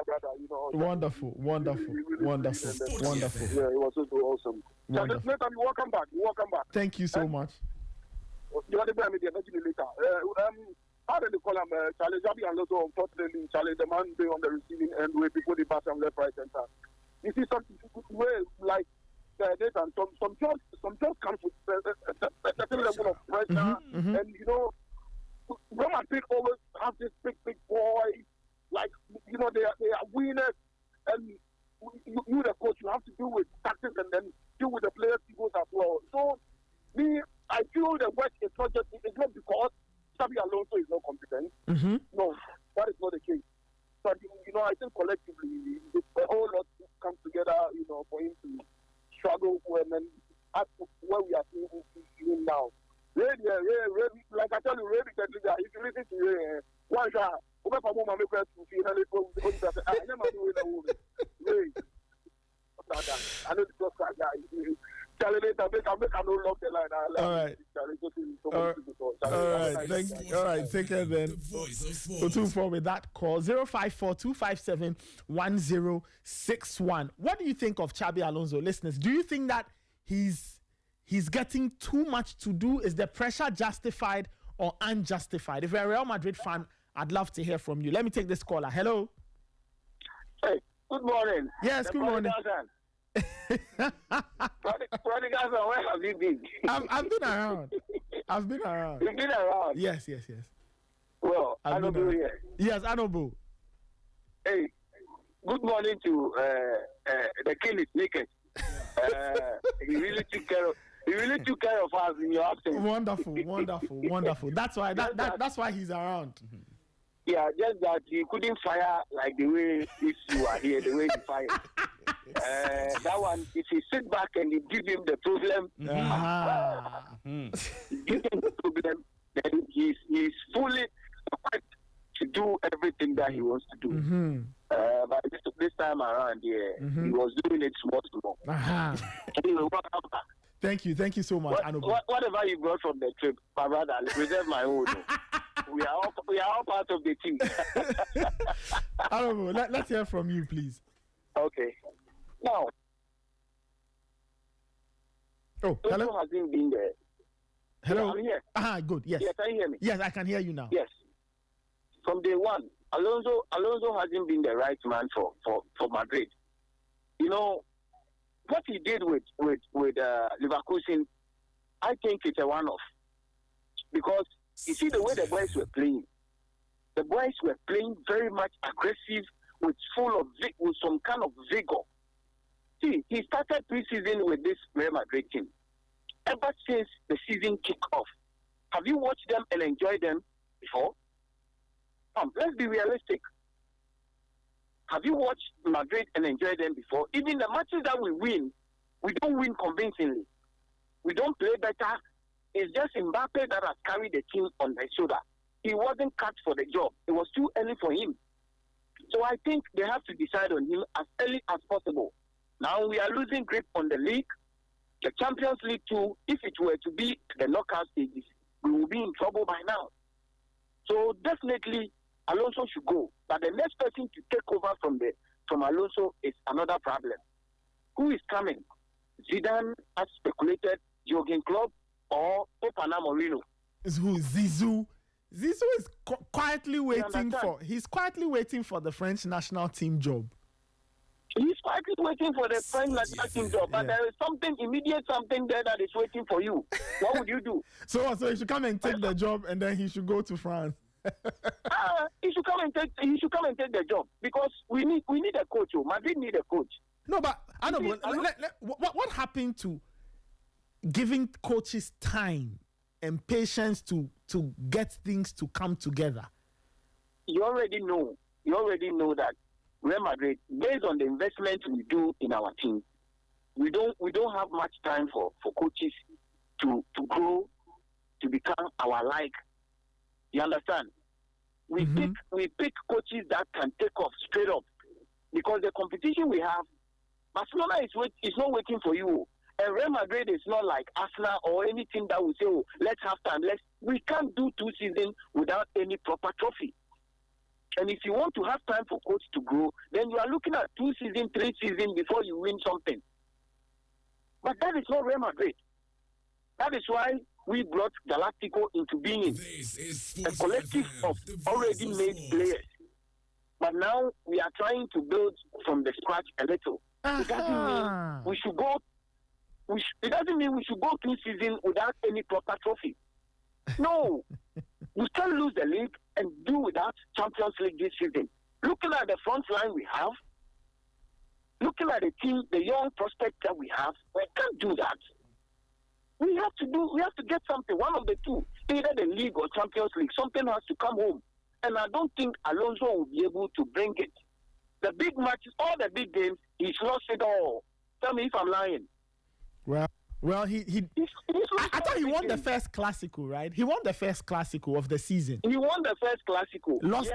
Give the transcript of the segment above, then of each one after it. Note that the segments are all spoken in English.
brother. Wonderful. Yeah, it was so awesome. Wonderful. Nathan, welcome back. Thank you so much. You are the man later. How did they call him? Charlie Zabi and Lotto, unfortunately, Charlie, the man being on the receiving end where people they pass from left, right, center. You see something where like Nathan, some jobs comes with a certain level of pressure, and Real Madrid always have this big boy, like they are winners, and you the coach, you have to deal with tactics and then deal with the players' egos as well. So I feel the work is not because Xabi Alonso is not competent. No, that is not the case. But I think collectively the whole lot comes together, for him to struggle when that's where we are seeing him now. Really, like I tell you, really, if you listen to one guy, I never do I know the first guy. All right. Take care then. We'll move forward with that call 054-257-1061. What do you think of Xabi Alonso, listeners? Do you think that he's getting too much to do? Is the pressure justified or unjustified? If you're a Real Madrid fan, I'd love to hear from you. Let me take this caller. Hello. Hey, good morning. Yes, good morning. Prodigal, where have you been? I've been around. You've been around? Yes. Well, Anobu here. Yes, Anobu. Hey, good morning to the king is naked. He really took care of us in your absence. Wonderful. That's why he's around. Yeah, just that he couldn't fire like the way if you are here, the way he fired. That one, if he sit back and you give him the problem, then he's fully prepared to do everything that he wants to do. But this time around, he was doing it small. Anyway, welcome back. Thank you so much. Whatever you brought from the trip, my brother, I'll reserve my own. We are all part of the team. Honorable, let's hear from you, please. Okay. Now, hello. Hasn't been there. Hello. Yeah, I'm here. Good. Yes. Yes, can you hear me? Yes, I can hear you now. Yes. From day one, Alonso hasn't been the right man for Madrid. What he did with Leverkusen, I think it's a one-off. Because you see the way the boys were playing. The boys were playing very much aggressive, with some kind of vigor. See, he started pre-season with this Real Madrid team. Ever since the season kicked off, have you watched them and enjoyed them before? Let's be realistic. Have you watched Madrid and enjoyed them before? Even the matches that we win, we don't win convincingly. We don't play better. It's just Mbappe that has carried the team on their shoulder. He wasn't cut for the job. It was too early for him. So I think they have to decide on him as early as possible. Now we are losing grip on the league. The Champions League too, if it were to be the knockout stages, we will be in trouble by now. So definitely Alonso should go. But the next person to take over from Alonso is another problem. Who is coming? Zidane has speculated, Jurgen Klopp or Opana Mourinho. Who is Zizou? Zizou is quietly waiting for the French national team job. He's quietly waiting for the French national team job, but there is something there that is waiting for you. What would you do? So he should come and take the job, and then he should go to France. He should come and take the job, because we need a coach. Madrid need a coach. No, but I know. What happened to giving coaches time and patience to get things to come together? You already know that Real Madrid, based on the investment we do in our team, we don't have much time for coaches to grow, to become our like. You understand? We pick coaches that can take off straight up, because the competition we have, Barcelona is not waiting for you. And Real Madrid is not like Arsenal or anything that we say, let's have time. We can't do 2 seasons without any proper trophy. And if you want to have time for coach to grow, then you are looking at 2 seasons, 3 seasons before you win something. But that is not Real Madrid. That is why we brought Galactico into being a collective of already made players. But now we are trying to build from the scratch a little. It doesn't mean we should go. It doesn't mean we should go 2 seasons without any proper trophy. No, we still lose the league and do without Champions League this season. Looking at the front line we have, looking at the team, the young prospects that we have, we can't do that. We have to get something, one of the two, either the league or Champions League. Something has to come home. And I don't think Alonso will be able to bring it. The big matches, all the big games, he's lost it all. Tell me if I'm lying. Well, I thought he won the first Clasico, right? He won the first Clasico of the season. He won the first Clasico. Lost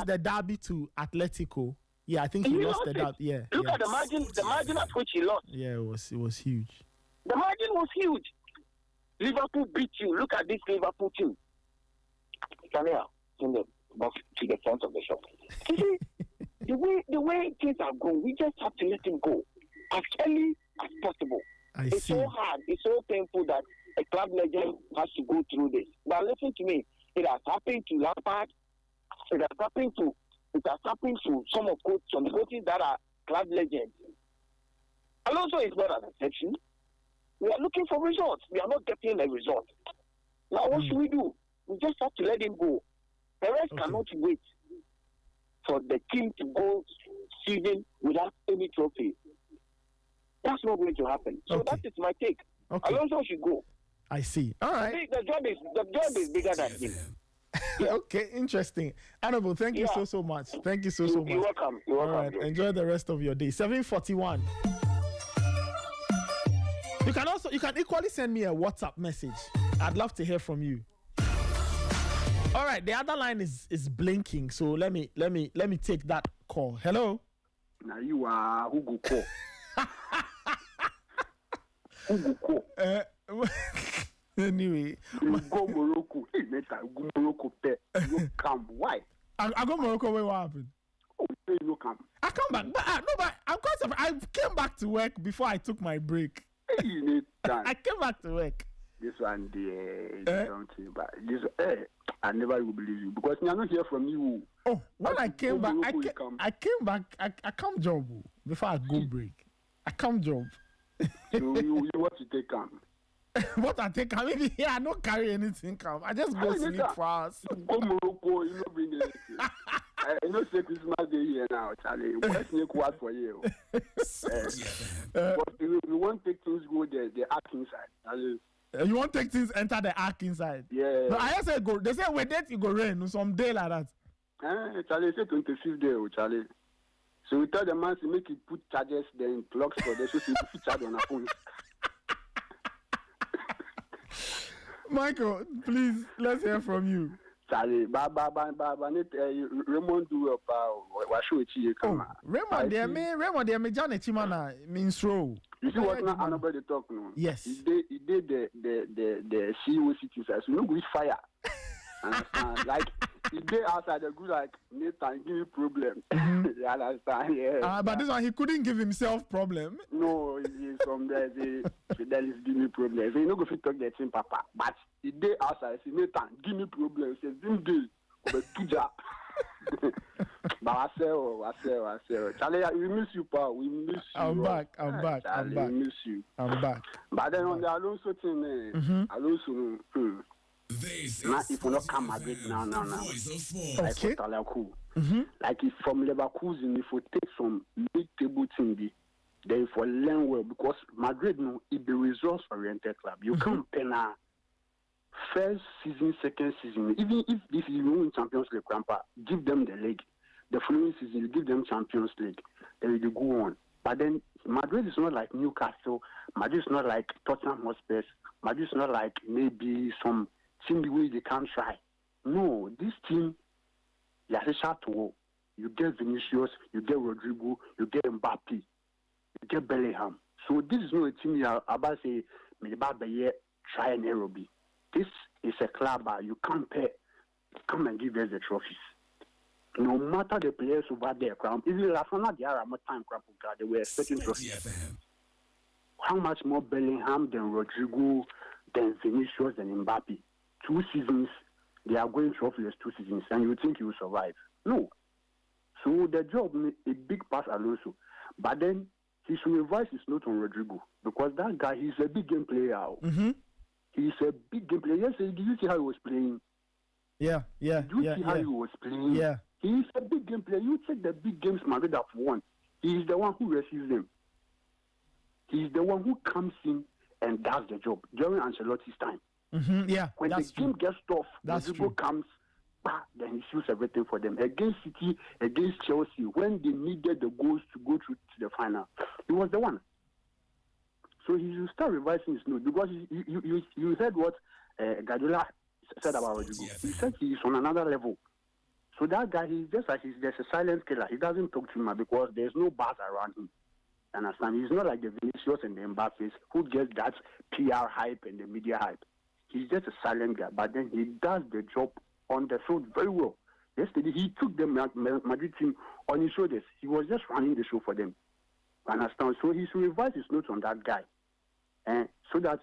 the derby to Atletico. Yeah, I think he lost the derby. Yeah. Look at the margin at which he lost. Yeah, it was huge. The margin was huge. Liverpool beat you. Look at this Liverpool team. Come here, in the box to the front of the shop. You see, the way things are going, we just have to let him go as early as possible. It's so hard, it's so painful that a club legend has to go through this. But listen to me, it has happened to Lampard. It has happened to some coaches that are club legends. Alonso is not an exception. We are looking for results. We are not getting a result. Now, what should we do? We just have to let him go. The rest cannot wait for the team to go season without any trophy. That's not going to happen. So that is my take. Alonso should go. I see. All right. The job is bigger than him. Okay, interesting. Honorable, thank you so much. Thank you so much. You're welcome. All right, enjoy the rest of your day. 7:41. You can equally send me a WhatsApp message. I'd love to hear from you. All right, the other line is blinking, so let me take that call. Hello. Now you are who go call. Who go call? Anyway, you go Morocco. Hey, Meta, go Morocco. You come. Why? I go Morocco. What happened? Oh, you come. I come back, but I'm quite surprised. I came back to work before I took my break. Hey, I came back to work. This one, something, but this, I never will believe you because I not hear from you. Oh, when I came back, I came back. I come job before I go break. I come job. So you what you take come? What I take come? Maybe I don't carry anything come. I just go sleep for hours. Go Morocco, you know bring anything. I know say Christmas Day here now, Charlie. What's new what for you? But you won't take things go the ark inside. Charlie. You won't take things enter the ark inside. Yeah. No, I say go. They say when that you go rain some day like that. Charlie say 25th day, Charlie. So we tell the man to make it put charges then plugs for the so you put charge on a phone. Michael, please let's hear from you. Charlie, Raymond do up. What show it you come? Raymond, they me Janet Chimana means row. You see what now nobody talk no. Yes. He did the CEO city so no go fire. Understand? Like he did outside the good like Nathan give you problem. You understand? Yeah. But this one he couldn't give himself problem. No, he's from there. That is give me problem. So you no go fit talk that same papa. But he did outside say Nathan give me problem. Say him day but tuja. But I say, Charlie, we miss you, pal. We miss you. I'm back. Charlie, we miss you. I'm back. But then on the Alonso thing, Alonso, not if we not come Madrid now. Like okay. Like if from Leverkusen, if we take some mid-table team, then if we learn well, because Madrid, no, it's the results-oriented club. You can't pen first season, second season, even if this is win Champions League, Grandpa, give them the league. The following season, you give them Champions League. Then you go on. But then Madrid is not like Newcastle. Madrid is not like Tottenham Hotspur. Madrid is not like maybe some team the way they can't try. No, this team, you have a shot to go. You get Vinicius, you get Rodrigo, you get Mbappe, you get Bellingham. So this is not a team you are about to say, maybe try and error. This is a club you can't pay. Come and give us the trophies. No matter the players over there, even Lafana, they are more time crap. They were expecting trophy. How much more Bellingham than Rodrigo, than Vinicius, than Mbappe? 2 seasons, they are going trophyless 2 seasons, and you think he will survive? No. So the job, a big pass Alonso. But then he should revise his note on Rodrigo, because that guy, he's a big game player. Mm-hmm. He's a big game player. Yes, did you see how he was playing? Yeah. Did you see how he was playing? Yeah. He's a big game player. You take the big games Madrid have won. He's the one who receives them. He's the one who comes in and does the job during Ancelotti's time. Mm-hmm. Yeah, when the game gets tough, Rodrigo comes, then he shoots everything for them. Against City, against Chelsea, when they needed the goals to go through to the final, he was the one. So he should start revising his note, because you heard what Guardiola said about Rodrigo. He said he is on another level. So that guy, he's just a silent killer. He doesn't talk to him because there's no buzz around him. Understand? He's not like the Vinicius and the Mbappe who gets that PR hype and the media hype. He's just a silent guy, but then he does the job on the field very well. Yesterday, he took the Madrid team on his shoulders. He was just running the show for them. Understand? So he should revise his notes on that guy. And so that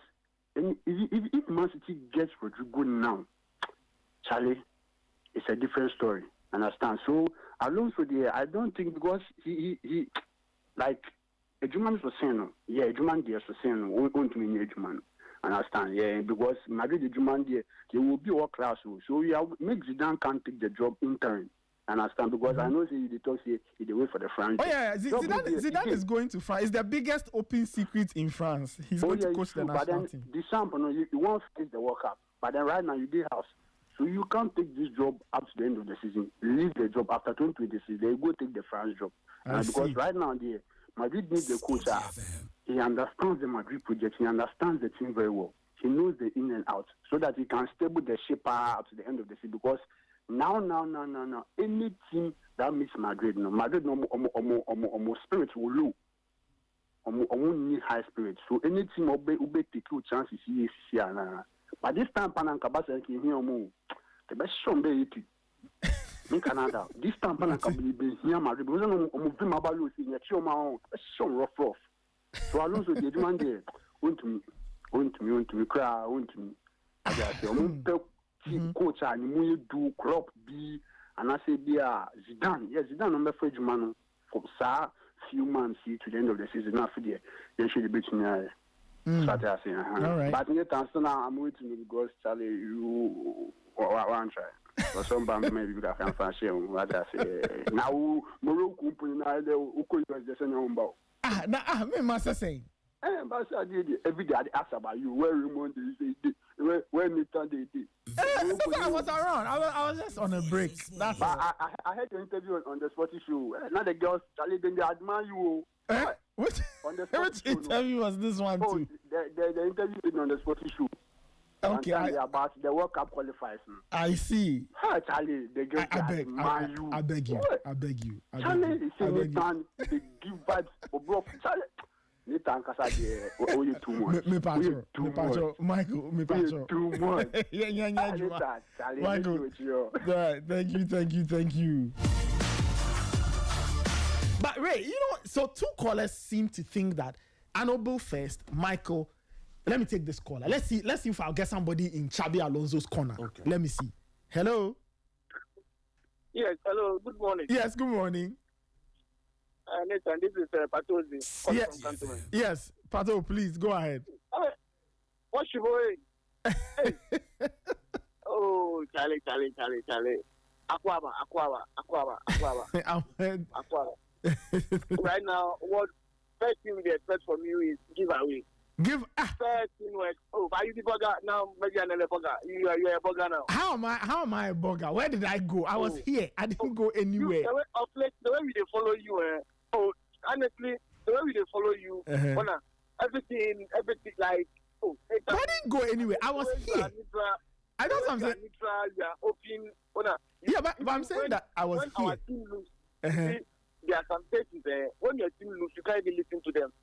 if Man City gets Rodrigo now, Charlie, it's a different story. Understand? So Alonso there, I don't think, because he like Ejuman was saying, yeah, Ejuman there was saying, we want to mean Ejuman. Understand? Yeah, because Madrid Ejuman there, they will be all class. So we have make Zidane can't take the job in turn. Understand? Because I know they talk say they wait for the France. Oh yeah, Zidane is going to France. It's the biggest open secret in France. He's going to coach the national team. December, you won't face the World Cup, but then right now you did house. So you can't take this job up to the end of the season. Leave the job after 2026. They go take the France job. Because right now, Madrid needs the coach. He understands the Madrid project. He understands the team very well. He knows the in and out, so that he can stable the ship up to the end of the season. Because now, any team that meets Madrid, Madrid spirits will low. Need high spirits. So any team will take two chances here. But this time, Panankabasa can hear more. The best show be it. In Canada, this time Panankabasa be here Madrid. Because I'm moving my balloon in a show my own. Show rough. So Alonso the demand there. Want to me, cry, want to me. I say, coach and you do crop be, and I say, Zidane. Yes, Zidane number 4 man for few months to the end of the season. After there, they should be to start saying, right. But yet, I'm waiting because Charlie, you want try. For some band, maybe you can find what I say. Now, Morocco, me must say. Every day I ask about you. Where Raymond is, where Nathan did. I was around. I was just on a break. That's but I had an interview on the Sporty show. Now the girls, Charlie, then they admire you. Which interview was this one too? The interview on the Sporty show. Okay, about the World Cup qualifiers. I see. Charlie, the girls admire you. I beg you. Charlie, Nathan, they give vibes for bro. Charlie. Nathan Kasadi, oh, you too much. Me patcho, Michael, me patcho. Too much. Yeah, Michael. Thank you. But Ray, so 2 callers seem to think that Anoble first, Michael. Let me take this caller. Let's see if I'll get somebody in Xabi Alonso's corner. Okay. Let me see. Hello. Yes, hello. Good morning. Yes, good morning. Nathan, this is Patozi. Yes, Pato, please go ahead. What's your boy? Hey. Oh, Charlie. Aquaba. Right now, what first thing we expect from you is giveaway. First thing was, are you the burger now? Maybe another burger. You are a burger now. How am I a burger? Where did I go? I was here. I didn't go anywhere. The way we follow you, honestly, the way we follow you, everything like, I didn't go anywhere. I was here. I know something. Yeah, but I'm saying that I was here. Our team lose, there are some cases when your team lose, you can't even listen to them.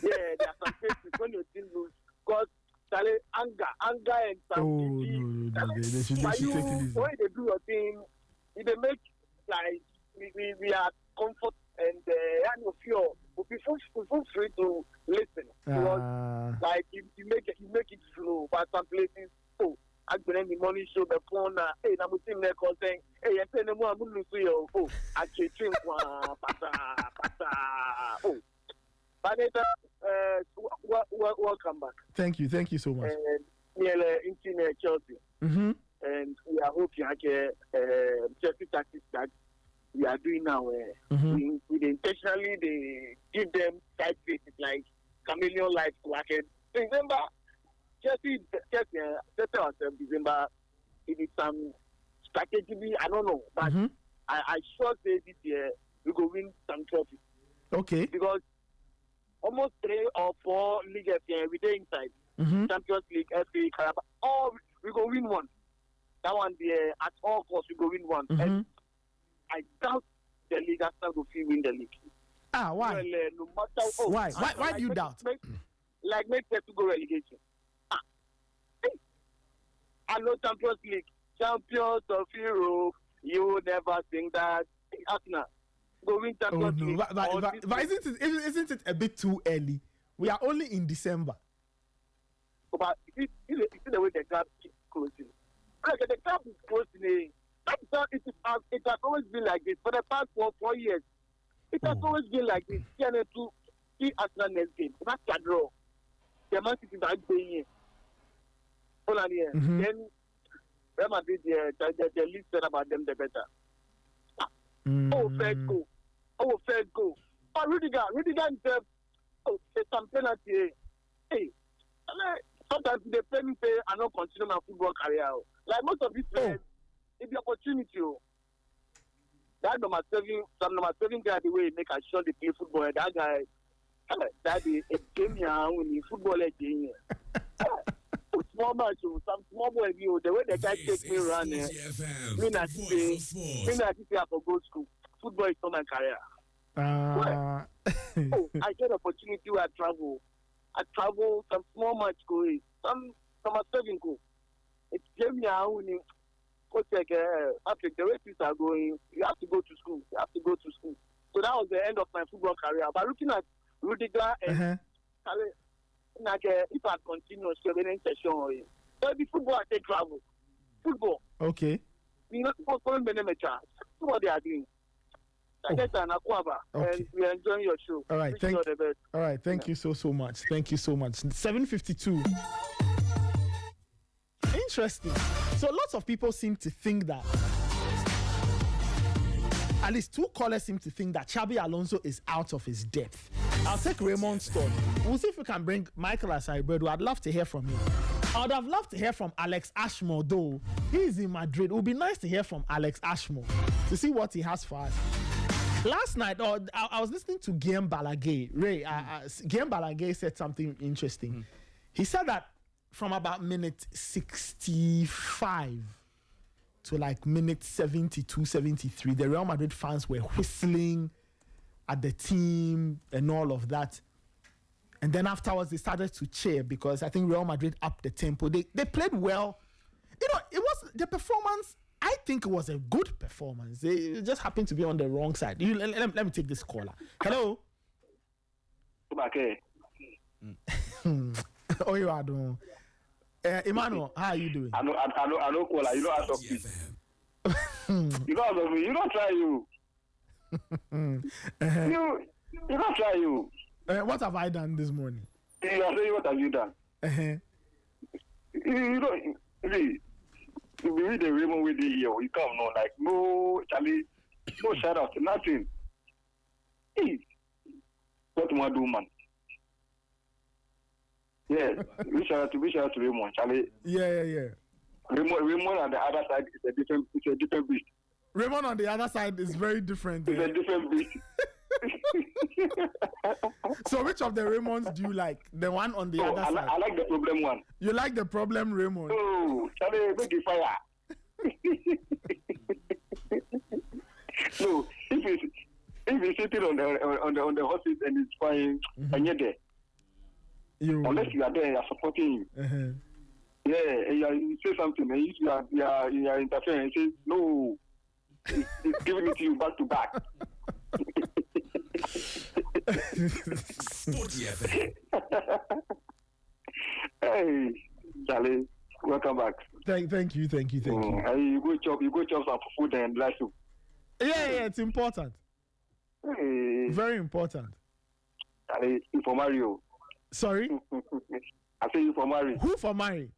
Yeah, there are some cases when your team lose, because anger and something. No, they should take it easy. When they do your thing, if they make like we are comfort and feel we feel free to listen because like you make it flow. But some places, I've been in the morning show the phone. Hey, I'm team there saying, hey, I tell them I'm going to see you. I can't drink pata. But welcome back. Thank you so much. Internet Chelsea. And we are hoping Chelsea tactics that we are doing now. We intentionally they give them side faces like chameleon like market. Remember, Chelsea ourselves December. It is some strategy. I don't know, but I sure say this year we go win some trophies. Okay. Because almost 3 or 4 leagues we dey inside. Champions League, FA, Carabao. All we go win one. That one there at all costs we go win one. And I doubt the league after go win the league. Why? Well, no matter why do you doubt? Make them to go relegation. I know Champions League, champions of Europe. You will never think that. Arsenal go win Champions League. But isn't it a bit too early? We are only in December. But you see the way the gap keeps closing. Like the gap is closing. It has always been like this for the past 4 years. It has always been like this. To see Arsenal next game. That's a draw. The Man City are playing here. Then Raymond did the least said about them the better. First go. But Rudiger himself, it's some penalty. Hey, sometimes they play me say I don't continue my football career. Like most of these players, it's the opportunity. That number 7 guy the way make a sure they play football. That guy, that is a game here when he football again. Small match, some small boy view. The way the guy take me around here, me not say I for go school. Football is not my career. I get opportunity where I travel some small match go. Some 7 go. It's game now when you after the way things are going, you have to go to school. So that was the end of my football career. But looking at Rudiger and if I continue training session, so the football I take travel. Football. Okay. You know, what they are doing. And we are enjoying your show. All right, thank you so much. Thank you so much. 7:52. Interesting. So lots of people seem to think that, at least 2 callers seem to think that Xabi Alonso is out of his depth. I'll take Raymond's thought. We'll see if we can bring Michael Asaibedu. I'd love to hear from him. I would have loved to hear from Alex Ashmore, though. He's in Madrid. It would be nice to hear from Alex Ashmore to see what he has for us. Last night, I was listening to Guillaume Balaguer. Guillaume Balaguer said something interesting. He said that from about minute 65 to like minute 72, 73, the Real Madrid fans were whistling at the team and all of that. And then afterwards, they started to cheer because I think Real Madrid upped the tempo. They played well. You know, it was the performance. I think it was a good performance. They just happened to be on the wrong side. Let me take this caller. Hello. Okay. Oh, you are doing. Emmanuel, how are you doing? I know, caller. You know, I talk to you don't try you. You don't try you. What have I done this morning? You are saying what have you done? You don't really. You read the Raymond with the here. You come no like no Charlie, no shout out, nothing. Hey, what do I do, man? Yeah, we shout out to Raymond, Charlie. Yeah. Raymond on the other side is a different beast. Raymond on the other side is very different. It's a different beast. So which of the Raymonds do you like? The one on the other side? I like the problem one. You like the problem Raymond? Oh, Charlie, make it fire. No, if he's sitting on the horses and it's fine, and you're there. Unless you are there, you are supporting him. Yeah, you say something, and you are interfering and say no. He's giving it to you back to back. Sporty FM. Hey, Charlie, welcome back. Thank you. You go chop some food and bless you. Yeah, it's important. Hey, Very important. Charlie, you for Mario. Sorry? I say you for marry. Who for marry?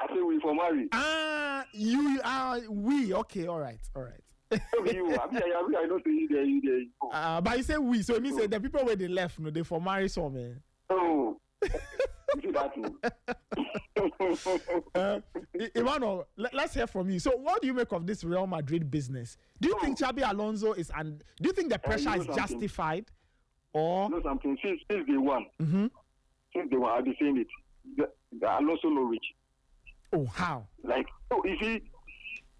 I say we for marry. We. Okay, all right. Okay, you. I don't say you there. But you say we, so it means the people where they left, no, they for marry some man. Oh. You see that too. Emmanuel, let's hear from you. So, what do you make of this Real Madrid business? Do you think Xabi Alonso is, and do you think the pressure is justified, or? You know something? Since day one, since day one, I've been saying it. The Alonso no reach. Oh, how? Like, you see,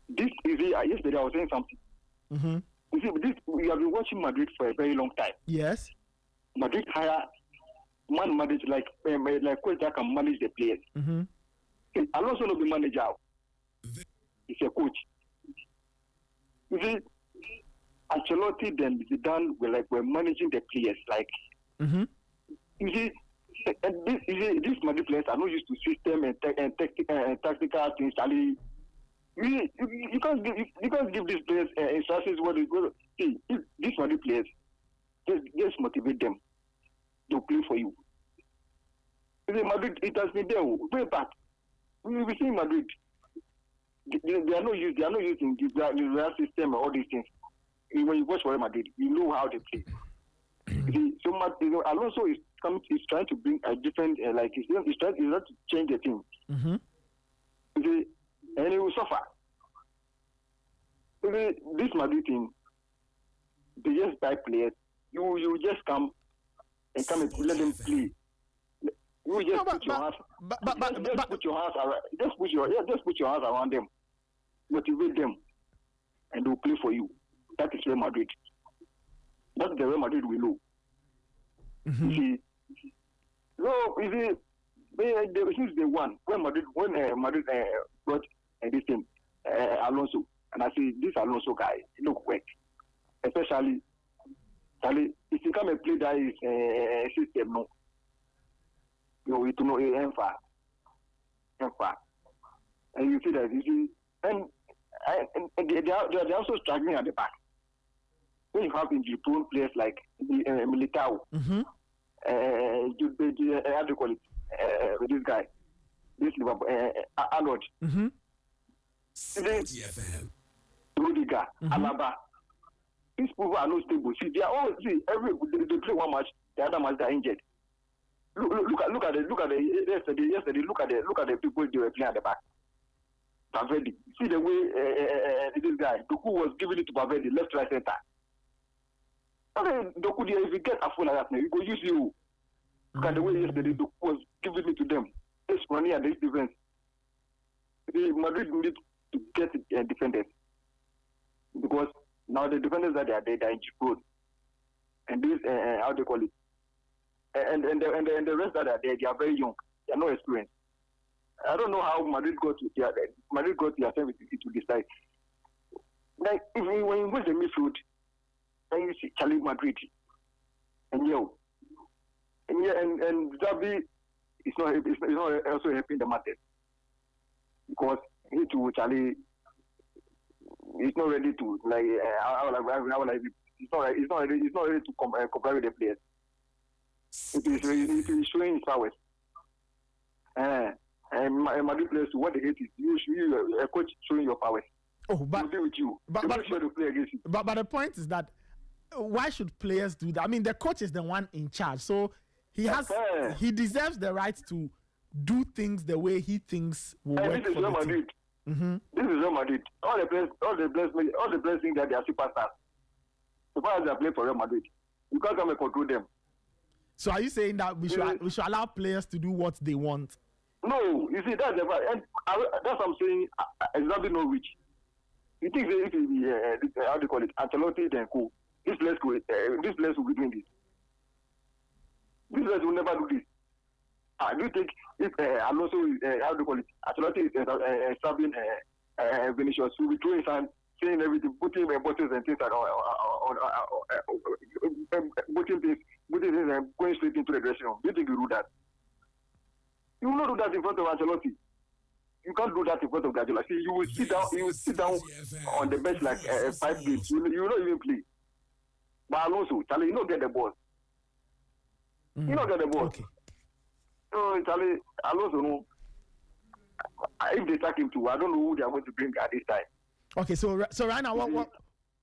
yesterday I was saying something. You see, we have been watching Madrid for a very long time. Yes. Madrid hire man manage like coach that can manage the players. Alonso no be manager. He's a coach. You see, Ancelotti then Zidane were managing the players. Like, you see, these Madrid players are not used to system and tactical things. You can't give these players instructions what they go. See, if these Madrid players, just motivate them to play for you. You see, Madrid, it has been there way back. We see Madrid. They are not using the real system and all these things. When you watch Real Madrid, you know how they play. So much, Alonso is trying to bring a different, he's trying to change the team. And he will suffer. This Madrid team, they just buy players. You just come and let them play. You just put your hands. Put your hands around. Just put your hands around them. Motivate them, and they'll play for you. That is Real Madrid. That's the Real Madrid we know. You see, since day one, when Madrid brought this team, Alonso, and I see this Alonso guy, look quick, especially, if you come and play that system, no, it know far, and you see that and they're also struggling at the back. When you have injury-prone players like Militao, how do you call it? This guy, this Liverpool, Arnold, Rudiger, Alaba. These people are not stable. See, they are all they play one match, the other match they are injured. Look at yesterday. Look at the people they were playing at the back. Valverde. See the way this guy Doku was giving it to Valverde, left, right, center. Okay, Doku, if you get a full like that, he go use you. Look at the way yesterday Doku was giving it to them. Just running at this defense. Madrid need to get defenders because now the defenders that they are injury prone, and this how they call it, and the rest that are there, they are very young. They are not experienced. I don't know how Madrid got to their service to decide. Like when you watch the midfield, then you see Charlie Madrid, and Xabi is not also helping the matter because he too Charlie is not ready to he's not ready to compare with the players. It is showing his powers. And Madrid players, what they hate is you a coach showing your powers. Oh, but with you. But to play against you. But the point is that why should players do that? I mean, the coach is the one in charge, so he deserves the right to do things the way he thinks will work for the team. This is Real Madrid. All the players think that they are superstars. So far as they play for Real Madrid, you can't come and control them. So are you saying that we should allow players to do what they want? No, you see that's the and that's what I'm saying. Exactly no reach. You think if how do you call it? Ancelotti then cool. This place will be doing this. This place will never do this. Do you think if Alonso how do you call it? Ancelotti is establishing Vinicius, will be throwing saying everything, putting bottles and things putting things and going straight into the dressing room. Do you think you do that? You will not do that in front of Ancelotti. You can't do that in front of Guardiola. See, you will sit down on the bench like 5 days. You will not even play. But Alonso, Charlie, you don't get the ball. You don't get the ball. Okay. So, Charlie, Alonso, no. If they sack him too, I don't know who they are going to bring at this time. Okay, so right now,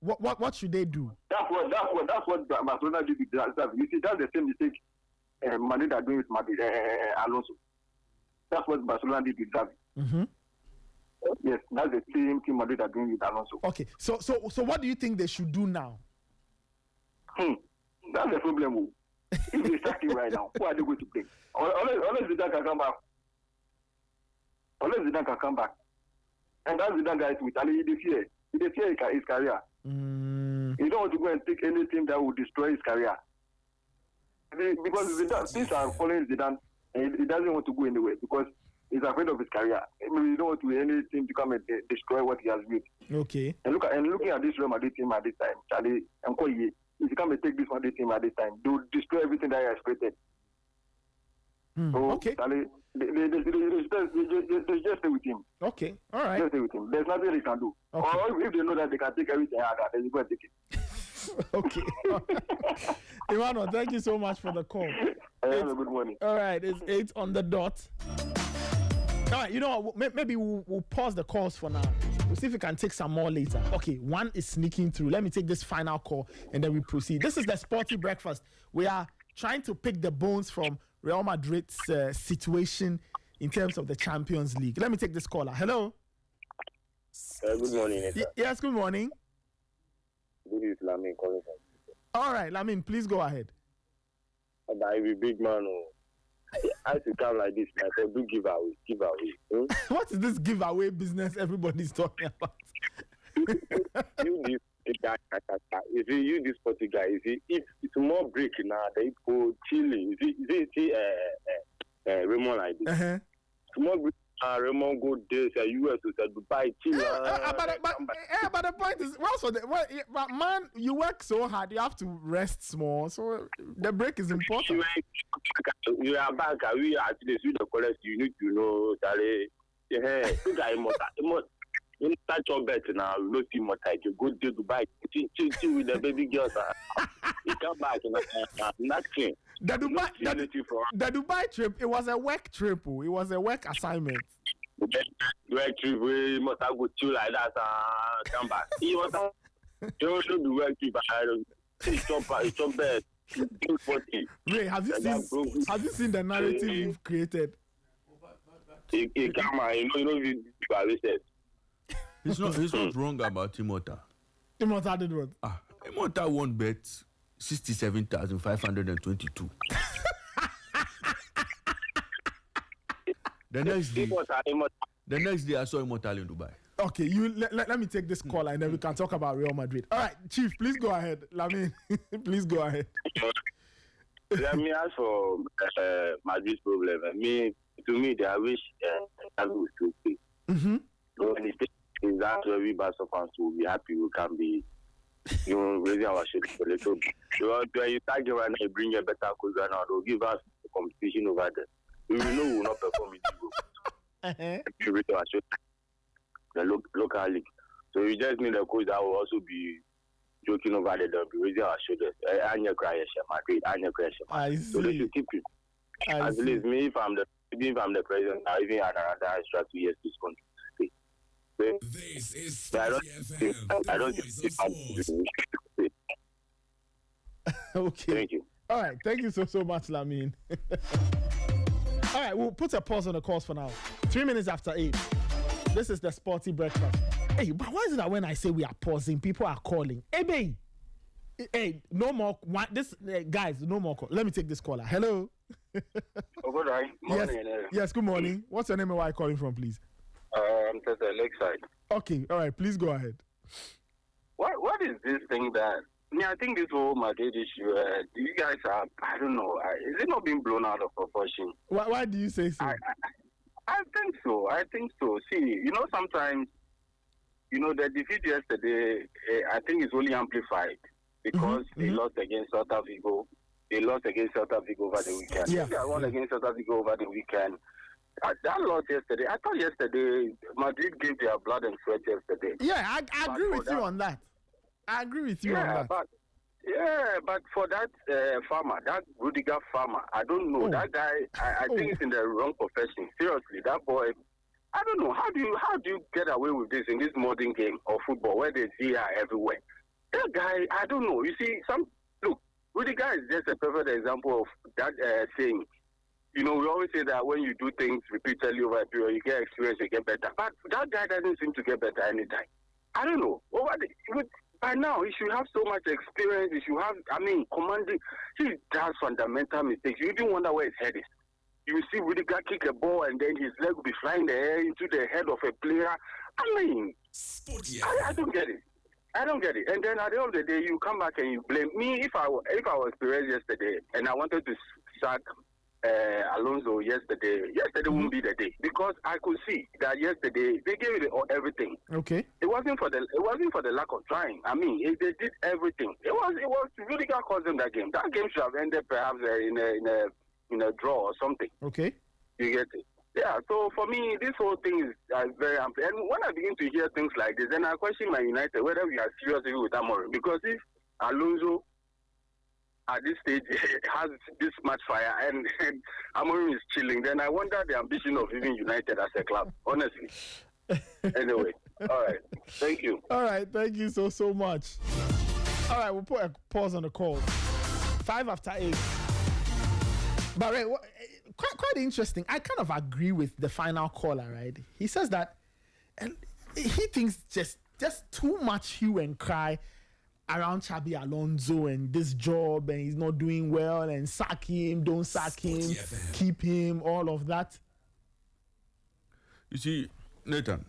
what should they do? That's what Barcelona did with Xavi. You see, that's the same mistake Madrid are doing with Madrid, Alonso. That's what Barcelona did with Xavi. Mm-hmm. Yes, that's the same thing Madrid are doing with Alonso. Okay, so what do you think they should do now? That's the problem. If they sack him right now, who are they going to play? Unless Zidane can come back. And that's Zidane guys with Ali, they fear his career. You don't want to go and take anything that will destroy his career. Because Zidane, things are following Zidane, and he doesn't want to go anywhere because he's afraid of his career. I mean, you don't want to do anything to come and destroy what he has built. Okay. And looking at this Real Madrid team at this time, Charlie, if you come and take this Madrid team at this time, they'll destroy everything that he has created. So, okay. Charlie, they just stay with him. Okay. All right. Just stay with him. There's nothing they can do. Okay. Or if they know that they can take everything, then you go and take it. Okay. Emmanuel, thank you so much for the call. Have a good morning. All right, it's 8 on the dot. All right, you know what? Maybe we'll pause the calls for now. We'll see if we can take some more later. Okay, one is sneaking through. Let me take this final call and then we proceed. This is the Sporty Breakfast. We are trying to pick the bones from Real Madrid's situation in terms of the Champions League. Let me take this caller. Hello. Good morning. Yes, good morning. This is Lamin calling from. All right, Lamin, please go ahead. I be big man. I have to come like this, man. So do give away. What is this giveaway business everybody's talking about? You this guy, if you use this Sporty guy, if it's more break now, they go chilling. You see, Raymond like this. Uh-huh. Small break. Raymond go there, US to Dubai, chill. But the point is, but man, you work so hard, you have to rest small. So the break is important. You are back. We at least with the college. You need to know that. You start your bet now. You don't see more time. You go to Dubai, chill with the baby girls. You come back nothing. The Dubai trip, it was a work trip. It was a work assignment. Work trip, we must have go chill like that. Come back. You should do work trip. It's so bad. Ray, have you seen the narrative you've created? Come on, you know, He's not wrong about Imota. Imota did what? Imota won bet 67,522. The next day I saw Imota in Dubai. Okay, let me take this call and then we can talk about Real Madrid. All right, Chief, please go ahead. Lamin, please go ahead. Let me ask for Madrid's problem. To me, I wish Xavi was to play. So when is that we Barca fans will be happy. We can be, raising our shoulders a little bit. So when you start right now, you bring a better coach right now, they'll give us the competition over there. We will know we will not perform in the group. The local league. So we just need a coach that will also be joking over there. They'll be raising our shoulders. I see. So they should keep it. At least me, if I'm the president, I even had another extra 2 years to spend. This is Sporty FM. I don't think Okay. Thank you. All right. Thank you so much, Lamin. All right. We'll put a pause on the calls for now. 3 minutes after 8. This is the Sporty Breakfast. Hey, but why is it that when I say we are pausing, people are calling? Hey, no more. Guys, no more call. Let me take this caller. Hello. Good morning. Yes, good morning. What's your name and where are you calling from, please? I'm to the lakeside. Okay, all right, please go ahead. What is this thing that? I think this whole Madrid issue, you guys are, I don't know, is it not being blown out of proportion? Why do you say so? I think so. See, sometimes the defeat yesterday, I think it's only amplified because they lost against Celta Vigo. They lost against Celta Vigo over the weekend. Yeah. They won against Celta Vigo over the weekend. That loss yesterday, I thought yesterday Madrid gave their blood and sweat yesterday. Yeah, I agree with you on that. I agree with you on that. But for that farmer, that Rudiger farmer, I don't know. That guy, I think he's in the wrong profession. Seriously, that boy, I don't know. How do you get away with this in this modern game of football where there's VR everywhere? That guy, I don't know. You see, look, Rudiger is just a perfect example of that saying. We always say that when you do things repeatedly over a period, you get experience, you get better. But that guy doesn't seem to get better anytime. I don't know. By now, he should have so much experience. He should have, commanding. He does fundamental mistakes. You even wonder where his head is. You see Rudiger kick a ball and then his leg will be flying in the air into the head of a player. Sporty. I don't get it. I don't get it. And then at the end of the day, you come back and you blame me. If I was Perez yesterday and I wanted to sack Alonso yesterday wouldn't be the day because I could see that yesterday they gave it everything. Okay. It wasn't for the lack of trying. They did everything. It was really got caused them that game. That game should have ended perhaps in a draw or something. Okay. You get it? Yeah. So for me, this whole thing is very unfair. And when I begin to hear things like this, then I question my United whether we are serious with Amorim because if Alonso at this stage has this much fire and Amorim is chilling, then I wonder the ambition of even United as a club, honestly. Anyway, all right. Thank you. All right, thank you so much. All right, we'll put a pause on the call. 8:05. But right, quite interesting. I kind of agree with the final caller, right? He says that he thinks just too much hue and cry around Xabi Alonso and this job, and he's not doing well, and sack him, don't sack him, keep him, all of that. You see, Nathan,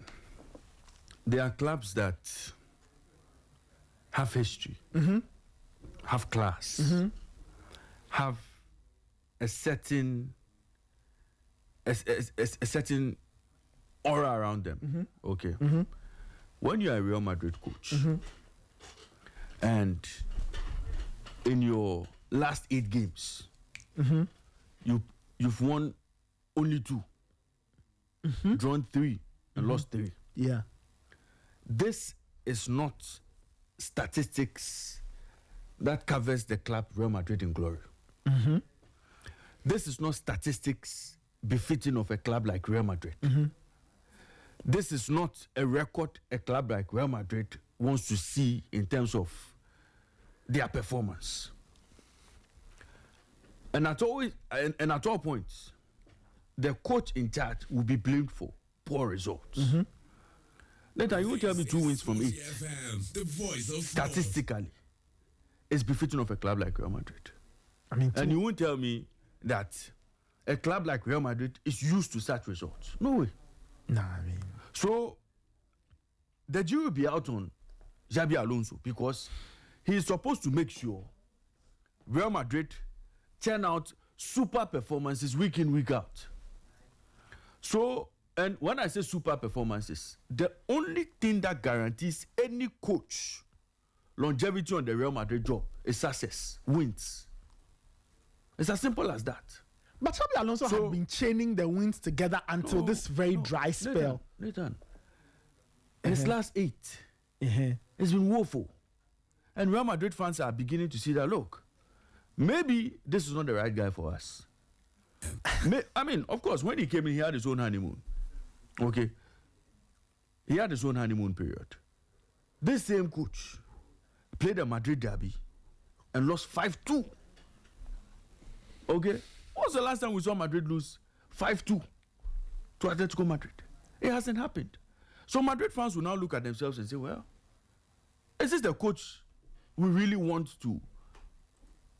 there are clubs that have history, have class, have a certain aura around them. Okay. When you are a Real Madrid coach, and in your last 8 games, you've won only 2, drawn 3, and lost 3. Yeah. This is not statistics that covers the club Real Madrid in glory. This is not statistics befitting of a club like Real Madrid. This is not a record a club like Real Madrid wants to see in terms of their performance. And at all points, the coach in charge will be blamed for poor results. Later, you will tell me 2 wins from 8. The voice of statistically, it's befitting of a club like Real Madrid. And you won't tell me that a club like Real Madrid is used to such results. No way. So, the jury will be out on Xabi Alonso because he is supposed to make sure Real Madrid churn out super performances week in, week out. So, and when I say super performances, the only thing that guarantees any coach longevity on the Real Madrid job is success, wins. It's as simple as that. But Xabi Alonso had been chaining the wins together until this very dry spell. Nathan. In his last 8, it's been woeful. And Real Madrid fans are beginning to see that, look, maybe this is not the right guy for us. Of course, when he came in, he had his own honeymoon. Okay? He had his own honeymoon period. This same coach played a Madrid derby and lost 5-2. Okay? When was the last time we saw Madrid lose 5-2 to Atletico Madrid? It hasn't happened. So Madrid fans will now look at themselves and say, well, is this the coach we really want to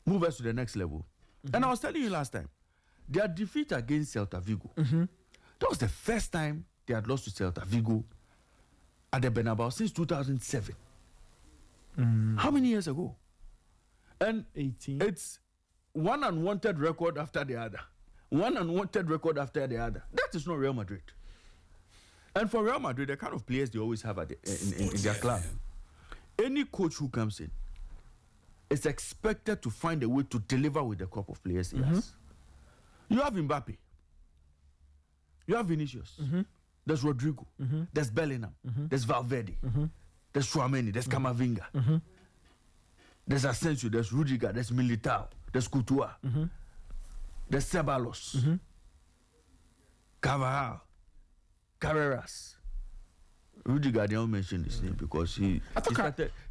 move us to the next level? And I was telling you last time, their defeat against Celta Vigo, that was the first time they had lost to Celta Vigo at the Bernabeu since 2007. How many years ago? And 18. It's one unwanted record after the other. One unwanted record after the other. That is not Real Madrid. And for Real Madrid, the kind of players they always have at in their club, any coach who comes in is expected to find a way to deliver with the crop of players he has. You have Mbappe. You have Vinicius. There's Rodrigo. There's Bellingham. There's Valverde. There's Tchouaméni. There's Camavinga. There's Asensio. There's Rudiger. There's Militao. There's Courtois. There's Ceballos. Carvajal. Carreras. Rudiger, they don't mention his name because he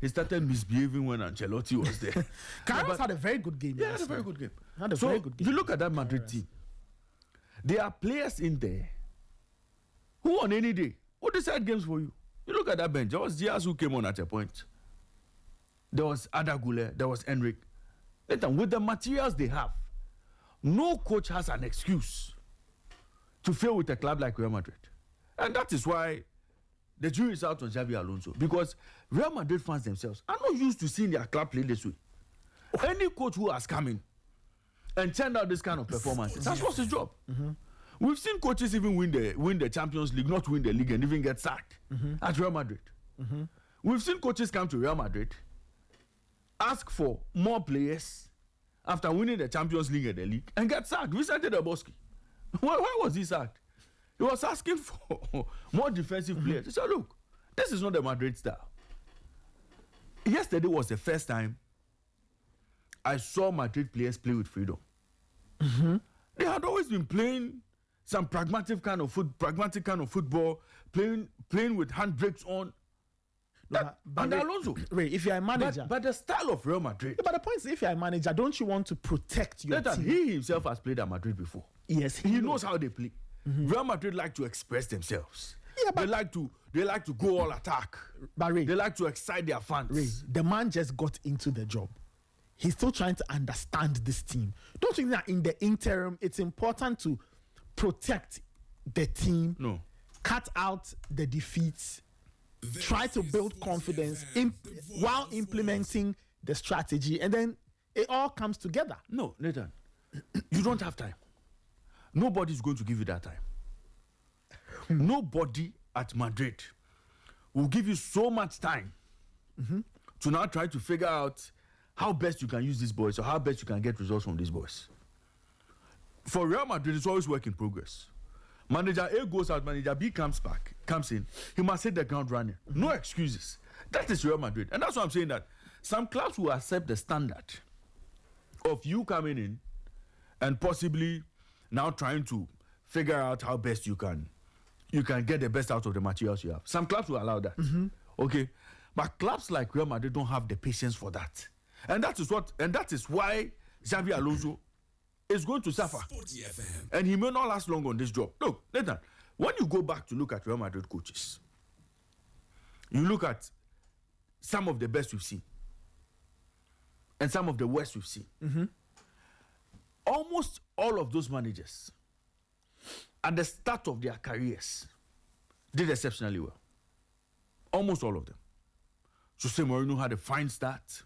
started misbehaving when Ancelotti was there. Carreras had a very good game. Yeah, had a very good game. Very good game. You look at that Madrid team. There are players in there who on any day will decide games for you. You look at that bench. There was Diaz who came on at a point. There was Ada Güler. There was Enric. With the materials they have, no coach has an excuse to fail with a club like Real Madrid. And that is why the jury is out on Xabi Alonso. Because Real Madrid fans themselves are not used to seeing their club play this way. Any coach who has come in and turned out this kind of performance, that's what's his job. We've seen coaches even win the Champions League, not win the league, and even get sacked at Real Madrid. We've seen coaches come to Real Madrid, ask for more players after winning the Champions League and the league, and get sacked. Vicente Del Bosque. Why was he sacked? He was asking for more defensive players. He said, look, this is not the Madrid style. Yesterday was the first time I saw Madrid players play with freedom. They had always been playing some pragmatic kind of football, playing with handbrakes on. And Alonso. Ray, if you're a manager. But the style of Real Madrid. But the point is, if you're a manager, don't you want to protect your team? He himself has played at Madrid before. Yes, he knows how they play. Real Madrid like to express themselves. Yeah, but they like to go all attack. But Ray, they like to excite their fans. Ray, the man just got into the job. He's still trying to understand this team. Don't you think that in the interim, it's important to protect the team? No. Cut out the defeats. Try to build confidence while implementing the strategy, and then it all comes together. No, Nathan, you don't have time. Nobody's going to give you that time. Nobody at Madrid will give you so much time to now try to figure out how best you can use these boys or how best you can get results from these boys. For Real Madrid, it's always work in progress. Manager A goes out, manager B comes in. He must hit the ground running. No excuses. That is Real Madrid. And that's why I'm saying that some clubs will accept the standard of you coming in and possibly now trying to figure out how best you can get the best out of the materials you have. Some clubs will allow that. Okay? But clubs like Real Madrid don't have the patience for that. And that is why Xabi Alonso is going to suffer. And he may not last long on this job. Look, Nathan, when you go back to look at Real Madrid coaches, you look at some of the best we've seen and some of the worst we've seen. Almost all of those managers at the start of their careers did exceptionally well. Almost all of them. Jose Mourinho had a fine start.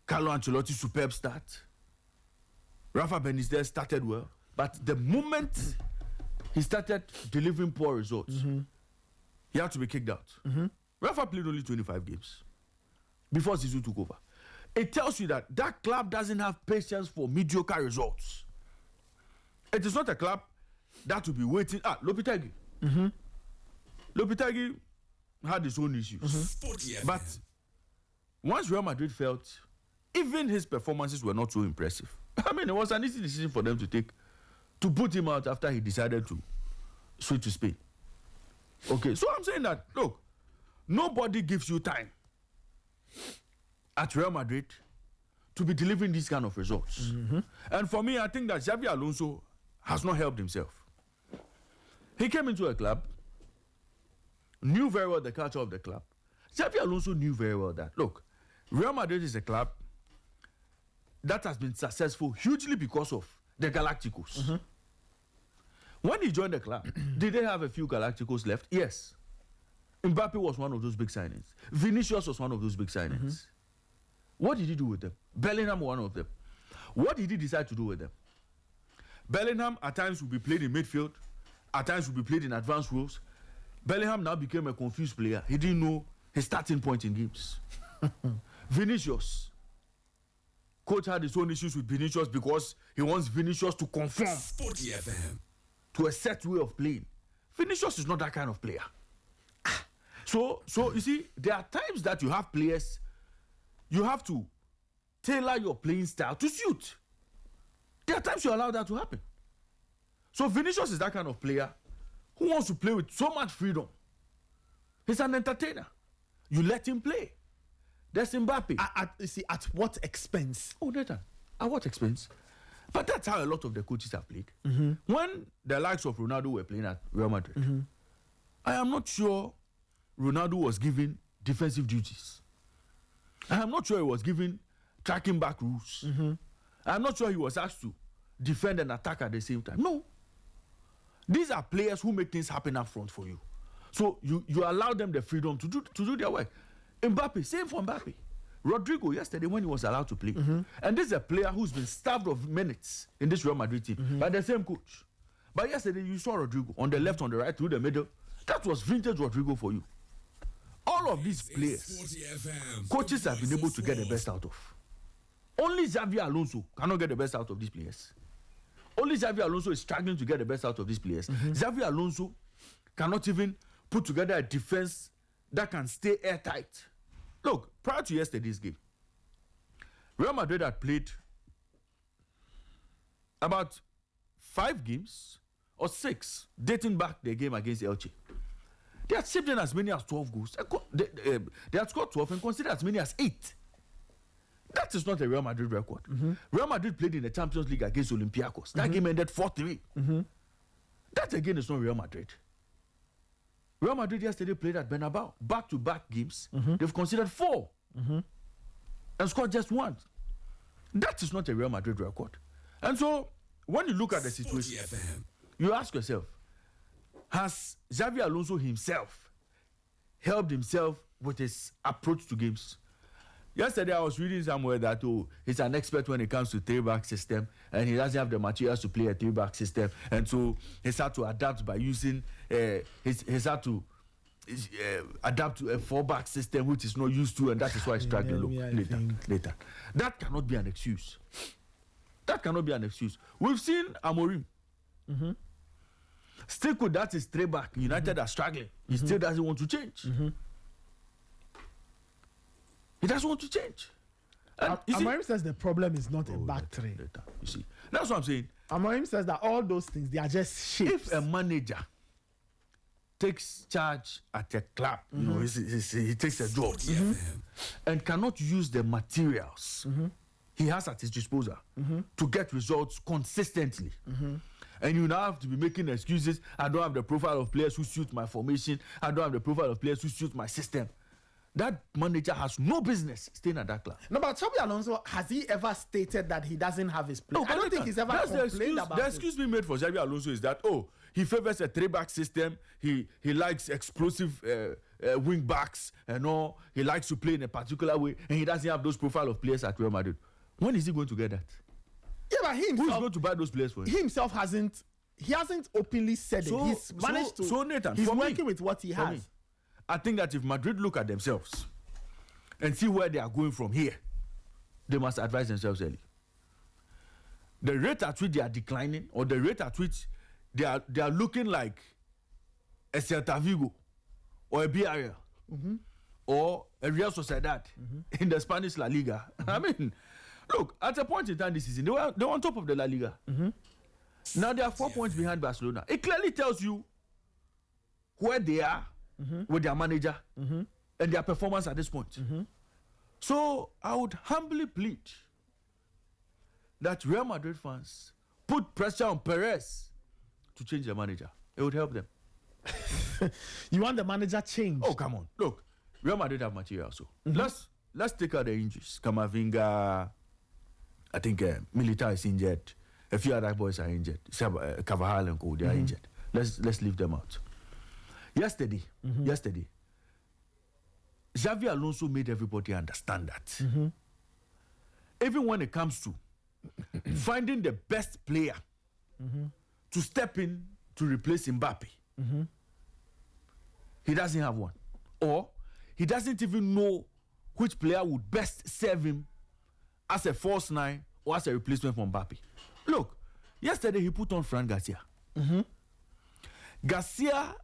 Carlo Ancelotti, superb start. Rafa Benitez started well, but the moment he started delivering poor results, he had to be kicked out. Rafa played only 25 games before Zizou took over. It tells you that that club doesn't have patience for mediocre results. It is not a club that will be waiting. Lopetegui. Lopetegui had his own issues. But once Real Madrid felt even his performances were not so impressive, I mean, it was an easy decision for them to take to put him out after he decided to switch to Spain. Okay, so I'm saying that, look, nobody gives you time at Real Madrid to be delivering these kind of results. And for me, I think that Xabi Alonso has not helped himself. He came into a club, knew very well the culture of the club. Xabi Alonso knew very well that, look, Real Madrid is a club that has been successful hugely because of the Galacticos. When he joined the club, did they have a few Galacticos left? Yes. Mbappe was one of those big signings. Vinicius was one of those big signings. What did he do with them? Bellingham, one of them. What did he decide to do with them? Bellingham at times will be played in midfield, at times will be played in advanced roles. Bellingham now became a confused player. He didn't know his starting point in games. Vinicius. Coach had his own issues with Vinicius because he wants Vinicius to conform Sporty FM to a set way of playing. Vinicius is not that kind of player. So you see, there are times that you have players, you have to tailor your playing style to suit. There are times you allow that to happen. So Vinicius is that kind of player who wants to play with so much freedom. He's an entertainer. You let him play. There's Mbappe. You see, at what expense? Oh, Nathan, at what expense? But that's how a lot of the coaches have played. When the likes of Ronaldo were playing at Real Madrid, I am not sure Ronaldo was given defensive duties. I am not sure he was given tracking back rules. I'm not sure he was asked to defend and attack at the same time. No. These are players who make things happen up front for you. So you allow them the freedom to do their work. Mbappe, same for Mbappe. Rodrigo yesterday when he was allowed to play. And this is a player who's been starved of minutes in this Real Madrid team by the same coach. But yesterday you saw Rodrigo on the left, on the right, through the middle. That was vintage Rodrigo for you. All of these players, Sporty FM, coaches the have been voice able of to get the sport. best out of. Only Xavi Alonso cannot get the best out of these players. Only Xavi Alonso is struggling to get the best out of these players. Xavi Alonso cannot even put together a defense that can stay airtight. Look, prior to yesterday's game, Real Madrid had played about 5 games or 6 dating back their game against Elche. They had shipped in as many as 12 goals. They had scored 12 and considered as many as 8. That is not a Real Madrid record. Real Madrid played in the Champions League against Olympiacos. That game ended 4-3. That again is not Real Madrid. Real Madrid yesterday played at Bernabeu. Back-to-back games, they've considered 4 and scored just 1. That is not a Real Madrid record. And so, when you look at the Sporty situation, FM. you ask yourself, has Xavi Alonso himself helped himself with his approach to games? Yesterday, I was reading somewhere that he's an expert when it comes to 3-back system, and he doesn't have the materials to play a 3-back system, and so he's had to adapt by using he's had to adapt to a 4-back system which is not used to, and that is why he's struggling. Later. That cannot be an excuse. That cannot be an excuse. We've seen Amorim. Still with that is 3-back. United are struggling. He still doesn't want to change. He doesn't want to change. Amorim says the problem is not a back 3. You see, that's what I'm saying. Amorim says that all those things, they are just shapes. If a manager takes charge at a club, you know, he takes a job and cannot use the materials he has at his disposal to get results consistently. And you now have to be making excuses. I don't have the profile of players who suit my formation. I don't have the profile of players who suit my system. That manager has no business staying at that club. No, but Xabi Alonso, has he ever stated that he doesn't have his place? I don't think he's ever complained about it. The excuse being made for Xabi Alonso is that, he favors a 3-back system. He likes explosive wing backs and all. He likes to play in a particular way, and he doesn't have those profile of players at Real Madrid. When is he going to get that? Yeah, but he himself, who's going to buy those players for him? He himself hasn't openly said it. He's managed to. So Nathan, he's working with what he has. I think that if Madrid look at themselves and see where they are going from here, they must advise themselves early. The rate at which they are declining, or the rate at which they are looking like a Celta Vigo or a Villarreal or a Real Sociedad in the Spanish La Liga. I mean, look, at a point in time this season, they were on top of the La Liga. Now they are 4 points behind Barcelona. It clearly tells you where they are with their manager and their performance at this point. So I would humbly plead that Real Madrid fans put pressure on Perez to change the manager. It would help them. You want the manager changed? Oh, come on. Look, Real Madrid have material also. Let's take out the injuries. Camavinga, I think Militao is injured. A few other boys are injured. Carvajal and Co, they are injured. Let's leave them out. Yesterday, Xavi Alonso made everybody understand that. Even when it comes to finding the best player to step in to replace Mbappe, he doesn't have one. Or he doesn't even know which player would best serve him as a false nine or as a replacement for Mbappe. Look, yesterday he put on Fran Garcia. Garcia,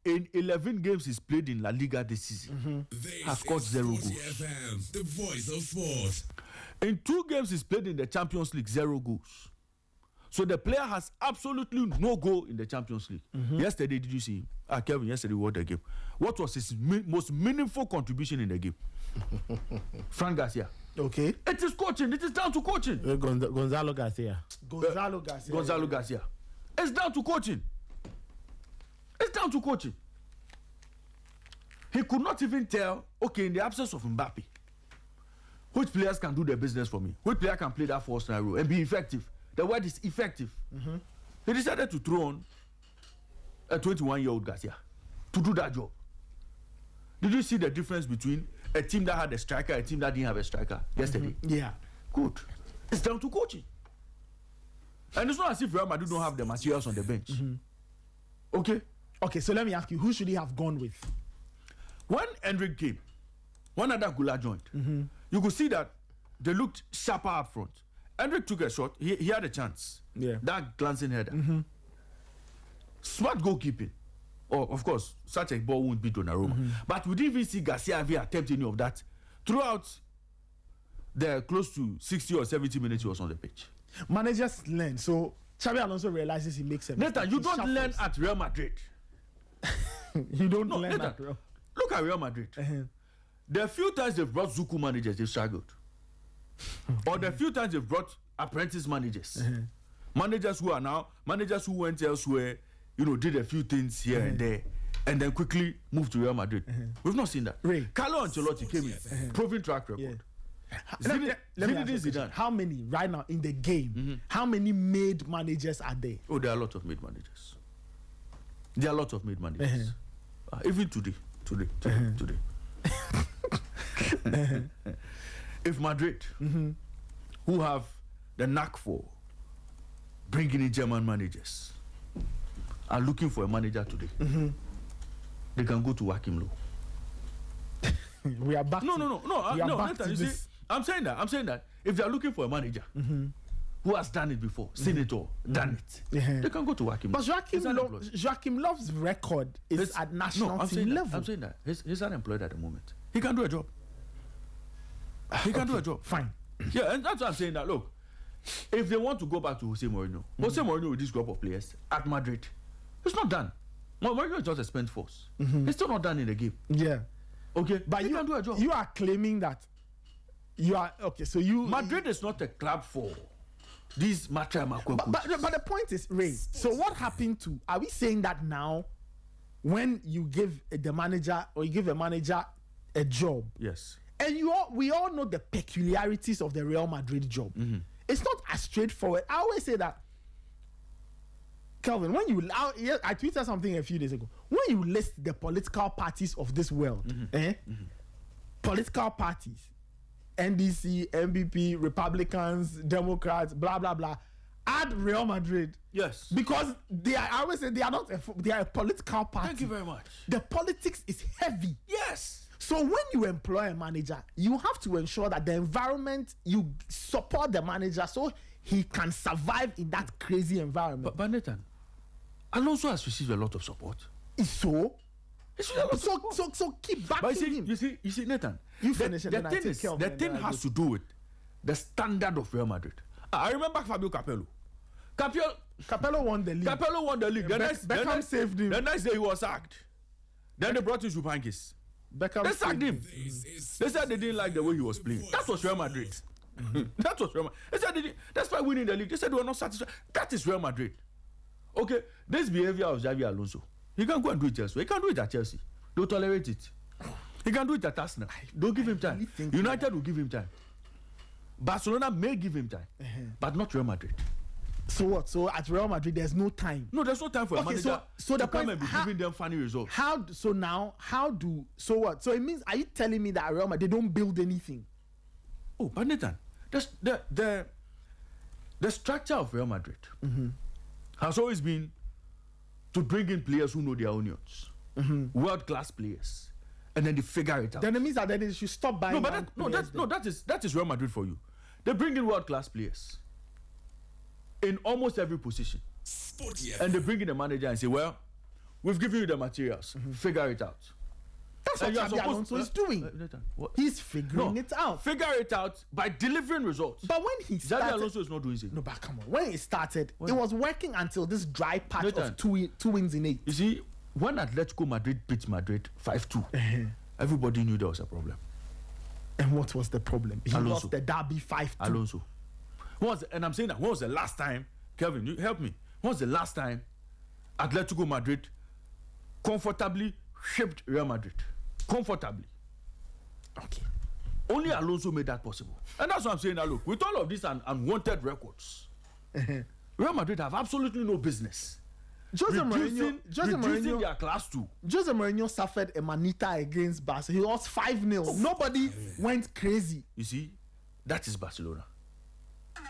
in 11 games he's played in La Liga this season, has scored 0 goals. FM, the voice of sport. In 2 games he's played in the Champions League, 0 goals. So the player has absolutely no goal in the Champions League. Yesterday, did you see him? Kevin, yesterday we watched the game. What was his most meaningful contribution in the game? Fran Garcia. Okay. It is coaching. It is down to coaching. Gonzalo Garcia. Gonzalo Garcia. It's down to coaching. It's down to coaching. He could not even tell, okay, in the absence of Mbappe, which players can do the business for me? Which player can play that false nine role and be effective? The word is effective. He decided to throw on a 21-year-old Garcia to do that job. Did you see the difference between a team that had a striker and a team that didn't have a striker yesterday? Yeah. Good. It's down to coaching. And it's not as if Real Madrid don't have the materials on the bench. Okay? Okay, so let me ask you, who should he have gone with? When Endrick came, when Adagula joined, you could see that they looked sharper up front. Endrick took a shot. He had a chance. Yeah. That glancing header. Smart goalkeeping. Oh, of course, such a ball won't beat Donnarumma. But we didn't even see Garcia ever attempt any of that. Throughout the close to 60 or 70 minutes he was on the pitch. Managers learn. So Xabi Alonso realizes he makes a mistake. Nathan, you don't learn at Real Madrid. You don't learn Nathan, at Real. Look at Real Madrid. The few times they've brought Zuku managers, they've struggled. Or the few times they've brought apprentice managers. Managers who went elsewhere, did a few things here and there, and then quickly moved to Real Madrid. We've not seen that. Carlo Ancelotti came in, proven track record. Let me ask you a question. How many right now in the game? How many made managers are there? Oh, there are a lot of made managers. There are a lot of made managers. Even today. If Madrid, who have the knack for bringing in German managers, are looking for a manager today, they can go to Joachim Low. We are back. No. Nathan, you see, I'm saying that if they are looking for a manager who has done it before, seen it all, done it, they can go to Joachim Low. But Joachim Low's record is at national team level. I'm saying that he's unemployed at the moment. He can do a job. He can do a job. Fine. Yeah, and that's why I'm saying that. Look, if they want to go back to Jose Mourinho with this group of players at Madrid, it's not done. Mourinho is just a spent force. It's still not done in the game. Yeah. Okay, but you can do a job. You are claiming that you are okay. So Madrid is not a club for these material. But the point is, Ray. So what happened to? Are we saying that now, when you give the manager or you give a manager a job? Yes. And we all know the peculiarities of the Real Madrid job. It's not as straightforward. I always say that, Kelvin, I tweeted something a few days ago. When you list the political parties of this world, political parties, NDC, MBP, Republicans, Democrats, blah, blah, blah, add Real Madrid. Yes. Because I always say they are a political party. Thank you very much. The politics is heavy. Yes. So when you employ a manager, you have to ensure that the environment, you support the manager so he can survive in that crazy environment. But Nathan, Alonso has received a lot of support. So keep backing him. You see, Nathan, you finish it. The thing has to do with the standard of Real Madrid. I remember Fabio Capello. Capello won the league. Beckham saved him. The next day he was sacked. Then they brought in Chupankis. They sacked him. They said they didn't like the way he was playing. That was Real Madrid. That was Real Madrid. They said that's why winning the league. They said they were not satisfied. That is Real Madrid. Okay, this behavior of Xabi Alonso, he can go and do it elsewhere. He can do it at Chelsea. They'll tolerate it. He can do it at Arsenal. Don't give him time. United will give him time. Barcelona may give him time, but not Real Madrid. So what? So at Real Madrid, there's no time. No, there's no time for a manager to come and be giving them funny results. So what? So it means, are you telling me that at Real Madrid they don't build anything? Oh, but Nathan, the structure of Real Madrid has always been to bring in players who know their onions. world-class players, and then they figure it out. Then it means that they should stop buying. That is Real Madrid for you. They bring in world-class players in almost every position, Sporty and they bring in the manager and say, "Well, we've given you the materials. Figure it out." That's what Xabi Alonso is doing. He's figuring it out. Figure it out by delivering results. But when he started, Xabi Alonso is not doing it. No, but come on. When it started, it was working until this dry patch of two wins in 8. You see, when Atletico Madrid beat Madrid 5-2, everybody knew there was a problem. And what was the problem? He lost the derby 5-2. Alonso. And I'm saying that, when was the last time, Kelvin, you help me, when was the last time Atletico Madrid comfortably shipped Real Madrid? Comfortably. Okay. Only Alonso made that possible. And that's what I'm saying now, look, with all of these unwanted records, Real Madrid have absolutely no business reducing their class 2. Jose Mourinho suffered a manita against Barca. He lost 5-0. Nobody went crazy. You see, that is Barcelona.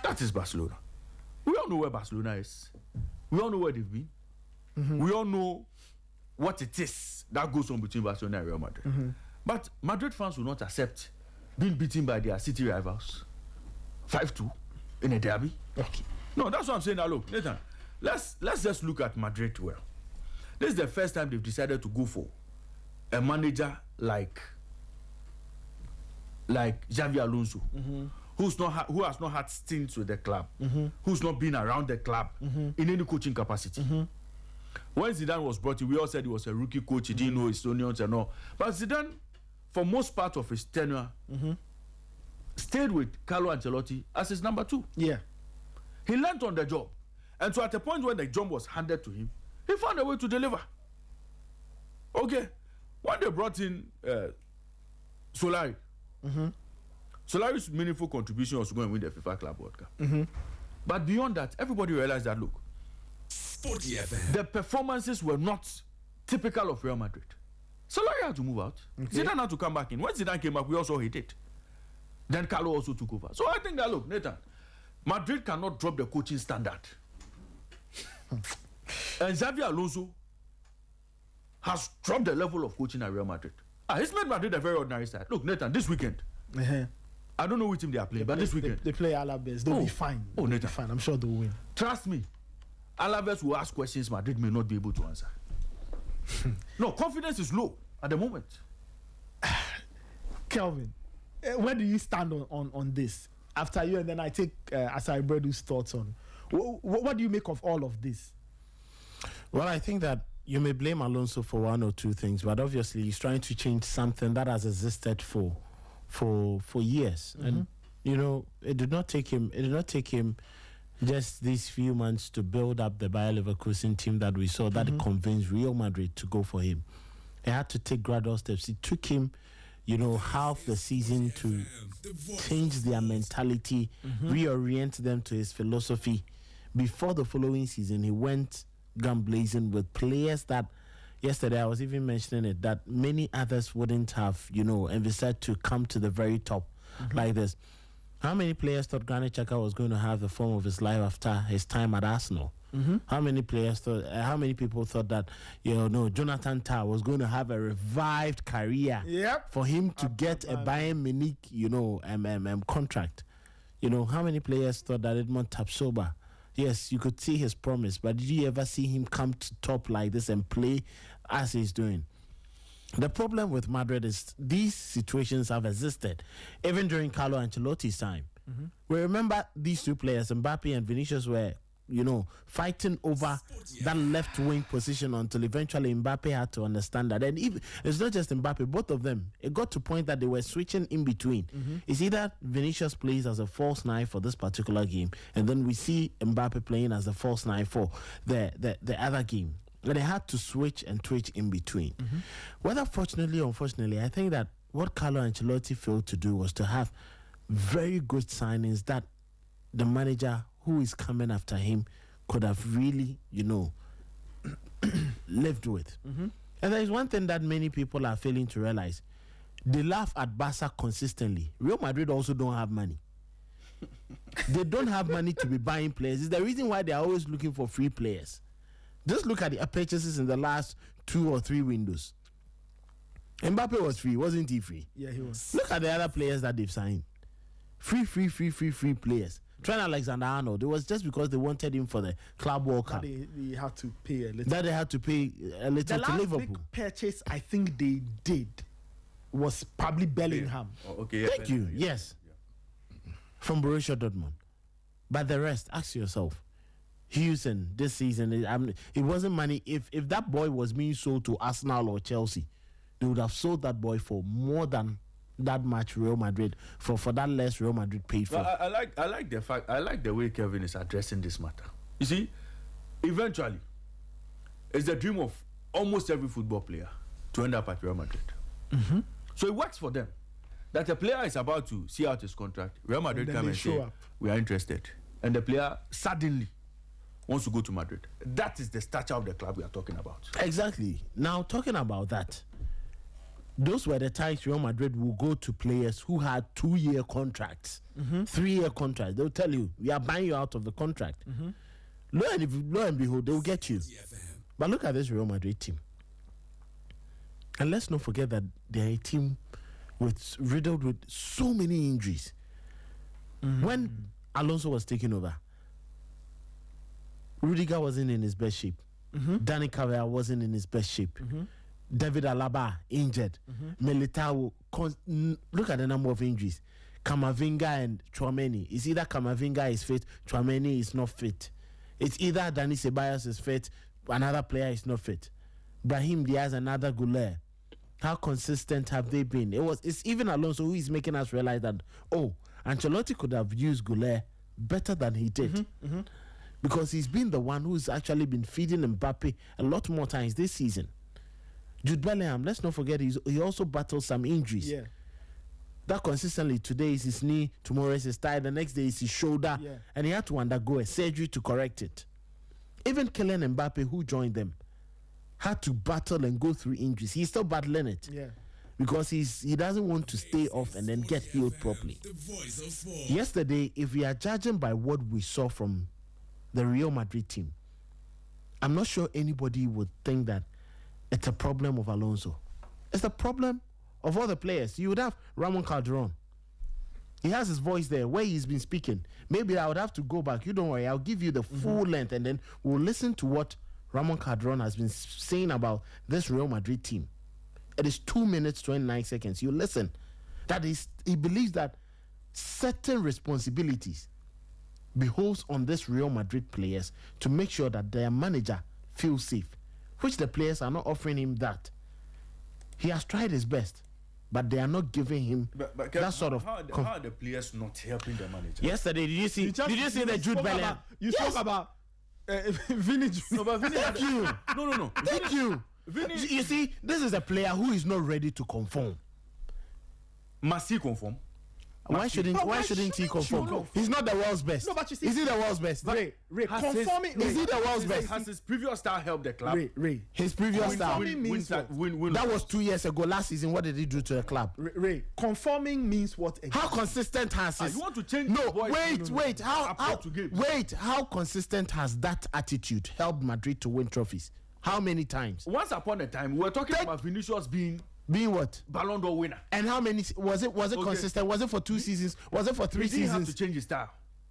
That is Barcelona. We all know where Barcelona is. We all know where they've been. We all know what it is that goes on between Barcelona and Real Madrid. But Madrid fans will not accept being beaten by their city rivals 5-2 in a derby. Okay. No, that's what I'm saying now. Look, Nathan, let's just look at Madrid well. This is the first time they've decided to go for a manager like Xabi Alonso, who has not had stints with the club, who's not been around the club in any coaching capacity. When Zidane was brought in, we all said he was a rookie coach. He didn't know his onions and all. But Zidane, for most part of his tenure, stayed with Carlo Ancelotti as his number 2. Yeah. He learned on the job. And so at the point when the job was handed to him, he found a way to deliver. Okay. When they brought in Solari, Solari's meaningful contribution was going to win the FIFA Club World Cup. But beyond that, everybody realized that, look, Sporty FM. the performances were not typical of Real Madrid. Solari had to move out. Zidane had to come back in. When Zidane came back, we also hit it. Then Carlo also took over. So I think that, look, Nathan, Madrid cannot drop the coaching standard. And Xabi Alonso has dropped the level of coaching at Real Madrid. He's made Madrid a very ordinary side. Look, Nathan, this weekend, I don't know which team they are playing, but this weekend they play Alaves. They'll be fine. They'll be fine. I'm sure they'll win. Trust me, Alaves will ask questions Madrid may not be able to answer. No, confidence is low at the moment. Kelvin, where do you stand on this? After you, and then I take Asai Bredu's thoughts on what do you make of all of this? Well, I think that you may blame Alonso for one or two things, but obviously he's trying to change something that has existed for years. And you know, it did not take him just these few months to build up the Bayer Leverkusen team that we saw that convinced Real Madrid to go for him. He had to take gradual steps. It took him, you know, half the season to change their mentality, reorient them to his philosophy. Before the following season, he went gun blazing with players that, yesterday I was even mentioning it, that many others wouldn't have, you know, envisaged to come to the very top like this. How many players thought Granit Xhaka was going to have the form of his life after his time at Arsenal? How many players thought? How many people thought that, you know, Jonathan Tah was going to have a revived career for him to get a Bayern Munich, you know, contract? You know, how many players thought that Edmond Tapsoba? Yes, you could see his promise, but did you ever see him come to top like this and play as he's doing? The problem with Madrid is these situations have existed even during Carlo Ancelotti's time. We remember these two players, Mbappe and Vinicius, were, you know, fighting over that left wing position until eventually Mbappe had to understand that. And even, it's not just Mbappe, both of them, it got to a point that they were switching in between. It's either Vinicius plays as a false nine for this particular game, and then we see Mbappe playing as a false nine for the other game. And they had to switch and twitch in between. Whether fortunately or unfortunately, I think that what Carlo Ancelotti failed to do was to have very good signings that the manager who is coming after him could have really, you know, lived with. And there is one thing that many people are failing to realize. They laugh at Barca consistently. Real Madrid also don't have money. They don't have money to be buying players. It's the reason why they are always looking for free players. Just look at the purchases in the last 2 or 3 windows. Mbappe was free, wasn't he free? Yeah, he was. Look at the other players that they've signed. Free players. Trent Alexander-Arnold. It was just because they wanted him for the Club World Cup. They had to pay a little. That they had to pay a little to Liverpool. The last big purchase I think they did was probably Bellingham. Oh, okay. Thank you. Yes. From Borussia Dortmund. But the rest, ask yourself. Houston this season, it wasn't money. If that boy was being sold to Arsenal or Chelsea, they would have sold that boy for more than that much Real Madrid for that less Real Madrid paid for. I like the way Kevin is addressing this matter. You see, eventually, it's the dream of almost every football player to end up at Real Madrid. Mm-hmm. So it works for them. That a player is about to see out his contract, Real Madrid come and say, we are interested. And the player suddenly wants to go to Madrid. That is the stature of the club we are talking about. Exactly. Now, talking about that, those were the times Real Madrid will go to players who had 2-year contracts, 3-year contracts. They'll tell you, we are buying you out of the contract. Lo and behold, they'll get you. But look at this Real Madrid team. And let's not forget that they're a team riddled with so many injuries. When Alonso was taking over, Rudiger wasn't in his best shape. Dani Carvajal wasn't in his best shape. David Alaba injured. Militao, look at the number of injuries. Camavinga and Tchouameni. It's either Camavinga is fit, Tchouameni is not fit. It's either Dani Ceballos is fit, another player is not fit. Brahim Diaz, another Goulet. How consistent have they been? It's even Alonso who is making us realize that, Ancelotti could have used Goulet better than he did. Because he's been the one who's actually been feeding Mbappe a lot more times this season. Jude Bellingham, let's not forget, he also battled some injuries. Yeah. That consistently, today is his knee, tomorrow is his thigh, the next day is his shoulder, and he had to undergo a surgery to correct it. Even Kylian Mbappe, who joined them, had to battle and go through injuries. He's still battling it. Yeah. Because he doesn't want to stay off and then get healed properly. Yesterday, if we are judging by what we saw from the Real Madrid team, I'm not sure anybody would think that it's a problem of Alonso. It's the problem of all the players. You would have Ramon Calderon. He has his voice there where he's been speaking. Maybe I would have to go back. You don't worry. I'll give you the full length and then we'll listen to what Ramon Calderon has been saying about this Real Madrid team. It is 2 minutes, 29 seconds. You listen. That is, he believes that certain responsibilities behoves on this Real Madrid players to make sure that their manager feels safe, which the players are not offering him that. He has tried his best, but they are not giving him that sort of... How are the players not helping the manager? Yesterday, did you see the Jude Bellingham? You spoke about Vinny. No, but Vinny, thank you. No. Thank you. Vinny, you see, this is a player who is not ready to conform. Must he conform? Why shouldn't he conform? No. He's not the world's best. No, but you see, is he the world's best? Ray, conforming. Is he the world's best? Has his previous style helped the club? Ray. His previous style. That was 2 years ago. Last season, what did he do to the club? Ray, conforming means what? Again? How consistent has his... You want to change? No, wait. How consistent has that attitude helped Madrid to win trophies? How many times? Once upon a time, we were talking about Vinicius being what? Ballon d'Or winner. And how many was it consistent? Was it for 2 seasons? Was it for 3 seasons? He didn't have to change his style.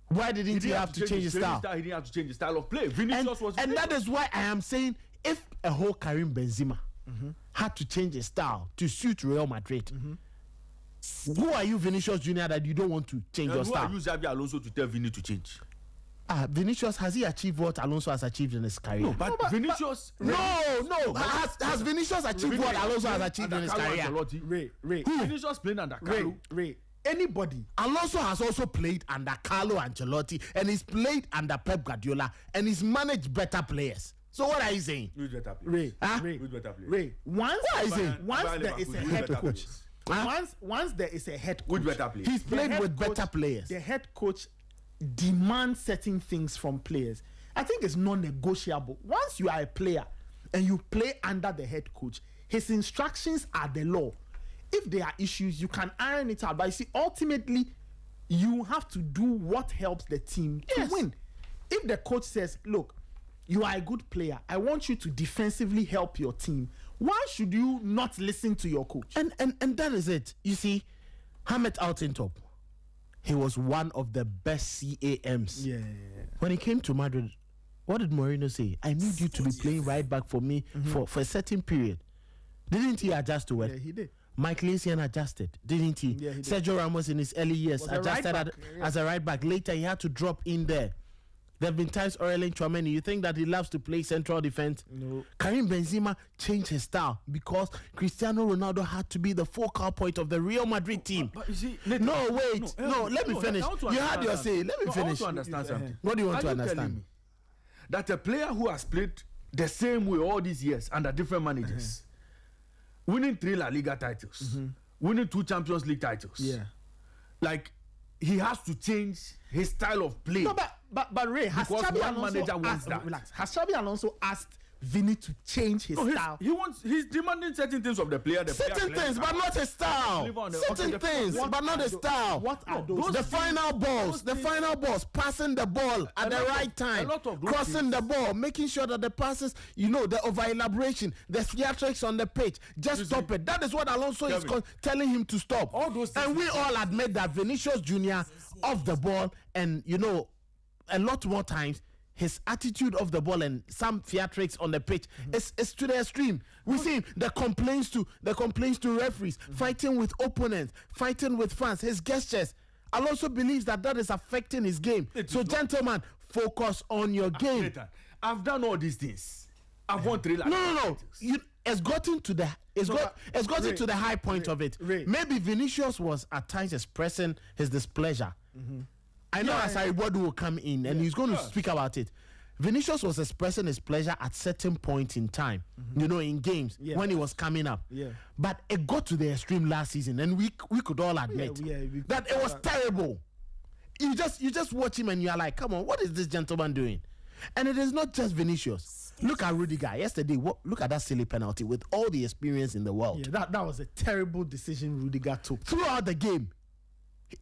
Why didn't he have to change his style? He didn't have to change his style of play. Vinicius was... And that is why I am saying, if a whole Karim Benzema had to change his style to suit Real Madrid, who are you, Vinicius Junior, that you don't want to change your style? Who are you, Xabi Alonso, to tell Vini to change? Vinicius, has he achieved what Alonso has achieved in his career? No, but Vinicius... No. Has Vinicius achieved what Alonso has achieved in his career? Ray. Vinicius playing under Carlo. Ray. Anybody. Alonso has also played under Carlo Ancelotti and he's played under Pep Guardiola and he's managed better players. So what are you saying? Which better players? Ray. Once there is a head coach. Once there is a head coach. Which better players? He's played with better players. The head coach demand certain things from players. I think it's non-negotiable. Once you are a player and you play under the head coach, his instructions are the law. If there are issues, you can iron it out. But you see, ultimately, you have to do what helps the team to win. If the coach says, look, you are a good player. I want you to defensively help your team. Why should you not listen to your coach? And that is it. You see, Hamet Altintop, he was one of the best CAMs. Yeah. When he came to Madrid, what did Mourinho say? I need you to be playing right back for me for a certain period. Didn't he adjust to it? Yeah, he did. Mike Lacian adjusted, didn't he? Yeah, he did. Sergio Ramos in his early years Was a adjusted right back, as a right back. Later, he had to drop in there. There have been times Aurelien Tchouameni, you think that he loves to play central defense? No. Karim Benzema changed his style because Cristiano Ronaldo had to be the focal point of the Real Madrid team. But you see, Let me finish. You had your say. Let me finish. I want to understand something. What do you want to Are you telling understand? me that a player who has played the same way all these years under different managers, winning 3 La Liga titles, winning 2 Champions League titles, like he has to change his style of play? No, but Ray, has Because Xabi one manager Alonso wants that. relax. Has Xabi Alonso asked Vini to change his style? He's demanding certain things of the player. Certain things, but not a style. Certain things, but not a style. What are those? The final balls, passing the ball at the right time, crossing the ball, making sure that the passes, the over-elaboration, the theatrics on the pitch, just stop it. That is what Alonso is telling him to stop. All those things, and we all admit that Vinicius Jr. off the ball, and a lot more times, his attitude of the ball and some theatrics on the pitch is to the extreme. We see the complaints to referees, fighting with opponents, fighting with fans, his gestures. Alonso believes that is affecting his game. So, gentlemen, focus on your game. I've done all these things. I've won 3 No. It's gotten to the high point of it. Maybe Vinicius was at times expressing his displeasure. I know Asaribodu will come in and he's going to speak about it. Vinicius was expressing his pleasure at certain points in time, in games when he was coming up. Yeah. But it got to the extreme last season, and we could all admit that it was terrible. You just watch him and you're like, come on, what is this gentleman doing? And it is not just Vinicius. Look at Rudiger yesterday. Look at that silly penalty with all the experience in the world. Yeah, that was a terrible decision Rudiger took. Throughout the game,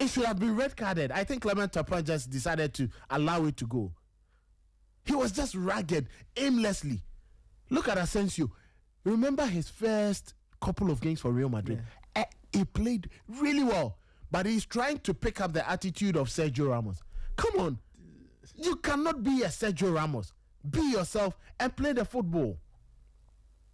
it should have been red carded. I think Clement Turpin just decided to allow it to go. He was just ragged, aimlessly. Look at Asensio. Remember his first couple of games for Real Madrid? Yeah. He played really well, but he's trying to pick up the attitude of Sergio Ramos. Come on. You cannot be a Sergio Ramos. Be yourself and play the football.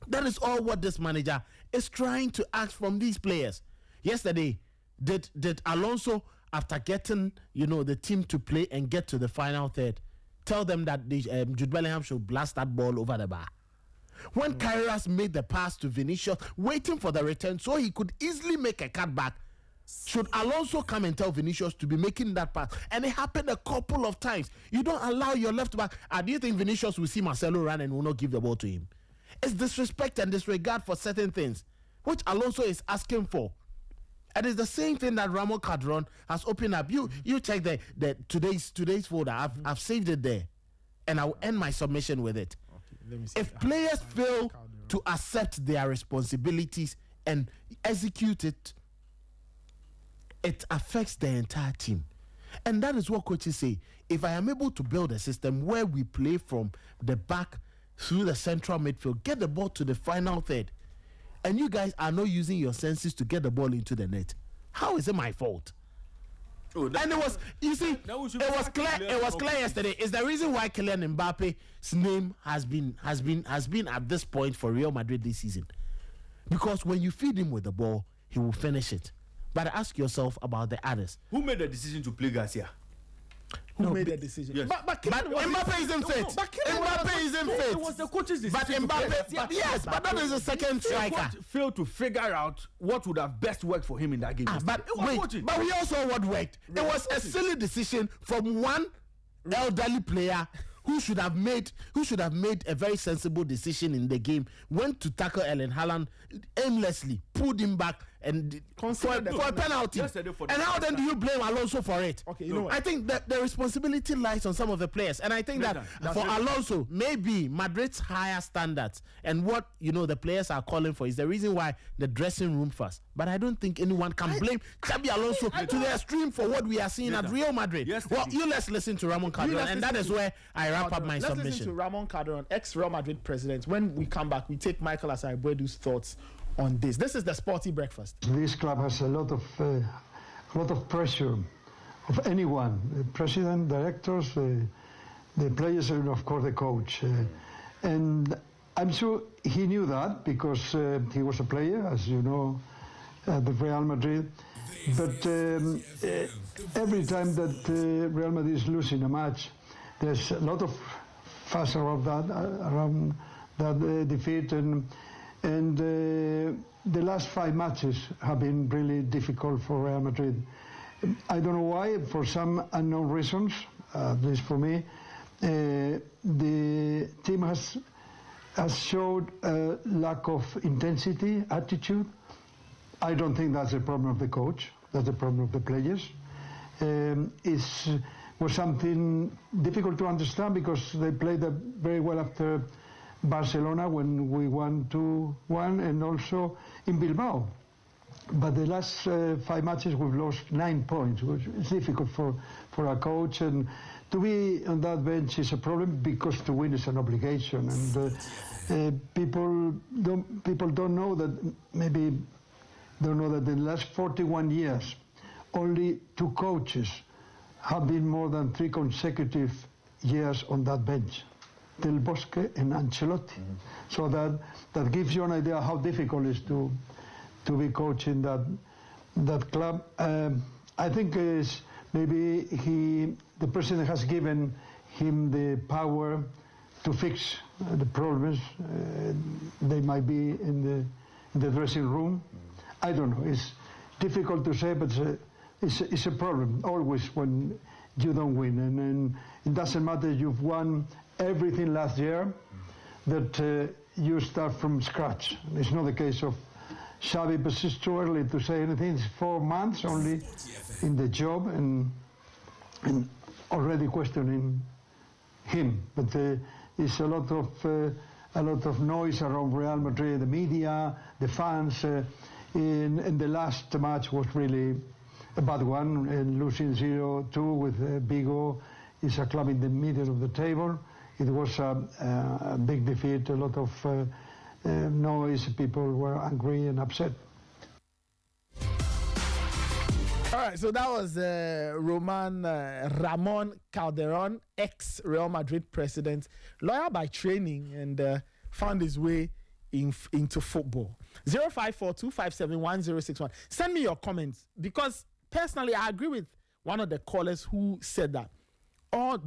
That is all what this manager is trying to ask from these players. Yesterday, did Alonso, after getting the team to play and get to the final third, tell them that Jude Bellingham should blast that ball over the bar? When Kairas made the pass to Vinicius, waiting for the return so he could easily make a cutback, should Alonso come and tell Vinicius to be making that pass? And it happened a couple of times. You don't allow your left back. Do you think Vinicius will see Marcelo run and will not give the ball to him? It's disrespect and disregard for certain things, which Alonso is asking for. And it's the same thing that Ramon Cadron has opened up. You check the today's folder. I've saved it there, and I'll end my submission with it. Okay, if players fail to accept their responsibilities and execute it, it affects the entire team. And that is what coaches say. If I am able to build a system where we play from the back through the central midfield, get the ball to the final third, and you guys are not using your senses to get the ball into the net, how is it my fault? And it was, it was clear. It was clear yesterday. It's the reason why Kylian Mbappe's name has been at this point for Real Madrid this season, because when you feed him with the ball, he will finish it. But ask yourself about the others. Who made the decision to play Garcia? Who made that decision? Yes. But Mbappe isn't fit. Mbappe isn't fit. It was the coach's decision. But Mbappe, but that is a second striker. Failed to figure out what would have best worked for him in that game. But we also saw what worked. It was a silly decision from one elderly player who should have made a very sensible decision in the game. Went to tackle Erling Haaland aimlessly, pulled him back, and for Consider a penalty. Yesterday for the And how first then do you blame Alonso for it? Okay, you know what? I think that the responsibility lies on some of the players, and I think that for Alonso, maybe Madrid's higher standards and what the players are calling for is the reason why the dressing room first. But I don't think anyone can blame Xabi Alonso to the extreme for what we are seeing at Real Madrid. Well, let's listen to Raymond Calderon, and that is where I wrap up my submission. Let's listen to Raymond Calderon, ex-Real Madrid president. When we come back, we take Michael Asaibuedu's thoughts on this. This is the Sporty Breakfast. This club has a lot of pressure of anyone, the president, directors, the players, and of course the coach. And I'm sure he knew that because he was a player, as you know, at the Real Madrid. But every time that Real Madrid is losing a match, there's a lot of fuss around that defeat, and the last 5 matches have been really difficult for Real Madrid. I don't know why, for some unknown reasons, at least for me. The team has showed a lack of intensity, attitude. I don't think that's a problem of the coach. That's a problem of the players. Was something difficult to understand because they played very well after Barcelona when we won 2-1, and also in Bilbao. But the last 5 matches we've lost 9 points, which is difficult for a coach, and to be on that bench is a problem because to win is an obligation, and people don't know that, maybe don't know that in the last 41 years only 2 coaches have been more than 3 consecutive years on that bench, Del Bosque and Ancelotti. So that gives you an idea how difficult it is to be coaching that club. I think maybe the president has given him the power to fix the problems they might be in the dressing room. I don't know. It's difficult to say, but it's a problem always when you don't win, and it doesn't matter you've won everything last year, that you start from scratch. It's not the case of Xavi, but it's too early to say anything. It's 4 months only in the job, and already questioning him. But it's a lot of noise around Real Madrid, the media, the fans. And the last match was really a bad one, and losing 0-2 with Vigo is a club in the middle of the table. It was a big defeat, a lot of noise, people were angry and upset. All right, so that was Ramon Calderon, ex-Real Madrid president, lawyer by training, and found his way into football. 0542571061. Send me your comments, because personally I agree with one of the callers who said that I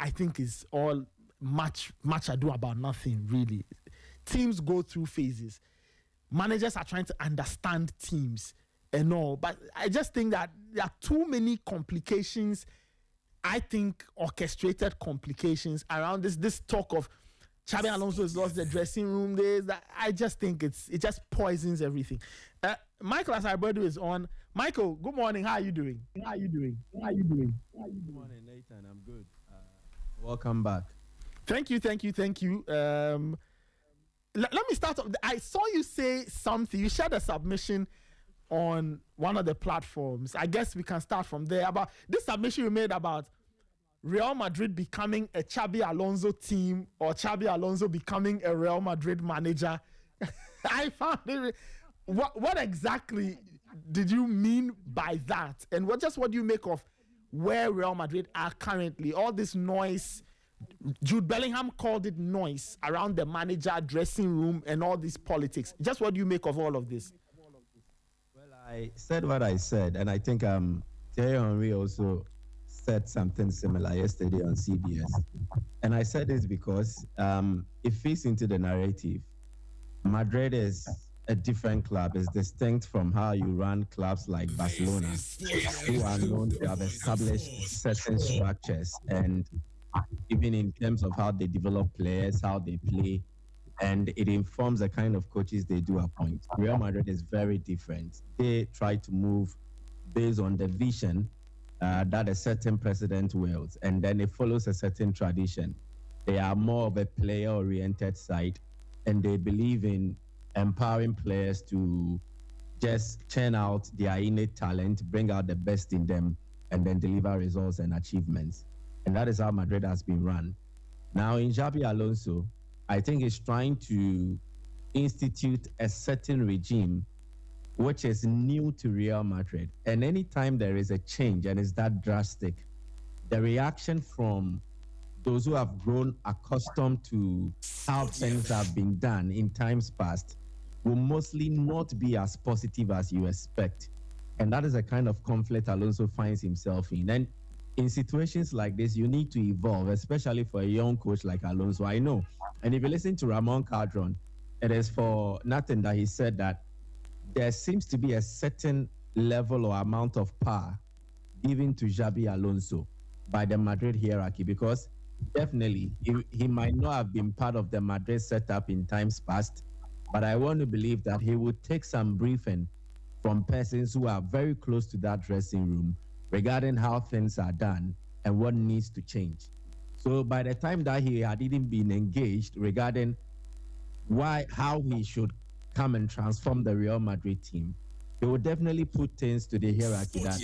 think is all much ado about nothing, really. Teams go through phases. Managers are trying to understand teams and all, but I just think that there are too many complications, I think orchestrated complications around this talk of Xabi Alonso has lost the dressing room days. I just think it just poisons everything. Michael Asaibuedu is on. Michael, good morning. How are you doing? Good morning, Nathan. I'm good. Welcome back. Thank you. Let me start off. I saw you say something. You shared a submission on one of the platforms. I guess we can start from there. About this submission you made about Real Madrid becoming a Xabi Alonso team, or Xabi Alonso becoming a Real Madrid manager. I found it. What exactly did you mean by that? And what do you make of where Real Madrid are currently? All this noise, Jude Bellingham called it noise around the manager, dressing room, and all this politics. Just what do you make of all of this? Well, I said what I said, and I think Thierry Henry also said something similar yesterday on CBS. And I said this because it fits into the narrative. Madrid is a different club. It's distinct from how you run clubs like Barcelona, who are known to have established certain structures, and even in terms of how they develop players, how they play, and it informs the kind of coaches they do appoint. Real Madrid is very different. They try to move based on the vision that a certain president wills, and then it follows a certain tradition. They are more of a player-oriented side, and they believe in empowering players to just churn out their innate talent, bring out the best in them, and then deliver results and achievements. And that is how Madrid has been run. Now, in Xabi Alonso, I think he's trying to institute a certain regime which is new to Real Madrid. And anytime there is a change and it's that drastic, the reaction from those who have grown accustomed to how things have been done in times past will mostly not be as positive as you expect. And that is the kind of conflict Alonso finds himself in. And in situations like this, you need to evolve, especially for a young coach like Alonso. I know. And if you listen to Ramon Cardron, it is for nothing that he said that there seems to be a certain level or amount of power given to Xabi Alonso by the Madrid hierarchy, because definitely he might not have been part of the Madrid setup in times past, but I want to believe that he would take some briefing from persons who are very close to that dressing room regarding how things are done and what needs to change. So by the time that he had even been engaged regarding how he should come and transform the Real Madrid team, he will definitely put things to the hierarchy that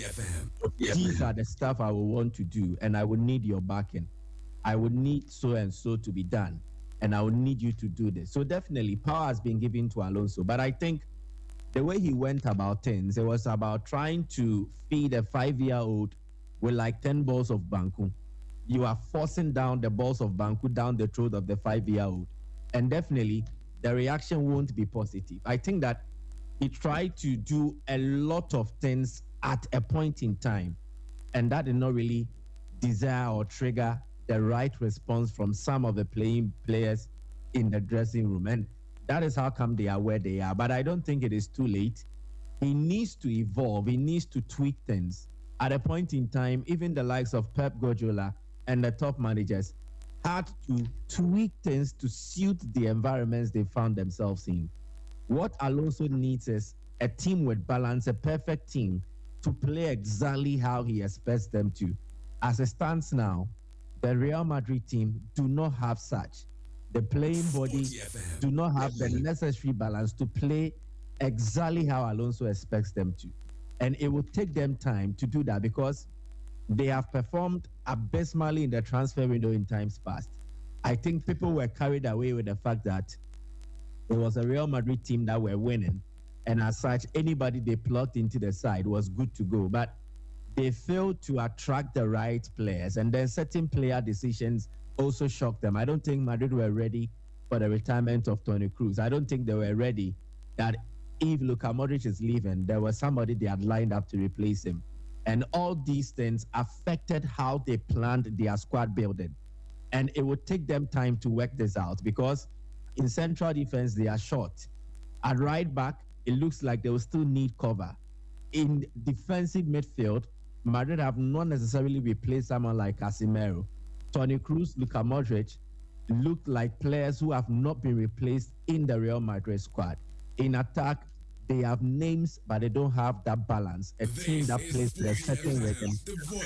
these are the stuff I will want to do, and I will need your backing. I would need so and so to be done, and I would need you to do this. So definitely power has been given to Alonso, but I think the way he went about things, it was about trying to feed a 5-year-old with like 10 balls of Banku. You are forcing down the balls of Banku down the throat of the 5-year-old. And definitely, the reaction won't be positive. I think that he tried to do a lot of things at a point in time, and that did not really desire or trigger the right response from some of the players in the dressing room. And that is how come they are where they are. But I don't think it is too late. He needs to evolve. He needs to tweak things. At a point in time, even the likes of Pep Guardiola and the top managers had to tweak things to suit the environments they found themselves in. What Alonso needs is a team with balance, a perfect team to play exactly how he expects them to. As it stands now, the Real Madrid team do not have such. The playing body do not have the necessary balance to play exactly how Alonso expects them to. And it will take them time to do that because they have performed abysmally in the transfer window in times past. I think people were carried away with the fact that it was a Real Madrid team that were winning. And as such, anybody they plugged into the side was good to go. But they failed to attract the right players. And then certain player decisions also shocked them. I don't think Madrid were ready for the retirement of Toni Kroos. I don't think they were ready that if Luka Modric is leaving, there was somebody they had lined up to replace him. And all these things affected how they planned their squad building. And it would take them time to work this out because in central defense, they are short. At right back, it looks like they will still need cover. In defensive midfield, Madrid have not necessarily replaced someone like Casemiro. Toni Kroos, Luka Modric look like players who have not been replaced in the Real Madrid squad. In attack, they have names, but they don't have that balance. A team that plays with a certain rhythm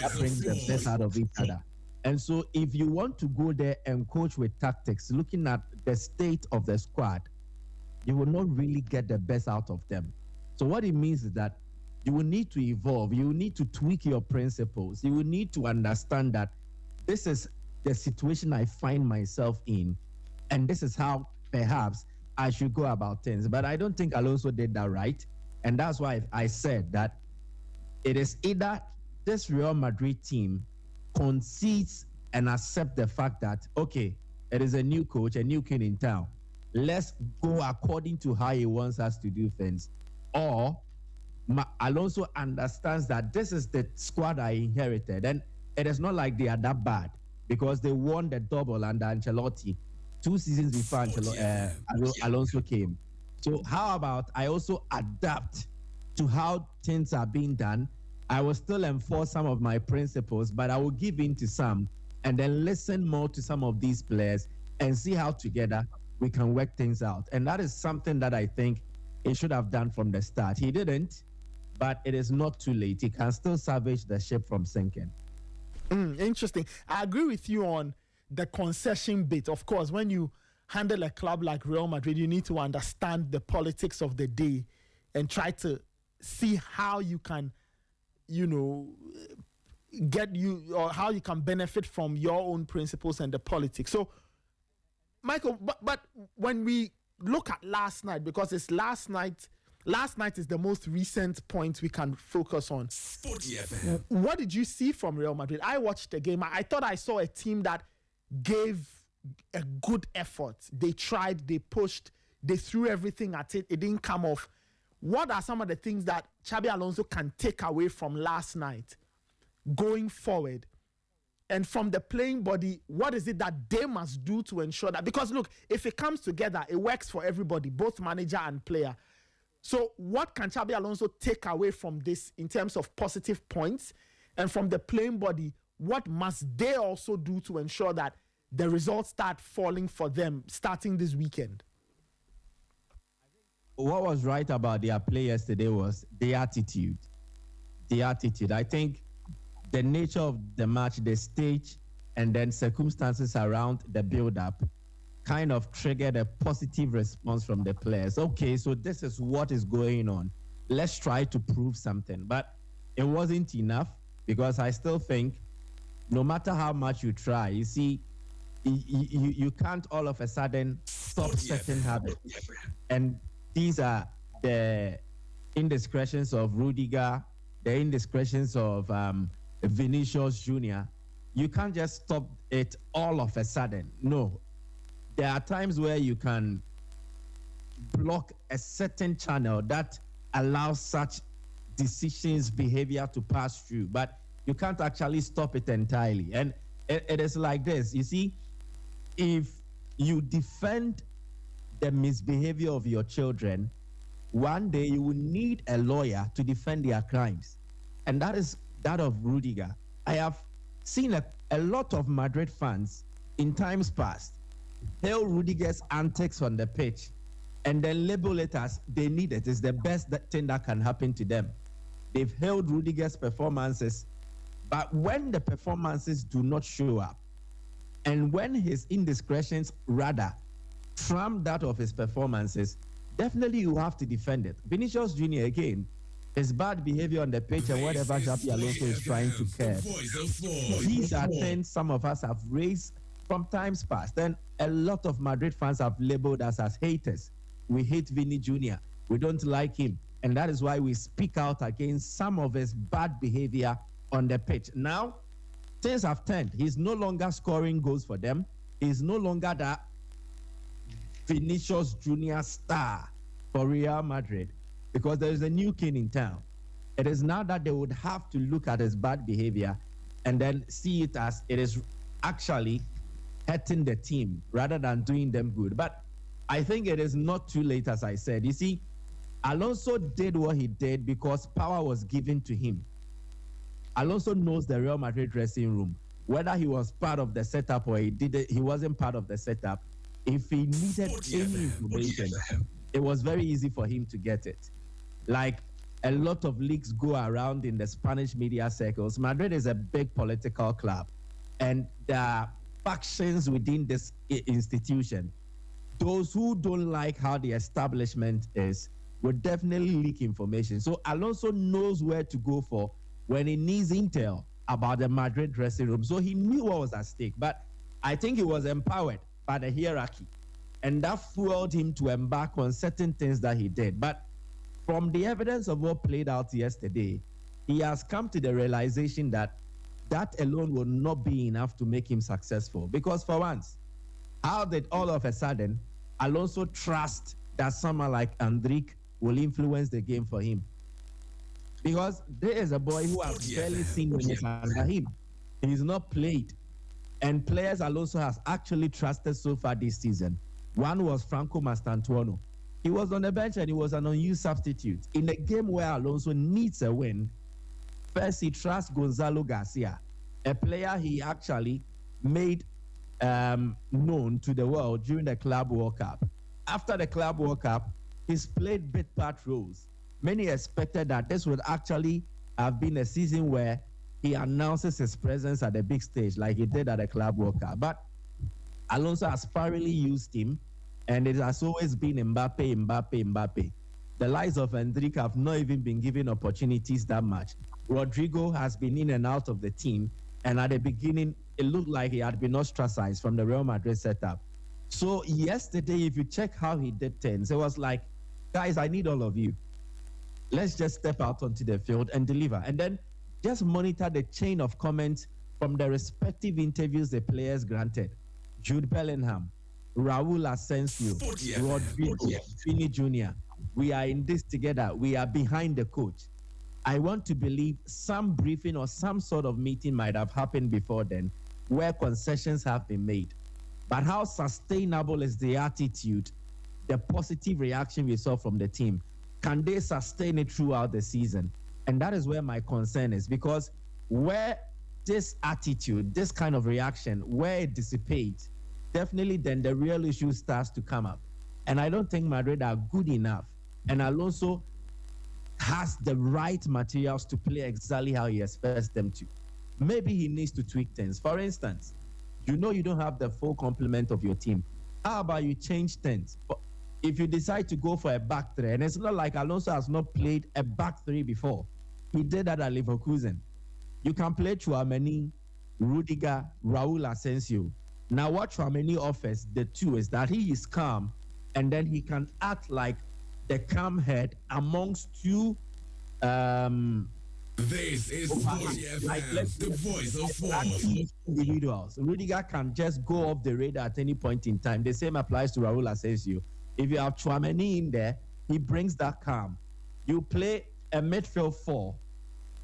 that brings the best out of each other. And so if you want to go there and coach with tactics, looking at the state of the squad, you will not really get the best out of them. So what it means is that you will need to evolve. You will need to tweak your principles. You will need to understand that this is the situation I find myself in, and this is how perhaps I should go about things. But I don't think Alonso did that right. And that's why I said that it is either this Real Madrid team concedes and accept the fact that, okay, it is a new coach, a new king in town. Let's go according to how he wants us to do things. Or Alonso understands that this is the squad I inherited. And it is not like they are that bad because they won the double under Ancelotti 2 seasons before Alonso came. So how about I also adapt to how things are being done? I will still enforce some of my principles, but I will give in to some and then listen more to some of these players and see how together we can work things out. And that is something that I think he should have done from the start. He didn't, but it is not too late. He can still salvage the ship from sinking. Interesting. I agree with you on the concession bit. Of course, when you handle a club like Real Madrid, you need to understand the politics of the day and try to see how you can, how you can benefit from your own principles and the politics. So, Michael, but when we look at last night, because it's last night is the most recent point we can focus on. Sporty FM. What did you see from Real Madrid? I watched the game. I thought I saw a team that gave a good effort. They tried, they pushed, they threw everything at it. It didn't come off. What are some of the things that Xabi Alonso can take away from last night going forward? And from the playing body, what is it that they must do to ensure that? Because look, if it comes together, it works for everybody, both manager and player. So what can Xabi Alonso take away from this in terms of positive points? And from the playing body, what must they also do to ensure that the results start falling for them starting this weekend? What was right about their play yesterday was the attitude. The attitude. I think the nature of the match, the stage, and then circumstances around the build-up kind of triggered a positive response from the players. Okay, so this is what is going on. Let's try to prove something. But it wasn't enough, because I still think no matter how much you try, you see, you can't all of a sudden stop certain habits. And these are the indiscretions of Rudiger, the indiscretions of Vinicius Jr. You can't just stop it all of a sudden. No. There are times where you can block a certain channel that allows such decisions, behavior to pass through, but you can't actually stop it entirely. And it is like this. You see, if you defend the misbehavior of your children, one day you will need a lawyer to defend their crimes. And that is that of Rudiger. I have seen a lot of Madrid fans in times past hail Rudiger's antics on the pitch and then label it as they need it. It's the best thing that can happen to them. They've hailed Rudiger's performances, but when the performances do not show up, and when his indiscretions rather trump that of his performances, definitely you have to defend it. Vinicius Jr. again, his bad behavior on the pitch and whatever Xabi Alonso is trying to curb. These are things some of us have raised from times past. And a lot of Madrid fans have labeled us as haters. We hate Vinny Jr. We don't like him. And that is why we speak out against some of his bad behavior on the pitch. Now, things have turned. He's no longer scoring goals for them. He's no longer that Vinicius Jr. star for Real Madrid, because there is a new king in town. It is now that they would have to look at his bad behavior and then see it as it is actually hurting the team rather than doing them good. But I think it is not too late, as I said. You see, Alonso did what he did because power was given to him. Alonso knows the Real Madrid dressing room. Whether he was part of the setup or he wasn't part of the setup, if he needed any information, it was very easy for him to get it. Like a lot of leaks go around in the Spanish media circles, Madrid is a big political club, and there are factions within this institution. Those who don't like how the establishment is will definitely leak information. So Alonso knows where to go for when he needs intel about the Madrid dressing room. So he knew what was at stake, but I think he was empowered by the hierarchy, and that fueled him to embark on certain things that he did. But from the evidence of what played out yesterday, he has come to the realization that that alone will not be enough to make him successful. Because for once, how did all of a sudden Alonso trust that someone like Endrick will influence the game for him? Because there is a boy who has barely seen minutes under him. He's not played. And players Alonso has actually trusted so far this season. One was Franco Mastantuono. He was on the bench and he was an unused substitute. In a game where Alonso needs a win, first he trusts Gonzalo Garcia, a player he actually made known to the world during the Club World Cup. After the Club World Cup, he's played bit part roles. Many expected that this would actually have been a season where he announces his presence at the big stage like he did at the Club World Cup. But Alonso has thoroughly used him, and it has always been Mbappe. The likes of Endrick have not even been given opportunities that much. Rodrigo has been in and out of the team, and at the beginning, it looked like he had been ostracized from the Real Madrid setup. So yesterday, if you check how he did things, it was like, guys, I need all of you. Let's just step out onto the field and deliver. And then just monitor the chain of comments from the respective interviews the players granted. Jude Bellingham, Raul Asensio, Rodrigo, Vini Jr. We are in this together. We are behind the coach. I want to believe some briefing or some sort of meeting might have happened before then where concessions have been made. But how sustainable is the attitude, the positive reaction we saw from the team? Can they sustain it throughout the season? And that is where my concern is, because where this attitude, this kind of reaction, where it dissipates, definitely then the real issue starts to come up. And I don't think Madrid are good enough. And Alonso has the right materials to play exactly how he expects them to. Maybe he needs to tweak things. For instance, you know you don't have the full complement of your team. How about you change things? If you decide to go for a back three, and it's not like Alonso has not played a back three before. He did that at Leverkusen. You can play Tchouaméni, Rudiger, Raul Asensio. Now what Tchouaméni offers, the two, is that he is calm, and then he can act like the calm head amongst two this is Sporty FM, the voice of sports. Individuals. Rudiger can just go off the radar at any point in time. The same applies to Raul Asensio. If you have Tchouaméni in there, he brings that calm. You play a midfield four,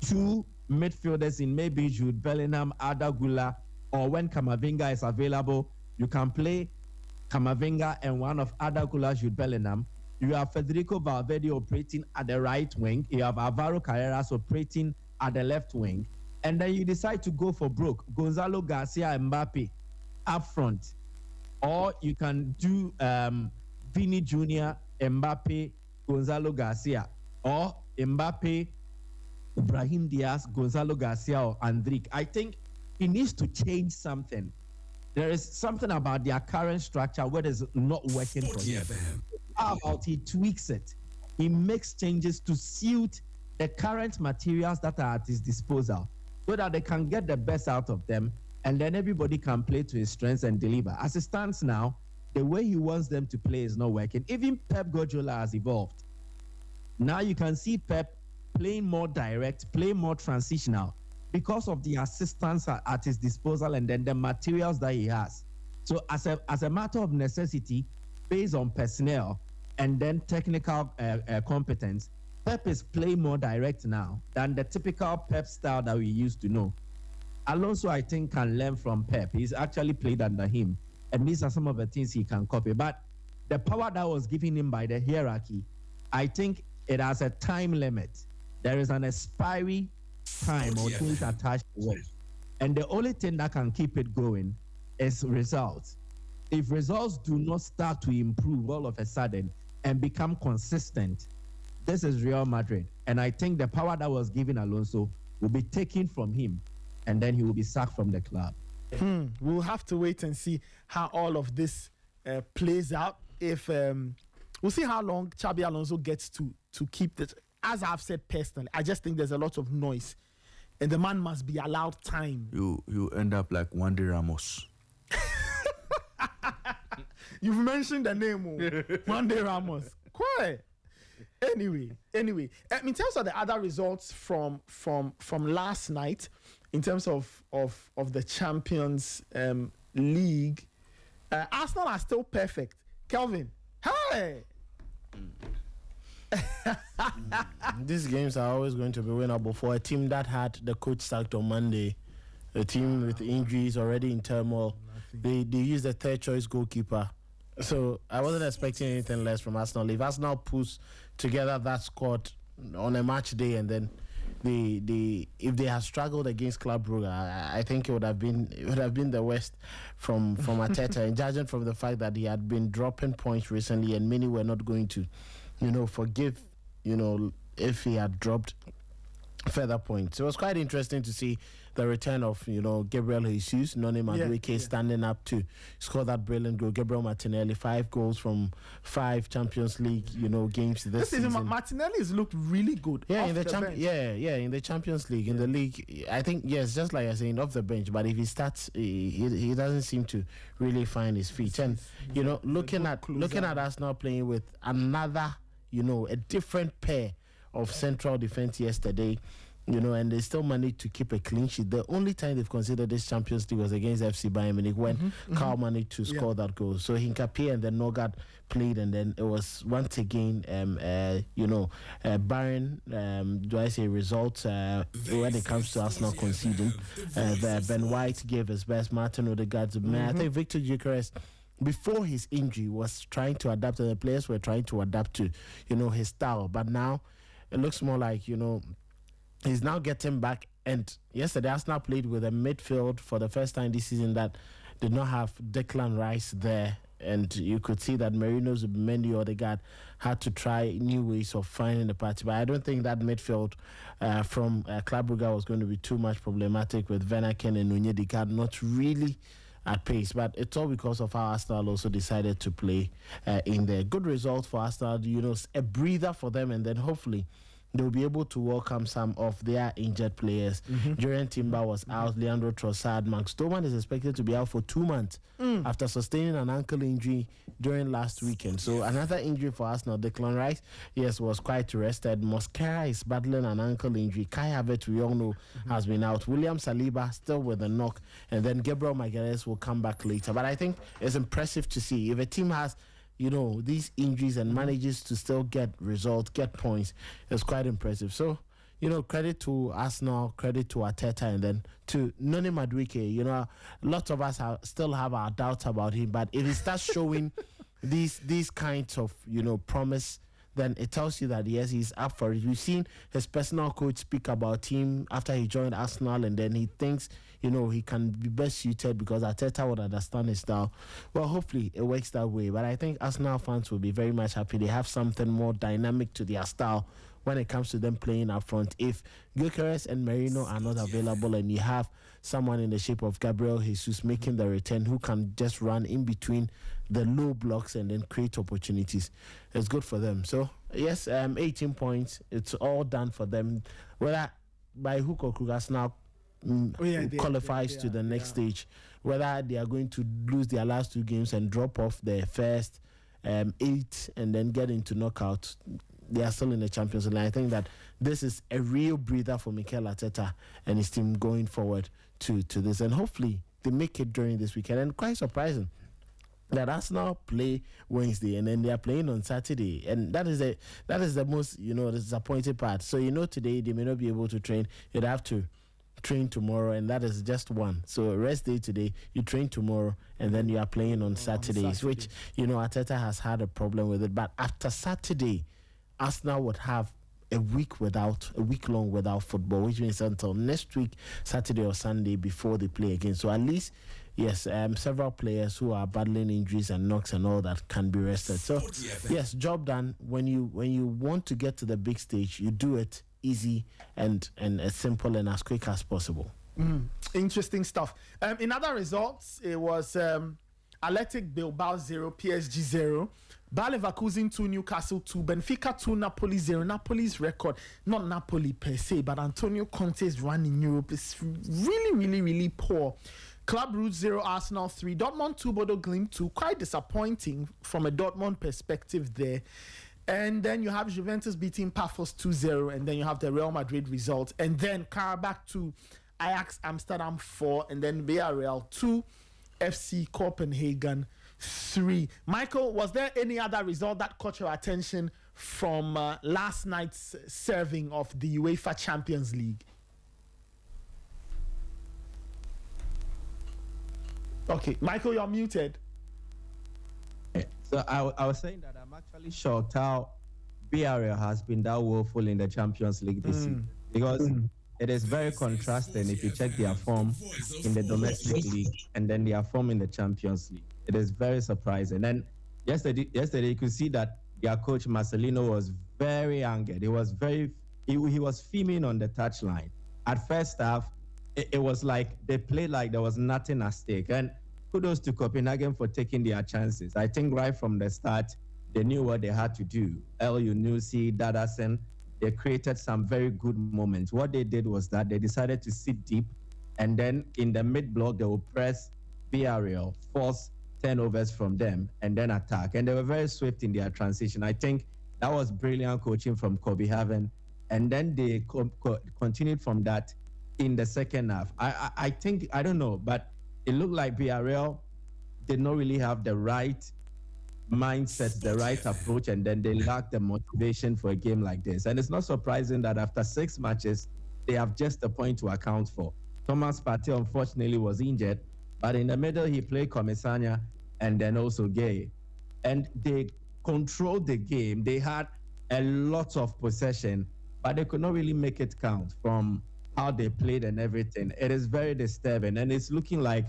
two midfielders in maybe Jude Bellingham, Arda Güler, or when Camavinga is available, you can play Camavinga and one of Arda Güler, Jude Bellingham. You have Federico Valverde operating at the right wing. You have Alvaro Carreras operating at the left wing. And then you decide to go for broke. Gonzalo Garcia, Mbappe up front. Or you can do Vini Jr., Mbappe, Gonzalo Garcia. Or Mbappe, Brahim Diaz, Gonzalo Garcia, or Endrick. I think he needs to change something. There is something about their current structure where it's not working for him. How about he tweaks it? He makes changes to suit the current materials that are at his disposal so that they can get the best out of them, and then everybody can play to his strengths and deliver. As it stands now, the way he wants them to play is not working. Even Pep Guardiola has evolved. Now you can see Pep playing more direct, playing more transitional because of the assistance at his disposal and then the materials that he has. So as a matter of necessity, based on personnel and then technical competence, Pep is playing more direct now than the typical Pep style that we used to know. Alonso, I think, can learn from Pep. He's actually played under him, and these are some of the things he can copy. But the power that was given him by the hierarchy, I think it has a time limit. There is an expiry time or things attached to it. And the only thing that can keep it going is results. If results do not start to improve all of a sudden and become consistent, this is Real Madrid. And I think the power that was given Alonso will be taken from him, and then he will be sacked from the club. We'll have to wait and see how all of this plays out. If we'll see how long Xabi Alonso gets to keep this. As I've said personally, I just think there's a lot of noise, and the man must be allowed time. You end up like Wandy Ramos. You've mentioned the name, Wandy Ramos. Quiet. Anyway, in terms of the other results from last night, in terms of the Champions League, Arsenal are still perfect. Kelvin, hey! These games are always going to be winnable for a team that had the coach sacked on Monday, a team with injuries already in turmoil. They used the third choice goalkeeper. So I wasn't expecting anything less from Arsenal. If Arsenal puts together that squad on a match day and then if they had struggled against Club Brugge, I think it would have been the worst from Arteta. And judging from the fact that he had been dropping points recently, and many were not going to, forgive, if he had dropped further points. It was quite interesting to see the return of Gabriel Jesus, Noni Madueke standing up to score that brilliant goal. Gabriel Martinelli, 5 goals from 5 Champions League games this season. Martinelli's looked really good. Yeah, in the in the Champions League, in the league, I think just like I was saying, off the bench. But if he starts, he doesn't seem to really find his feet. And looking at us now playing with another, a different pair of central defense yesterday. And they still managed to keep a clean sheet. The only time they've considered this Champions League was against FC Bayern Munich when Carl managed to score that goal. So Hincapié and then Nogard played, and then it was once again, Bayern, do I say results, when it comes to Arsenal conceding. Ben White gave his best, Martin Odegaard's I think Victor Gyökeres, before his injury, was trying to adapt, and the players were trying to adapt to, his style. But now it looks more like, he's now getting back. And yesterday, Arsenal played with a midfield for the first time this season that did not have Declan Rice there. And you could see that Merino, Zubimendi, Odegaard had to try new ways of finding the party. But I don't think that midfield from Club Brugge was going to be too much problematic with Venaken and Nunez Dicard not really at pace. But it's all because of how Arsenal also decided to play in there. Good result for Arsenal, a breather for them, and then hopefully they'll be able to welcome some of their injured players. Jurgen Timber was out, Leandro Trossard, Max Doman is expected to be out for 2 months after sustaining an ankle injury during last weekend. So another injury for Arsenal. Declan Rice, was quite rested. Mosquera is battling an ankle injury. Kai Havertz, we all know, has been out. William Saliba still with a knock, and then Gabriel Magalhaes will come back later. But I think it's impressive to see if a team has these injuries and manages to still get results, get points. It's quite impressive. So, credit to Arsenal, credit to Arteta, and then to Noni Madueke. Lots of us still have our doubts about him, but if he starts showing these kinds of, promise, then it tells you that, yes, he's up for it. We've seen his personal coach speak about him after he joined Arsenal, and then he thinks, he can be best suited because Arteta would understand his style. Well, hopefully it works that way. But I think Arsenal fans will be very much happy. They have something more dynamic to their style when it comes to them playing up front. If Gyökeres and Merino are not available and you have someone in the shape of Gabriel Jesus making the return who can just run in between the low blocks and then create opportunities, it's good for them. So, yes, 18 points. It's all done for them. Whether by hook or crook, Arsenal qualifies to the next stage. Whether they are going to lose their last 2 games and drop off their first 8 and then get into knockout, they are still in the Champions League. I think that this is a real breather for Mikel Arteta and his team going forward to this. And hopefully they make it during this weekend. And quite surprising that Arsenal play Wednesday and then they are playing on Saturday, and that is the most the disappointing part. So today they may not be able to train. You'd have to train tomorrow, and that is just one. So rest day today, you train tomorrow, and then you are playing on Saturdays, which Arteta has had a problem with it. But after Saturday, Arsenal would have a week long without football, which means until next week, Saturday or Sunday, before they play again. So at least, yes, several players who are battling injuries and knocks and all that can be rested. So yes, job done. When you want to get to the big stage, you do it easy and as simple and as quick as possible. Interesting stuff. In other results, it was Athletic Bilbao 0, PSG 0. Bayer Leverkusen 2, Newcastle 2, Benfica 2, Napoli 0. Napoli's record, not Napoli per se, but Antonio Conte's run in Europe is really, really, really poor. Club Brugge 0, Arsenal 3, Dortmund 2, Bodo Glimt 2. Quite disappointing from a Dortmund perspective there. And then you have Juventus beating Pafos 2-0, and then you have the Real Madrid result. And then Karabakh 2, Ajax Amsterdam 4, and then Villarreal 2, FC Copenhagen 3. Michael, was there any other result that caught your attention from last night's serving of the UEFA Champions League? Okay, Michael, you're muted. So I was saying that I'm actually shocked how Villarreal has been that woeful in the Champions League this season. because it is very contrasting if you check their form in the domestic league and then their form in the Champions League. It is very surprising. And yesterday you could see that their coach Marcelino was very angered. He was fuming on the touchline. At first half, it was like they played like there was nothing at stake. And kudos to Copenhagen for taking their chances. I think right from the start, they knew what they had to do. El Yunusi, Dadasen, they created some very good moments. What they did was that they decided to sit deep, and then in the mid-block, they will press Villarreal, force turnovers from them, and then attack. And they were very swift in their transition. I think that was brilliant coaching from Copenhagen. And then they continued from that in the second half. I think, I don't know, but it looked like Villarreal did not really have the right mindset, the right approach, and then they lacked the motivation for a game like this. And it's not surprising that after 6 matches, they have just a point to account for. Thomas Partey, unfortunately, was injured, but in the middle, he played Comesaña and then also Gay. And they controlled the game. They had a lot of possession, but they could not really make it count from how they played and everything. It is very disturbing, and it's looking like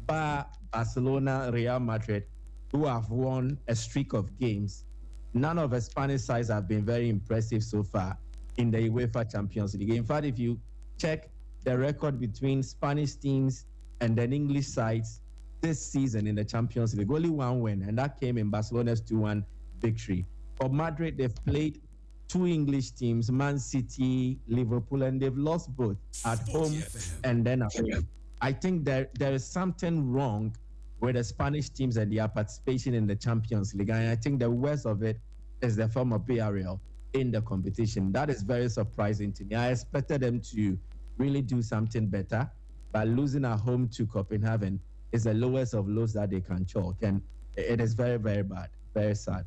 Barcelona, Real Madrid, who have won a streak of games, none of the Spanish sides have been very impressive so far in the UEFA Champions League. In fact, if you check the record between Spanish teams and then English sides this season in the Champions League, only one win, and that came in Barcelona's 2-1 victory. For Madrid, they've played 2 English teams, Man City, Liverpool, and they've lost both at home and then at home. I think there is something wrong with the Spanish teams and their participation in the Champions League. And I think the worst of it is the form of Villarreal in the competition. That is very surprising to me. I expected them to really do something better, but losing at home to Copenhagen is the lowest of lows that they can chalk. And it is very, very bad, very sad.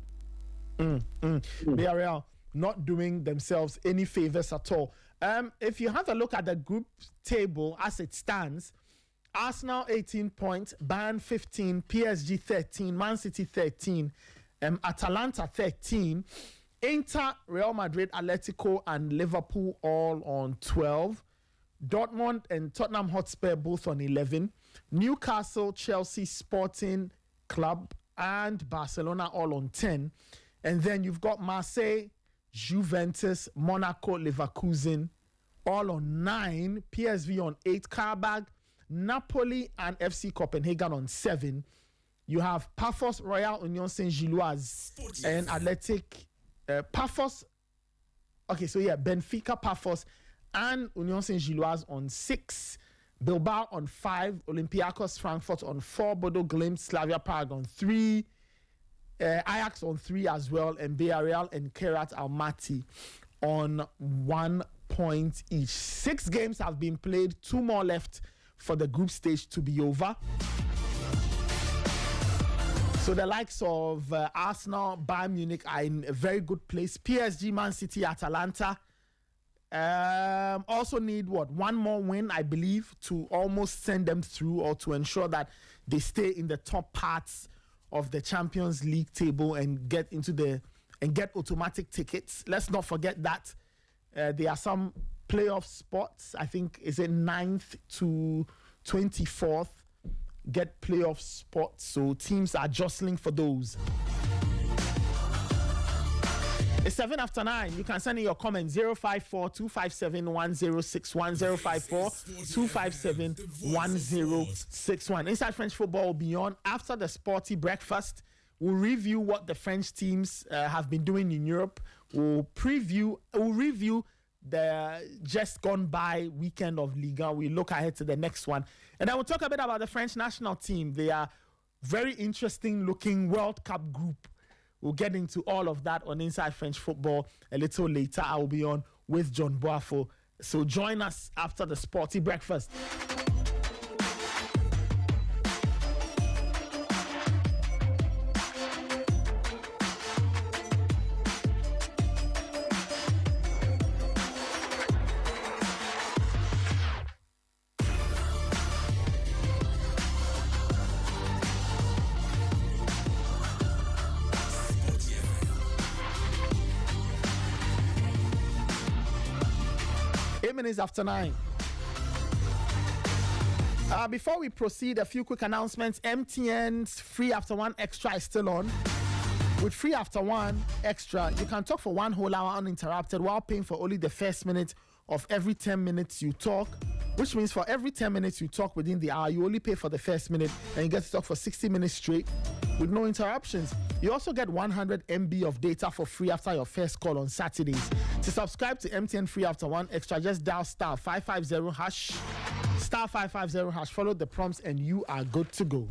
Villarreal not doing themselves any favors at all. If you have a look at the group table as it stands, Arsenal 18 points, Bayern 15, PSG 13, Man City 13, Atalanta 13, Inter, Real Madrid, Atletico, and Liverpool all on 12. Dortmund and Tottenham Hotspur both on 11. Newcastle, Chelsea, Sporting Club, and Barcelona all on 10. And then you've got Marseille, Juventus, Monaco, Leverkusen all on 9. PSV on 8. Karabakh, Napoli, and FC Copenhagen on 7. You have Pafos, Royal Union Saint-Gilloise, and Athletic. Pafos. Okay, so yeah, Benfica, Pafos, and Union Saint-Gilloise on 6. Bilbao on 5. Olympiacos, Frankfurt on 4. Bodo Glimt, Slavia Prague on 3. Ajax on 3 as well, and Villarreal and Kairat Almaty on 1 point each. 6 games have been played, 2 more left for the group stage to be over. So the likes of Arsenal, Bayern Munich are in a very good place. PSG, Man City, Atalanta also need one more win, I believe, to almost send them through, or to ensure that they stay in the top parts of the Champions League table and get automatic tickets. Let's not forget that there are some playoff spots. I think is it 9th to 24th get playoff spots, so teams are jostling for those. It's 7 after 9. You can send in your comments 054-257-1061, 054-257-1061. Inside French Football will be on after the Sporty breakfast. We'll review what the French teams have been doing in Europe. We'll review the just gone by weekend of Liga. We look ahead to the next one. And then we'll talk a bit about the French national team. They are very interesting looking World Cup group. We'll get into all of that on Inside French Football a little later. I will be on with John Boafo. So join us after the Sporty breakfast. 8 minutes after 9. Before we proceed, a few quick announcements. MTN's Free After One Extra is still on. With Free After One Extra, you can talk for 1 whole hour uninterrupted while paying for only the first minute of every 10 minutes you talk, which means for every 10 minutes you talk within the hour, you only pay for the first minute and you get to talk for 60 minutes straight with no interruptions. You also get 100 MB of data for free after your first call on Saturdays. To subscribe to MTN Free After One Extra, just dial star 550 hash, star 550 hash, follow the prompts and you are good to go.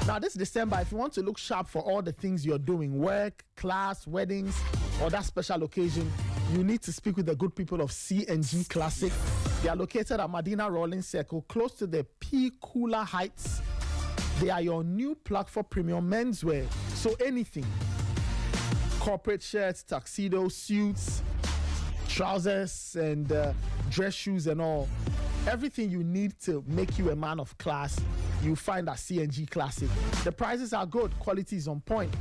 Now this December, if you want to look sharp for all the things you're doing, work, class, weddings, or that special occasion, you need to speak with the good people of C&G Classic. They are located at Medina Rolling Circle, close to the P Cooler Heights. They are your new plug for premium menswear. So anything, corporate shirts, tuxedos, suits, trousers, and dress shoes and all. Everything you need to make you a man of class, you find at C&G Classic. The prices are good, quality is on point.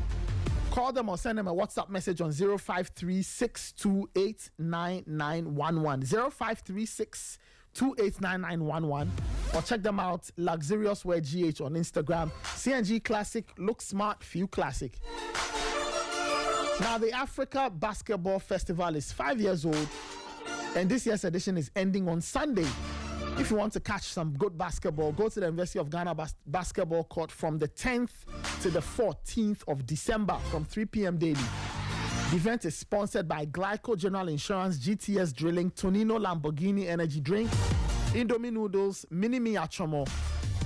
Call them or send them a WhatsApp message on 0536289911. 0536289911, or check them out, Luxurious Wear GH on Instagram. C&G Classic, look smart, feel classic. Now, the Africa Basketball Festival is 5 years old, and this year's edition is ending on Sunday. If you want to catch some good basketball, go to the University of Ghana basketball court from the 10th to the 14th of December from 3 p.m. daily. The event is sponsored by Glyco General Insurance, GTS Drilling, Tonino Lamborghini Energy Drink, Indomie Noodles, Mini Me Achomo,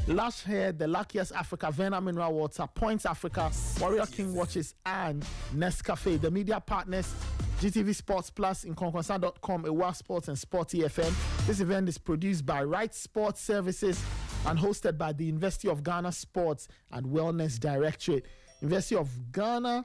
Lush Hair, The Luckiest Africa, Vena Mineral Water, Points Africa, Warrior King Watches, and Nescafe. The media partners, GTV Sports Plus, Inconconsa.com, Ewa Sports, and Sporty FM. This event is produced by Right Sports Services and hosted by the University of Ghana Sports and Wellness Directorate. University of Ghana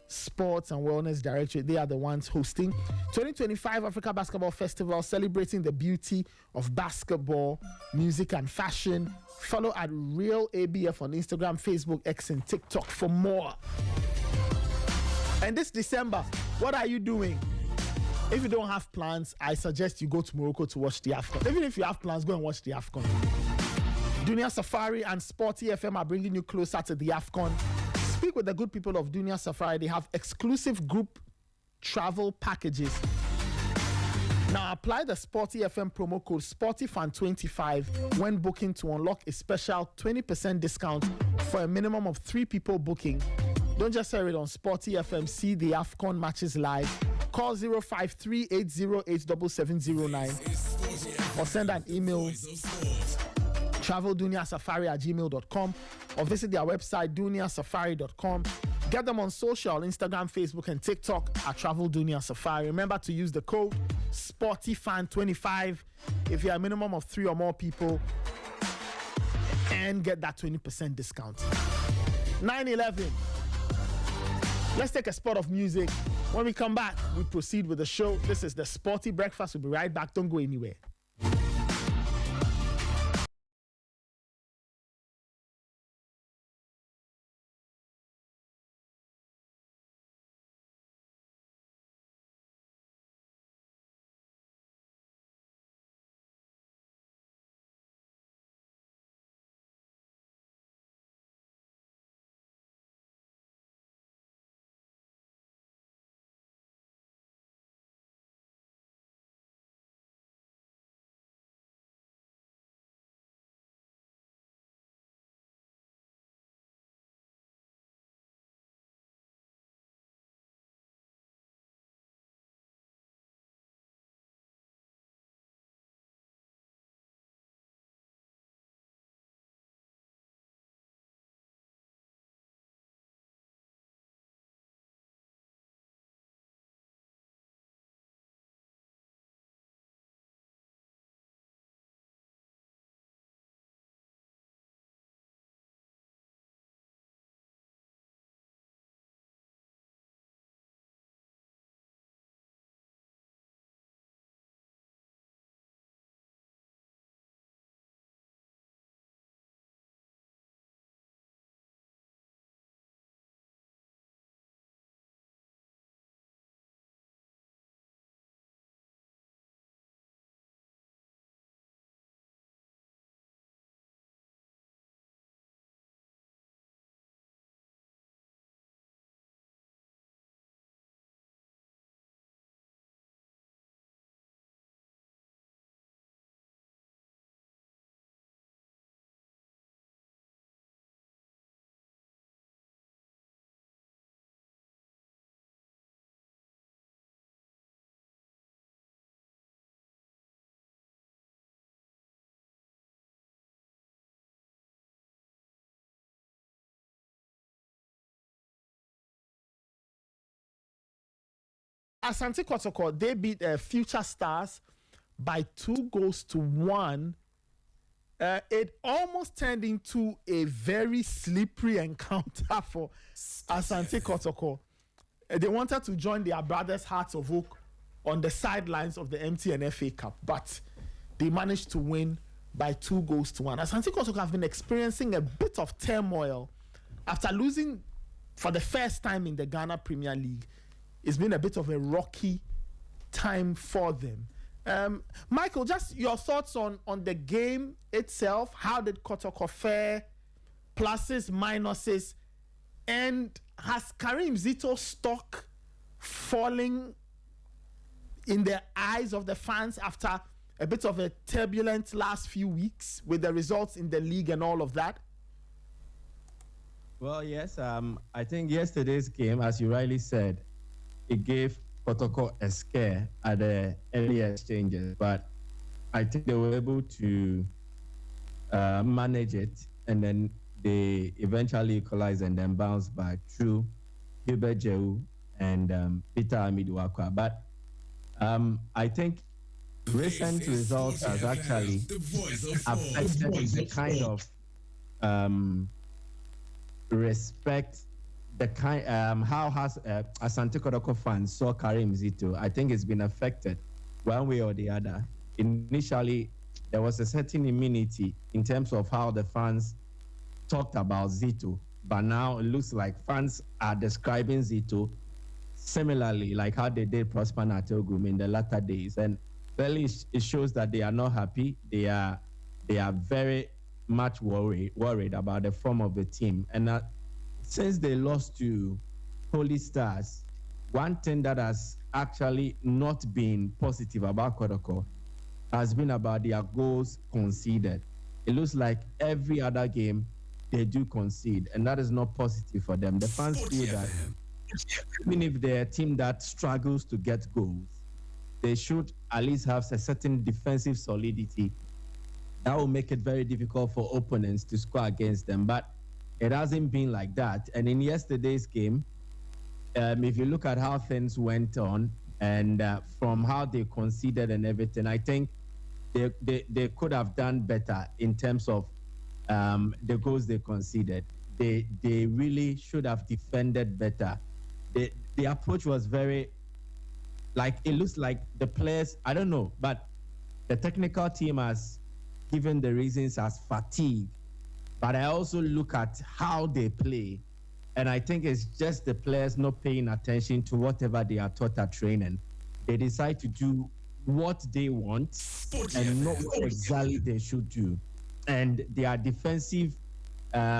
Sports and Wellness Directorate, they are the ones hosting 2025 Africa Basketball Festival, celebrating the beauty of basketball, music, and fashion. Follow at Real ABF on Instagram, Facebook, X, and TikTok for more. And this December, what are you doing? If you don't have plans, I suggest you go to Morocco to watch the AFCON. Even if you have plans, go and watch the AFCON. Dunia Safari and Sporty FM are bringing you closer to the AFCON. Speak with the good people of Dunia Safari. They have exclusive group travel packages. Now, apply the Sporty FM promo code SportyFan25 when booking to unlock a special 20% discount for a minimum of 3 people booking. Don't just hear it on Sporty FM. See the AFCON matches live. Call 053-808-7709 or send an email travelduniasafari@gmail.com or visit their website duniasafari.com. Get them on social, Instagram, Facebook, and TikTok at Travel Dunia Safari. Remember to use the code SportyFan25 if you're a minimum of 3 or more people and get that 20% discount. 9/11. Let's take a spot of music. When we come back, we proceed with the show. This is the Sporty Breakfast. We'll be right back. Don't go anywhere. Asante Kotoko, they beat Future Stars by 2-1. It almost turned into a very slippery encounter for Asante Kotoko. They wanted to join their brothers Hearts of Oak on the sidelines of the MTN FA Cup, but they managed to win by 2-1. Asante Kotoko have been experiencing a bit of turmoil after losing for the first time in the Ghana Premier League. It's been a bit of a rocky time for them. Michael, just your thoughts on the game itself. How did Kotoko fare? Pluses, minuses, and has Karim Zito's stock falling in the eyes of the fans after a bit of a turbulent last few weeks with the results in the league and all of that? Well, yes. I think yesterday's game, as you rightly said, it gave Kotoko a scare at the early exchanges, but I think they were able to manage it, and then they eventually equalized and then bounced back through Hubert Jehu and Peter Amiduakwa. But I think recent results has actually affected the kind of respect, the kind how has Asante Kotoko fans saw Karim Zito. I think it's been affected one way or the other. Initially, there was a certain immunity in terms of how the fans talked about Zito, but now it looks like fans are describing Zito similarly, like how they did Prosper Natogum in the latter days. And really, it shows that they are not happy. They are very much worried about the form of the team. And since they lost to Holy Stars, one thing that has actually not been positive about Kotoko has been about their goals conceded. It looks like every other game they do concede, and that is not positive for them. The fans feel that even if they're a team that struggles to get goals, they should at least have a certain defensive solidity that will make it very difficult for opponents to score against them. But it hasn't been like that. And in yesterday's game, if you look at how things went on and from how they conceded and everything, I think they could have done better in terms of the goals they conceded. They really should have defended better. The approach was very, like, it looks like the players, I don't know, but the technical team has given the reasons as fatigue. But I also look at how they play, and I think it's just the players not paying attention to whatever they are taught at training. They decide to do what they want and not what exactly they should do. And their defensive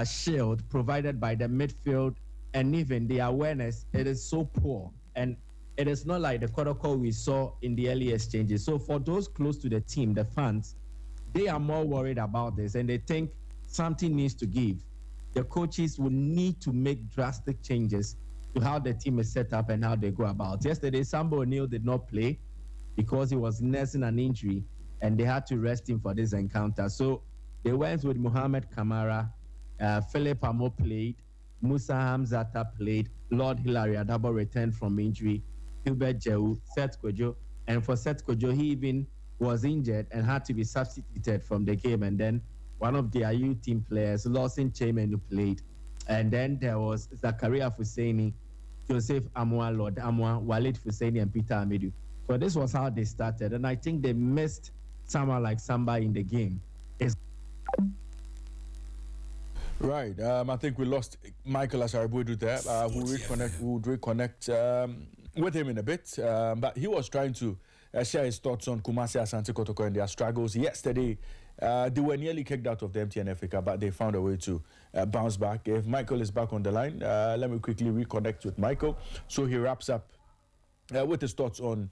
shield provided by the midfield and even the awareness, it is so poor. And it is not like the Kotoko we saw in the early exchanges. So for those close to the team, the fans, they are more worried about this, and they think something needs to give. The coaches will need to make drastic changes to how the team is set up and how they go about. Yesterday, Sambo O'Neill did not play because he was nursing an injury, and they had to rest him for this encounter. So they went with Mohamed Kamara, Philip Amo played, Musa Hamzata played, Lord Hilary Adabo returned from injury, Hubert Jehu, Seth Kojo, and for Seth Kojo, he even was injured and had to be substituted from the game. And then one of their youth team players, Lawson Chairman, who played. And then there was Zakaria Fusaini, Joseph Amwa, Lord Amwa, Walid Fusaini, and Peter Amidu. So this was how they started. And I think they missed someone like Samba in the game. Right. I think we lost Michael Asaribudu there. We'll reconnect with him in a bit. But he was trying to share his thoughts on Kumasi Asante Kotoko and their struggles. Yesterday, they were nearly kicked out of the MTN FA Cup, but they found a way to bounce back. If Michael is back on the line, let me quickly reconnect with Michael so he wraps up with his thoughts on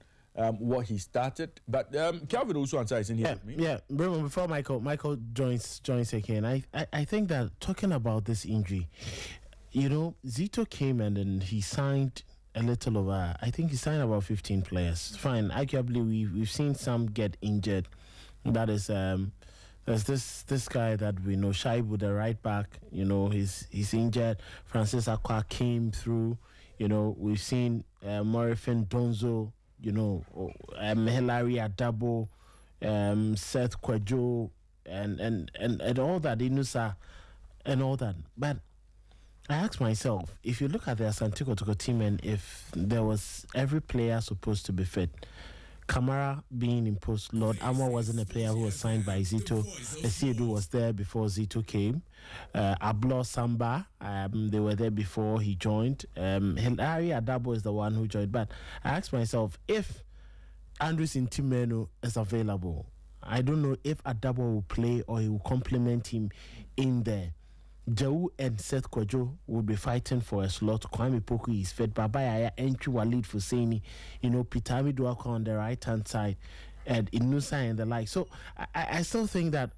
what he started. But Calvin also answers in here with me. Yeah, Raymond, before Michael joins again, I think that talking about this injury, Zito came and then he signed a little over, I think he signed about 15 players. Fine, arguably we've seen some get injured. That is, there's this guy that we know, Shaibu, the right back, he's injured. Francis Akwa came through, You know, we've seen Morifin Donzo, you know, Hilary Adabo, Seth Kwajo, and all that, Inusa, and all that. But I ask myself, if you look at the Asante Kotoko team, and if there was every player supposed to be fit, Kamara being imposed, Lord Amor wasn't a player who was signed by Zito. Esiedu was there before Zito came. Ablo Samba, they were there before he joined. Hilary Adabo is the one who joined. But I ask myself, if Andrews Intimeno is available, I don't know if Adabo will play or he will complement him in there. Jau and Seth Kwajo will be fighting for a slot. Kwame Poku is fed. Babaya entry Walid Fuseni, you know, Pitami Duaka on the right hand side, and Inusa and the like. So I still think that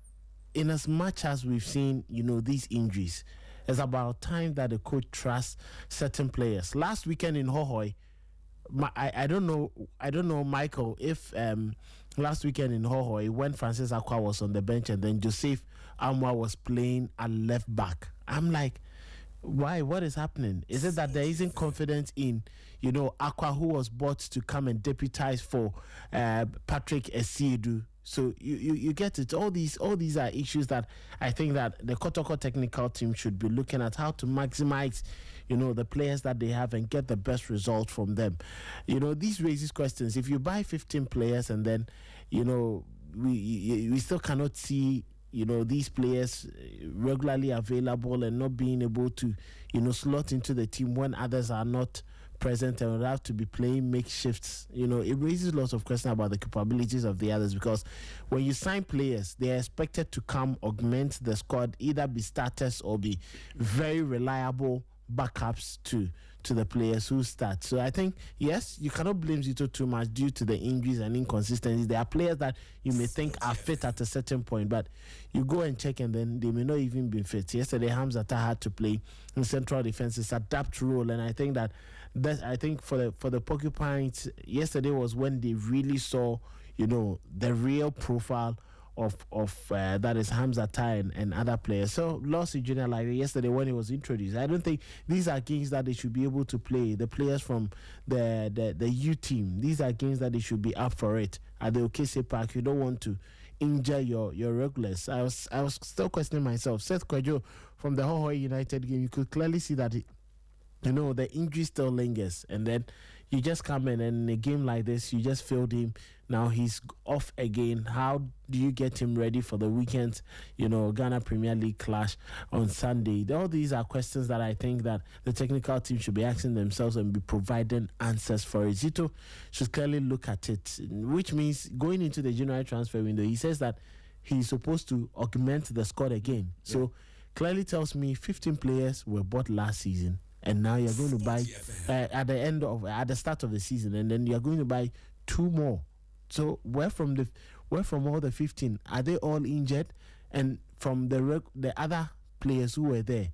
in as much as we've seen, you know, these injuries, it's about time that the coach trusts certain players. Last weekend in Hohoi, I don't know, Michael, if last weekend in Hohoi, when Francis Akwa was on the bench and then Joseph Amwa was playing at left back, I'm like, why? What is happening? Is it that there isn't confidence in, you know, Akwa, who was bought to come and deputize for Patrick Esiedu? So you get it. All these are issues that I think that the Kotoko technical team should be looking at, how to maximize, you know, the players that they have and get the best result from them. You know, these raises questions. If you buy 15 players and then, you know, we still cannot see, you know, these players regularly available and not being able to, you know, slot into the team when others are not present and would have to be playing makeshifts, you know, it raises lots of questions about the capabilities of the others, because when you sign players, they are expected to come augment the squad, either be starters or be very reliable backups to the players who start. So I think, yes, you cannot blame Zito too much due to the injuries and inconsistencies. There are players that you may think are fit at a certain point, but you go and check and then they may not even be fit. Yesterday, Hamzata had to play in central defenses, adapt role, and I think that for the Porcupines, yesterday was when they really saw, you know, the real profile of that is Hamzata and other players. So lost Junior like yesterday when he was introduced. I don't think these are games that they should be able to play. The players from the U team, these are games that they should be up for it at the Okese Park. You don't want to injure your regulars. I was still questioning myself. Seth Kwajo from the Hohoi United game, you could clearly see that you know, the injury still lingers, and then you just come in and in a game like this, you just failed him. Now he's off again. How do you get him ready for the weekend, you know, Ghana Premier League clash on Sunday? All these are questions that I think that the technical team should be asking themselves and be providing answers for it. Zito should clearly look at it, which means going into the January transfer window, he says that he's supposed to augment the squad again. Yeah. So clearly tells me 15 players were bought last season, and now you're going to buy at the start of the season, and then you're going to buy 2 more. So where from all the 15, are they all injured? And from the other players who were there,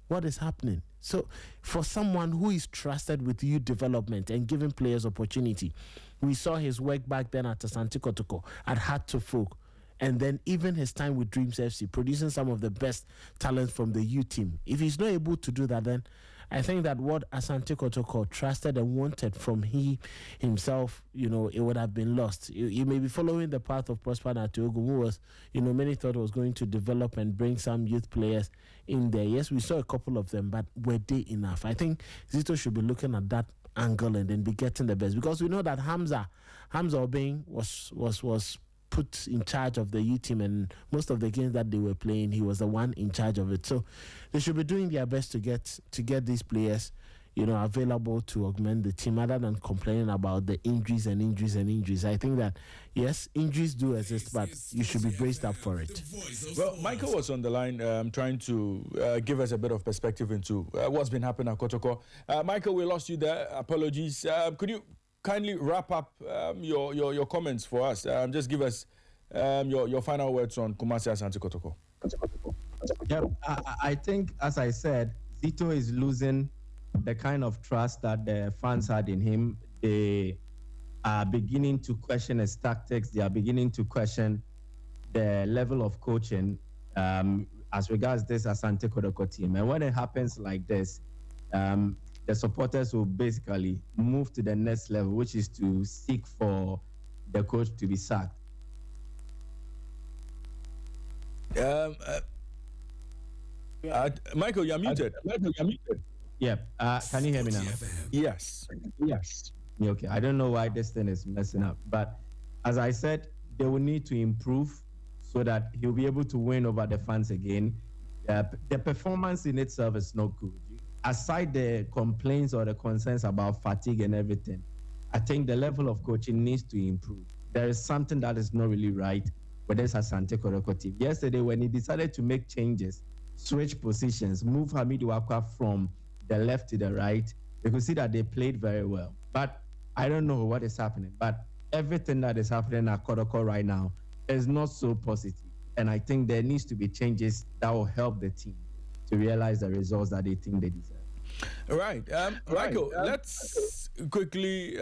what is happening? So for someone who is trusted with youth development and giving players opportunity, we saw his work back then at Asante Kotoko, at Heart to Folk, and then even his time with Dreams FC, producing some of the best talents from the youth team. If he's not able to do that, then I think that what Asante Kotoko trusted and wanted from himself, you know, it would have been lost. You may be following the path of Prosper Natiogu, who was, you know, many thought was going to develop and bring some youth players in there. Yes, we saw a couple of them, but were they enough? I think Zito should be looking at that angle and then be getting the best, because we know that Hamza Obeng was put in charge of the U team, and most of the games that they were playing, he was the one in charge of it. So they should be doing their best to get these players, you know, available to augment the team, rather than complaining about the injuries. I think that yes, injuries do exist, but you should be braced up for it. Well, Michael was on the line trying to give us a bit of perspective into what's been happening at Kotoko. Michael, we lost you there. Apologies. Could you kindly wrap up your comments for us? Just give us your final words on Kumasi Asante Kotoko. Yeah, I think, as I said, Zito is losing the kind of trust that the fans had in him. They are beginning to question his tactics. They are beginning to question the level of coaching as regards this Asante Kotoko team. And when it happens like this, the supporters will basically move to the next level, which is to seek for the coach to be sacked. Michael, you're muted. Yeah. Can you hear me now? Yes. Okay. I don't know why this thing is messing up, but as I said, they will need to improve so that he'll be able to win over the fans again. The performance in itself is not good. Aside the complaints or the concerns about fatigue and everything, I think the level of coaching needs to improve. There is something that is not really right with this Asante Kotoko team. Yesterday, when he decided to make changes, switch positions, move Hamidu Akwa from the left to the right, you could see that they played very well. But I don't know what is happening. But everything that is happening at Kotoko right now is not so positive. And I think there needs to be changes that will help the team to realize the results that they think they deserve. Right. Michael, let's quickly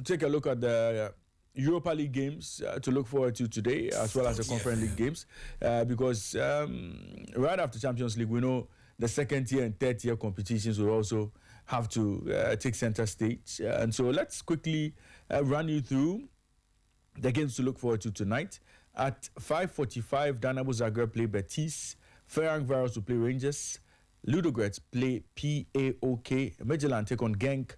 take a look at the Europa League games to look forward to today, as well as the Conference League games, because right after Champions League, we know the second tier and third tier competitions will also have to take center stage. And so let's quickly run you through the games to look forward to tonight. At 5:45, Dynamo Zagreb play Betis, Ferencváros will play Rangers, Ludogorets play PAOK, Midtjylland take on Genk,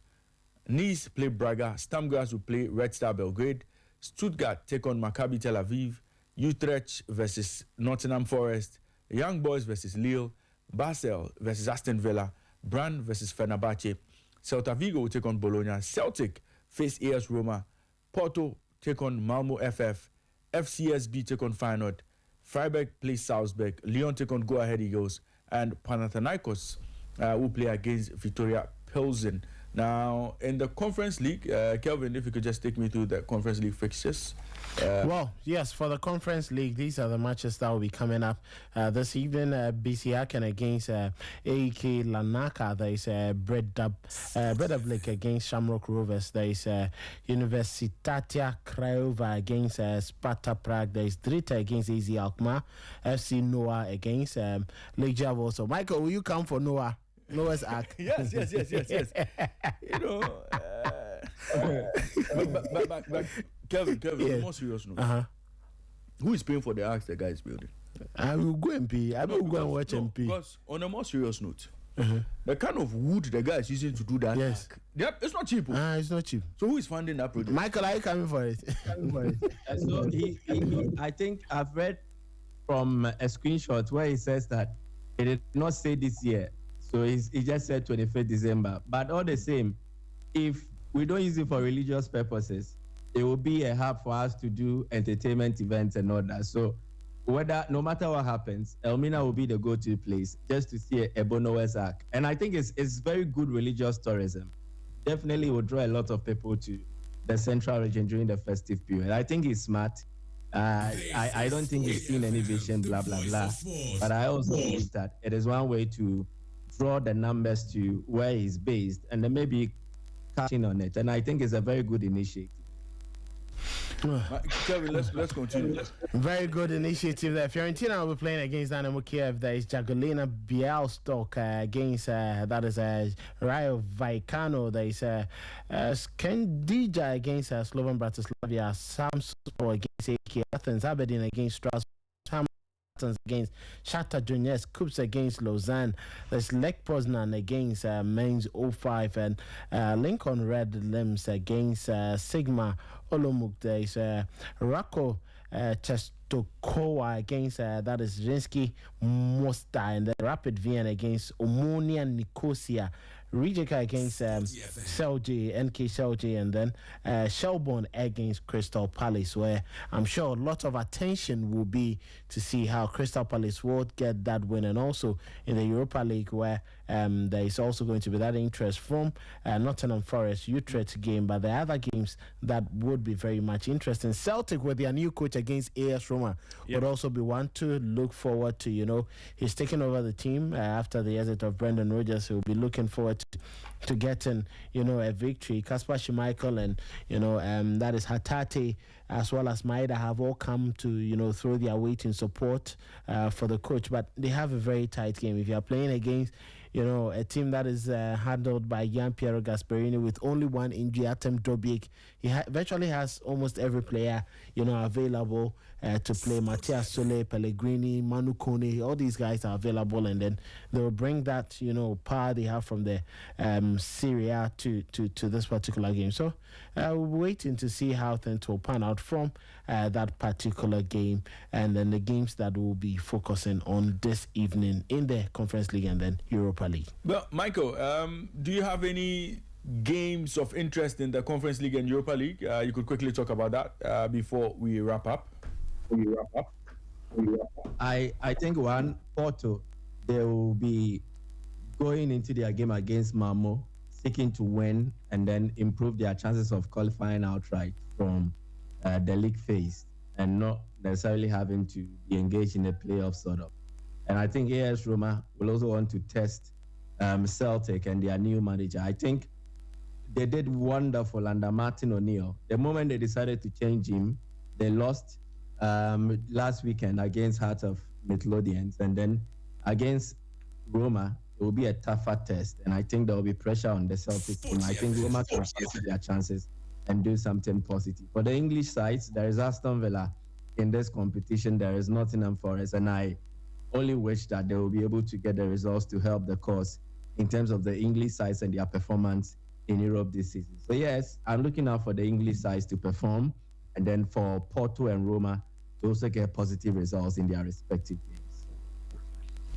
Nice play Braga, Sturm Graz will play Red Star Belgrade, Stuttgart take on Maccabi Tel Aviv, Utrecht versus Nottingham Forest, Young Boys versus Lille, Basel versus Aston Villa, Brann versus Fenerbahce, Celta Vigo will take on Bologna, Celtic face AS Roma, Porto take on Malmo FF, FCSB take on Feyenoord, Freiburg plays Salzburg, Lyon take on Go Ahead Eagles, and Panathinaikos will play against Victoria Pilsen. Now, in the Conference League, Kelvin, if you could just take me through the Conference League fixtures. Well, yes, for the Conference League, these are the matches that will be coming up this evening. BC Aken against AEK Lanaka. There is Breidablik against Shamrock Rovers. There is Universitatea Craiova against Sparta Prague. There is Drita against AZ Alkmaar. FC Noah against Legia Warsaw. Michael, will you come for Noah? Noah's Ark. Yes. You know, but Kelvin, on a more serious note, who is paying for the arks the guy is building? I will go and pay. I will go and watch and pay. Because on a more serious note, the kind of wood the guy is using to do that, it's not cheap. It's not cheap. So who is funding that project? Michael, are you coming for it? So I think I've read from a screenshot where he says that he did not say this year. So he just said 25th December. But all the same, if we don't use it for religious purposes, it will be a hub for us to do entertainment events and all that. So no matter what happens, Elmina will be the go-to place just to see a Noah's Ark. And I think it's very good religious tourism. Definitely will draw a lot of people to the central region during the festive period. I think he's smart. I don't think he's seen any vision, blah, blah, blah. But I also think that it is one way to draw the numbers to where he's based and then maybe cash in on it. And I think it's a very good initiative. Kevin, let's continue. Very good initiative there. Fiorentina will be playing against Dynamo Kiev. There is Jagiellona Białystok against that is Rayo Vallecano. There is Skendija against Slovan Bratislava. Samspor against AK Athens. Aberdeen against Strasbourg. Against Shakhtar Donetsk, Kups against Lausanne. There's Lech Poznan against Mainz 05 and Lincoln Red Limbs against Sigma Olomouc. There's Rako Częstochowa against that is Rimski Mostar, and the Rapid Vienna against Omonia Nicosia. Rijeka against Celje, NK Celje, and then Shelbourne against Crystal Palace, where I'm sure a lot of attention will be to see how Crystal Palace will get that win, and also in the Europa League, where there is also going to be that interest from Nottingham Forest, Utrecht game, but the other games that would be very much interesting. Celtic with their new coach against AS Roma would also be one to look forward to. You know, he's taking over the team after the exit of Brendan Rodgers. He'll be looking forward to getting, a victory. Kasper Schmeichel and, that is Hatate as well as Maeda have all come to, throw their weight in support for the coach. But they have a very tight game. If you are playing against, a team that is handled by Gian Piero Gasperini with only one injury, Artem Dobiek, he virtually has almost every player, available to play. Matias Sole, Pellegrini, Manu Kone, all these guys are available, and then they'll bring that, power they have from the Serie A to this particular game. So we're waiting to see how things will pan out from that particular game, and then the games that we'll be focusing on this evening in the Conference League and then Europa League. Well, Michael, do you have any games of interest in the Conference League and Europa League? You could quickly talk about that before we wrap up. I think one, Porto, they will be going into their game against Malmo, seeking to win and then improve their chances of qualifying outright from the league phase and not necessarily having to be engaged in the playoff sort of. And I think AS Roma will also want to test Celtic and their new manager. I think they did wonderful under Martin O'Neill. The moment they decided to change him, they lost last weekend against Heart of Midlothians, and then against Roma, it will be a tougher test, and I think there will be pressure on the Celtic team. I think Roma can fancy their chances and do something positive. For the English sides, there is Aston Villa in this competition. There is Nottingham Forest, and I only wish that they will be able to get the results to help the cause in terms of the English sides and their performance in Europe this season. So yes, I'm looking out for the English sides to perform, and then for Porto and Roma to also get positive results in their respective games.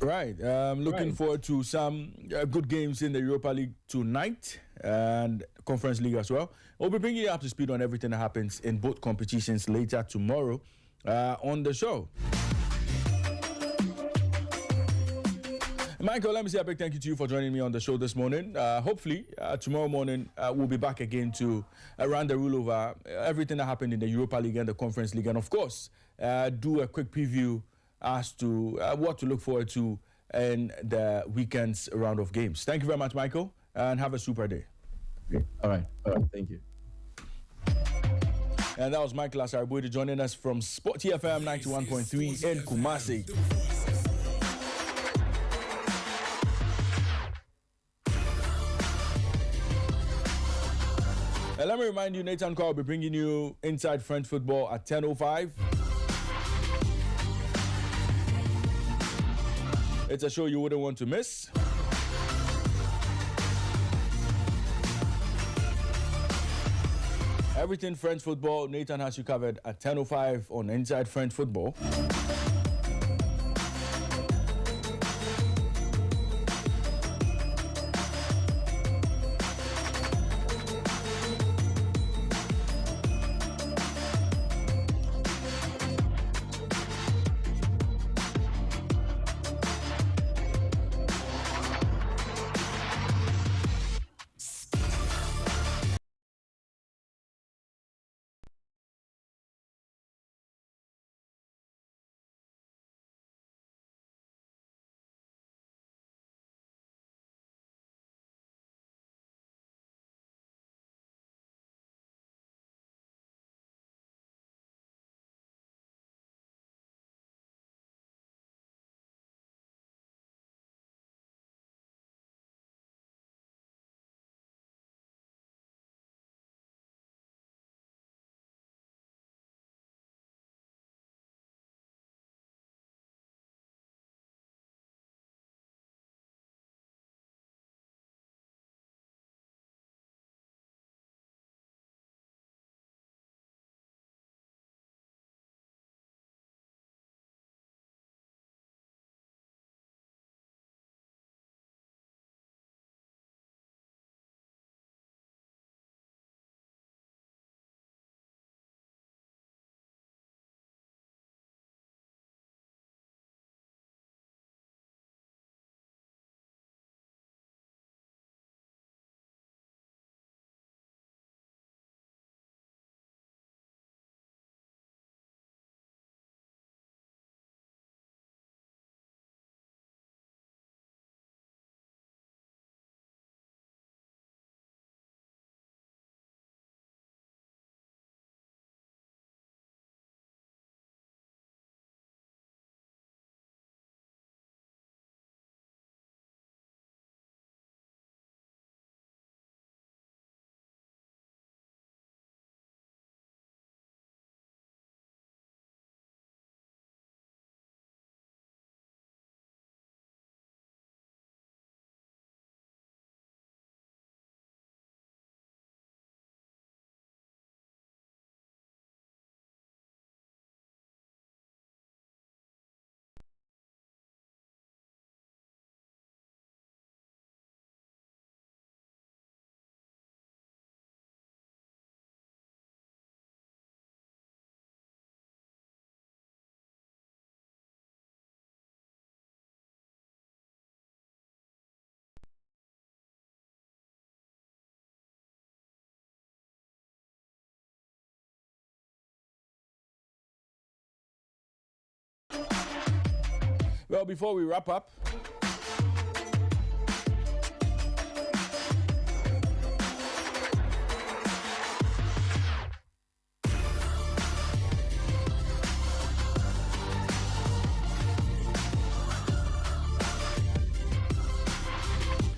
Right. Looking forward to some good games in the Europa League tonight and Conference League as well. We'll be bringing you up to speed on everything that happens in both competitions later tomorrow on the show. Michael, let me say a big thank you to you for joining me on the show this morning. Hopefully, tomorrow morning, we'll be back again to run the rule over everything that happened in the Europa League and the Conference League. And of course, do a quick preview as to what to look forward to in the weekend's round of games. Thank you very much, Michael, and have a super day. Okay. All right. Thank you. And that was Michael Asaribuide joining us from Sporty FM 91.3 in Kumasi. And let me remind you, Nathan Carr will be bringing you Inside French Football at 10:05. It's a show you wouldn't want to miss. Everything French football, Nathan has you covered at 10:05 on Inside French Football. Well, before we wrap up,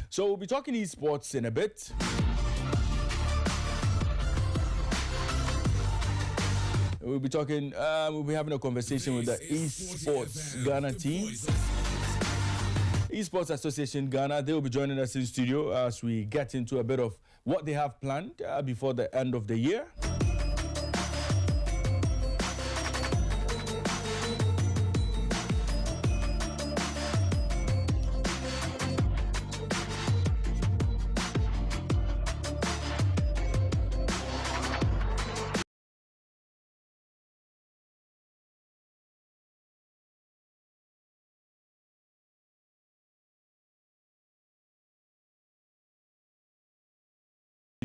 so we'll be talking esports in a bit. We'll be talking, we'll be having a conversation with the Esports Ghana team. Esports Association Ghana, they will be joining us in studio as we get into a bit of what they have planned before the end of the year.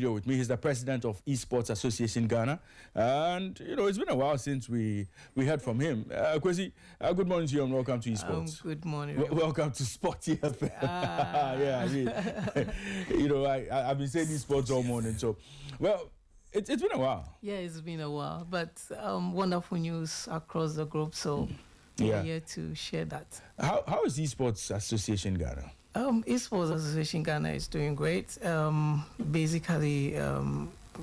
With me, he's the president of Esports Association Ghana, and it's been a while since we heard from him. Kwesi, good morning to you and welcome to Esports. Good morning. Welcome to Sporty. Yeah, I mean, I've been saying Esports all morning, so it's been a while. Yeah, it's been a while, but wonderful news across the globe. So we're here to share that. How is Esports Association Ghana? Esports Association Ghana is doing great. Basically,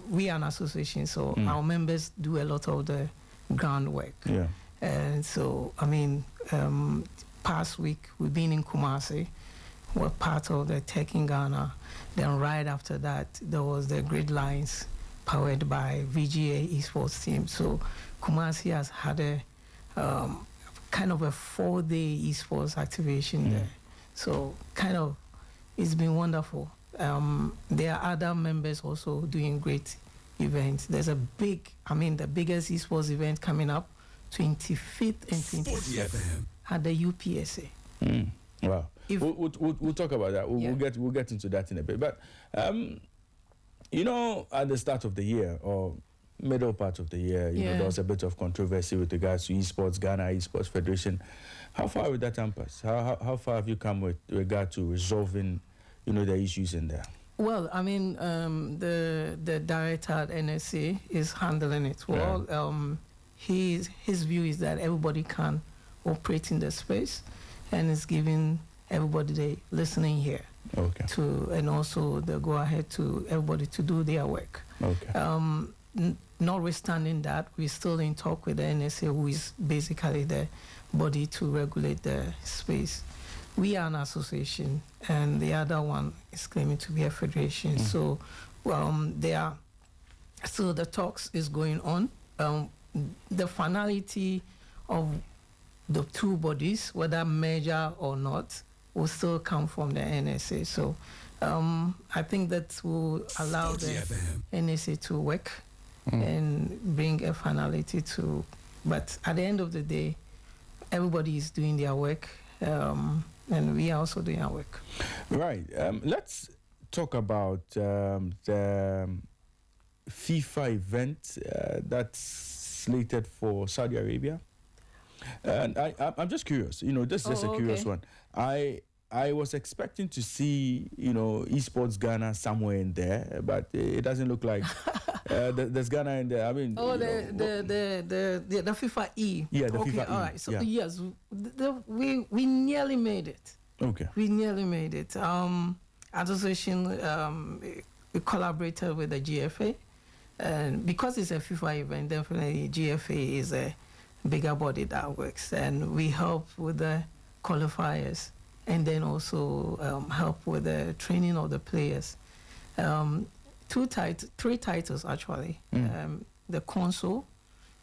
we are an association, so our members do a lot of the groundwork. Yeah. And so, past week, we've been in Kumasi. We're part of the Tech in Ghana. Then right after that, there was the Grid Lines powered by VGA Esports team. So Kumasi has had a kind of a 4-day esports activation there. So it's been wonderful. There are other members also doing great events. There's a the biggest esports event coming up, 25th and 26th at the UPSA. Wow. We'll talk about that. We'll get into that in a bit. But at the start of the year or middle part of the year, there was a bit of controversy with regards to Esports Ghana, Esports Federation. How far with that impasse? How far have you come with regard to resolving, the issues in there? Well, the director at NSA is handling it well. Yeah. His view is that everybody can operate in the space, and is giving everybody the listening here. Okay. And also the go ahead to everybody to do their work. Okay. Notwithstanding that, we're still in talk with the NSA, who is basically the body to regulate the space. We are an association, and the other one is claiming to be a federation. So the talks is going on. The finality of the two bodies, whether merger or not, will still come from the NSA. So I think that will allow the NSA to work and bring a finality to. But at the end of the day, everybody is doing their work, and we are also doing our work. Right. Let's talk about the FIFA event that's slated for Saudi Arabia. And I'm just curious. This is just a curious one. I was expecting to see, Esports Ghana somewhere in there, but it doesn't look like there's Ghana in there. The FIFA E. Yeah, the FIFA E. All right. So yes, we nearly made it. Okay. We nearly made it. Association, we collaborated with the GFA, and because it's a FIFA event, definitely GFA is a bigger body that works, and we help with the qualifiers. And then also help with the training of the players. 3 titles actually. The console,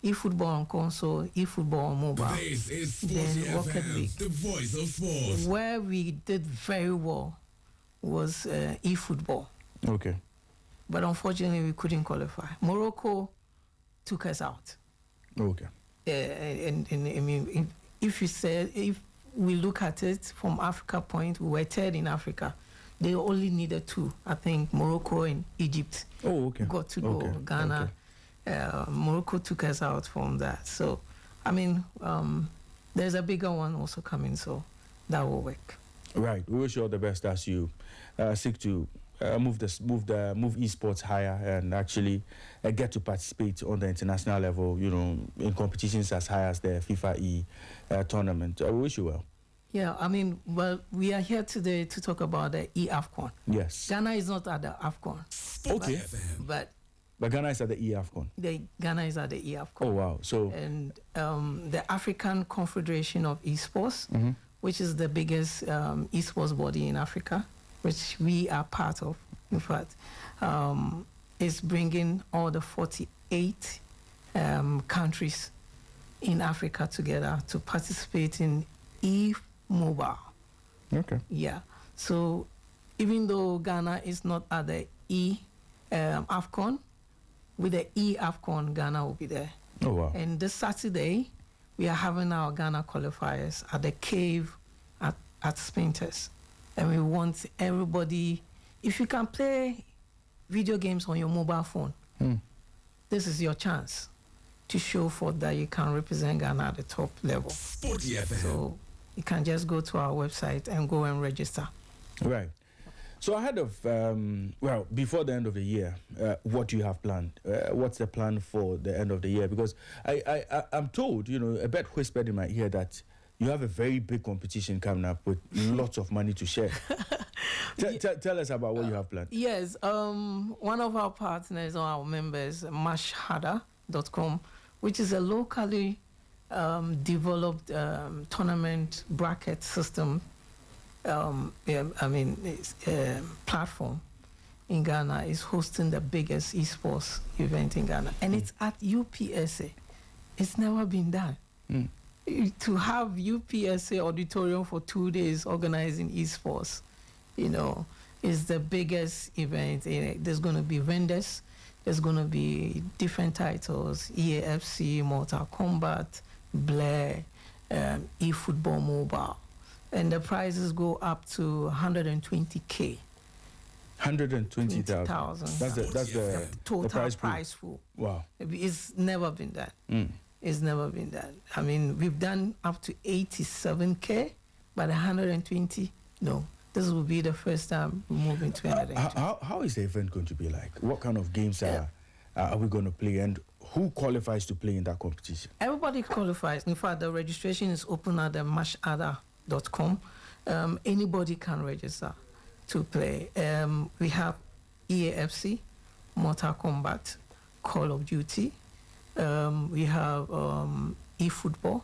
eFootball on console, eFootball on mobile. This is Sporty FM, the voice of sports. Where we did very well was eFootball. Okay. But unfortunately, we couldn't qualify. Morocco took us out. Okay. If we look at it from Africa point, we were third in Africa. They only needed 2. I think Morocco and Egypt got to go. Okay. Ghana, Morocco took us out from that. So, there's a bigger one also coming. So that will work. Right. We wish you all the best as you seek to move esports higher and actually get to participate on the international level, in competitions as high as the FIFA E tournament. I wish you well. Yeah, I mean, well, we are here today to talk about the EAFCON. Yes. Ghana is not at the AFCON. Okay. But Ghana is at the EAFCON. Ghana is at the EAFCON. Oh, wow. So. And the African Confederation of Esports, which is the biggest esports body in Africa, which we are part of, in fact, is bringing all the 48 countries in Africa together to participate in E-Mobile. Okay. Yeah. So even though Ghana is not at the AFCON, with the E-AFCON, Ghana will be there. Oh, wow. And this Saturday, we are having our Ghana qualifiers at the cave at Spinters. And we want everybody, if you can play video games on your mobile phone, this is your chance to show forth that you can represent Ghana at the top level. Sporty FM. So you can just go to our website and go and register. Right. So ahead of, before the end of the year, what do you have planned? What's the plan for the end of the year? Because I'm told, a bit whispered in my ear that you have a very big competition coming up with lots of money to share. Tell us about what you have planned. Yes, one of our partners or our members, matchweek.com, which is a locally developed tournament bracket system. Platform in Ghana, is hosting the biggest esports event in Ghana, and it's at UPSA. It's never been done. To have UPSA auditorium for 2 days organizing esports, is the biggest event. There's going to be vendors. There's going to be different titles: EAFC, Mortal Kombat, Blair, eFootball Mobile. And the prizes go up to 120K. 120,000. That's the total prize pool. Wow. It's never been done. It's never been done. I mean, we've done up to 87K, but 120, no. This will be the first time we move into 120. How is the event going to be like? What kind of games are we going to play, and who qualifies to play in that competition? Everybody qualifies. In fact, the registration is open at the matchweek.com. Anybody can register to play. We have EAFC, Mortal Kombat, Call of Duty. We have eFootball.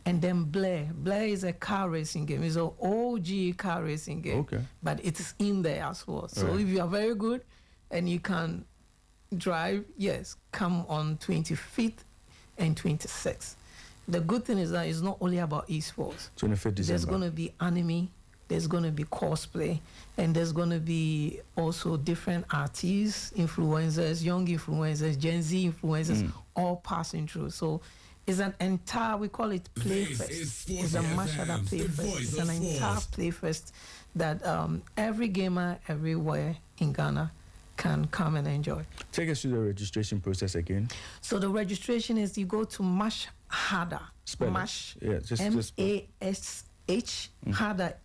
And then Blair. Blair is a car racing game. It's an OG car racing game. Okay. But it is in there as well. So right. If you are very good and you can drive, yes, come on 25th and 26th. The good thing is that it's not only about esports. 25th December. There's going to be anime, there's going to be cosplay, and there's going to be also different artists, influencers, young influencers, Gen Z influencers, all passing through. So it's an entire, we call it Playfest. It's a Mashada Playfest. It's an entire Playfest that every gamer everywhere in Ghana can come and enjoy. Take us through the registration process again. So the registration is you go to Mashada. Mash, yeah, just MASH, Harder,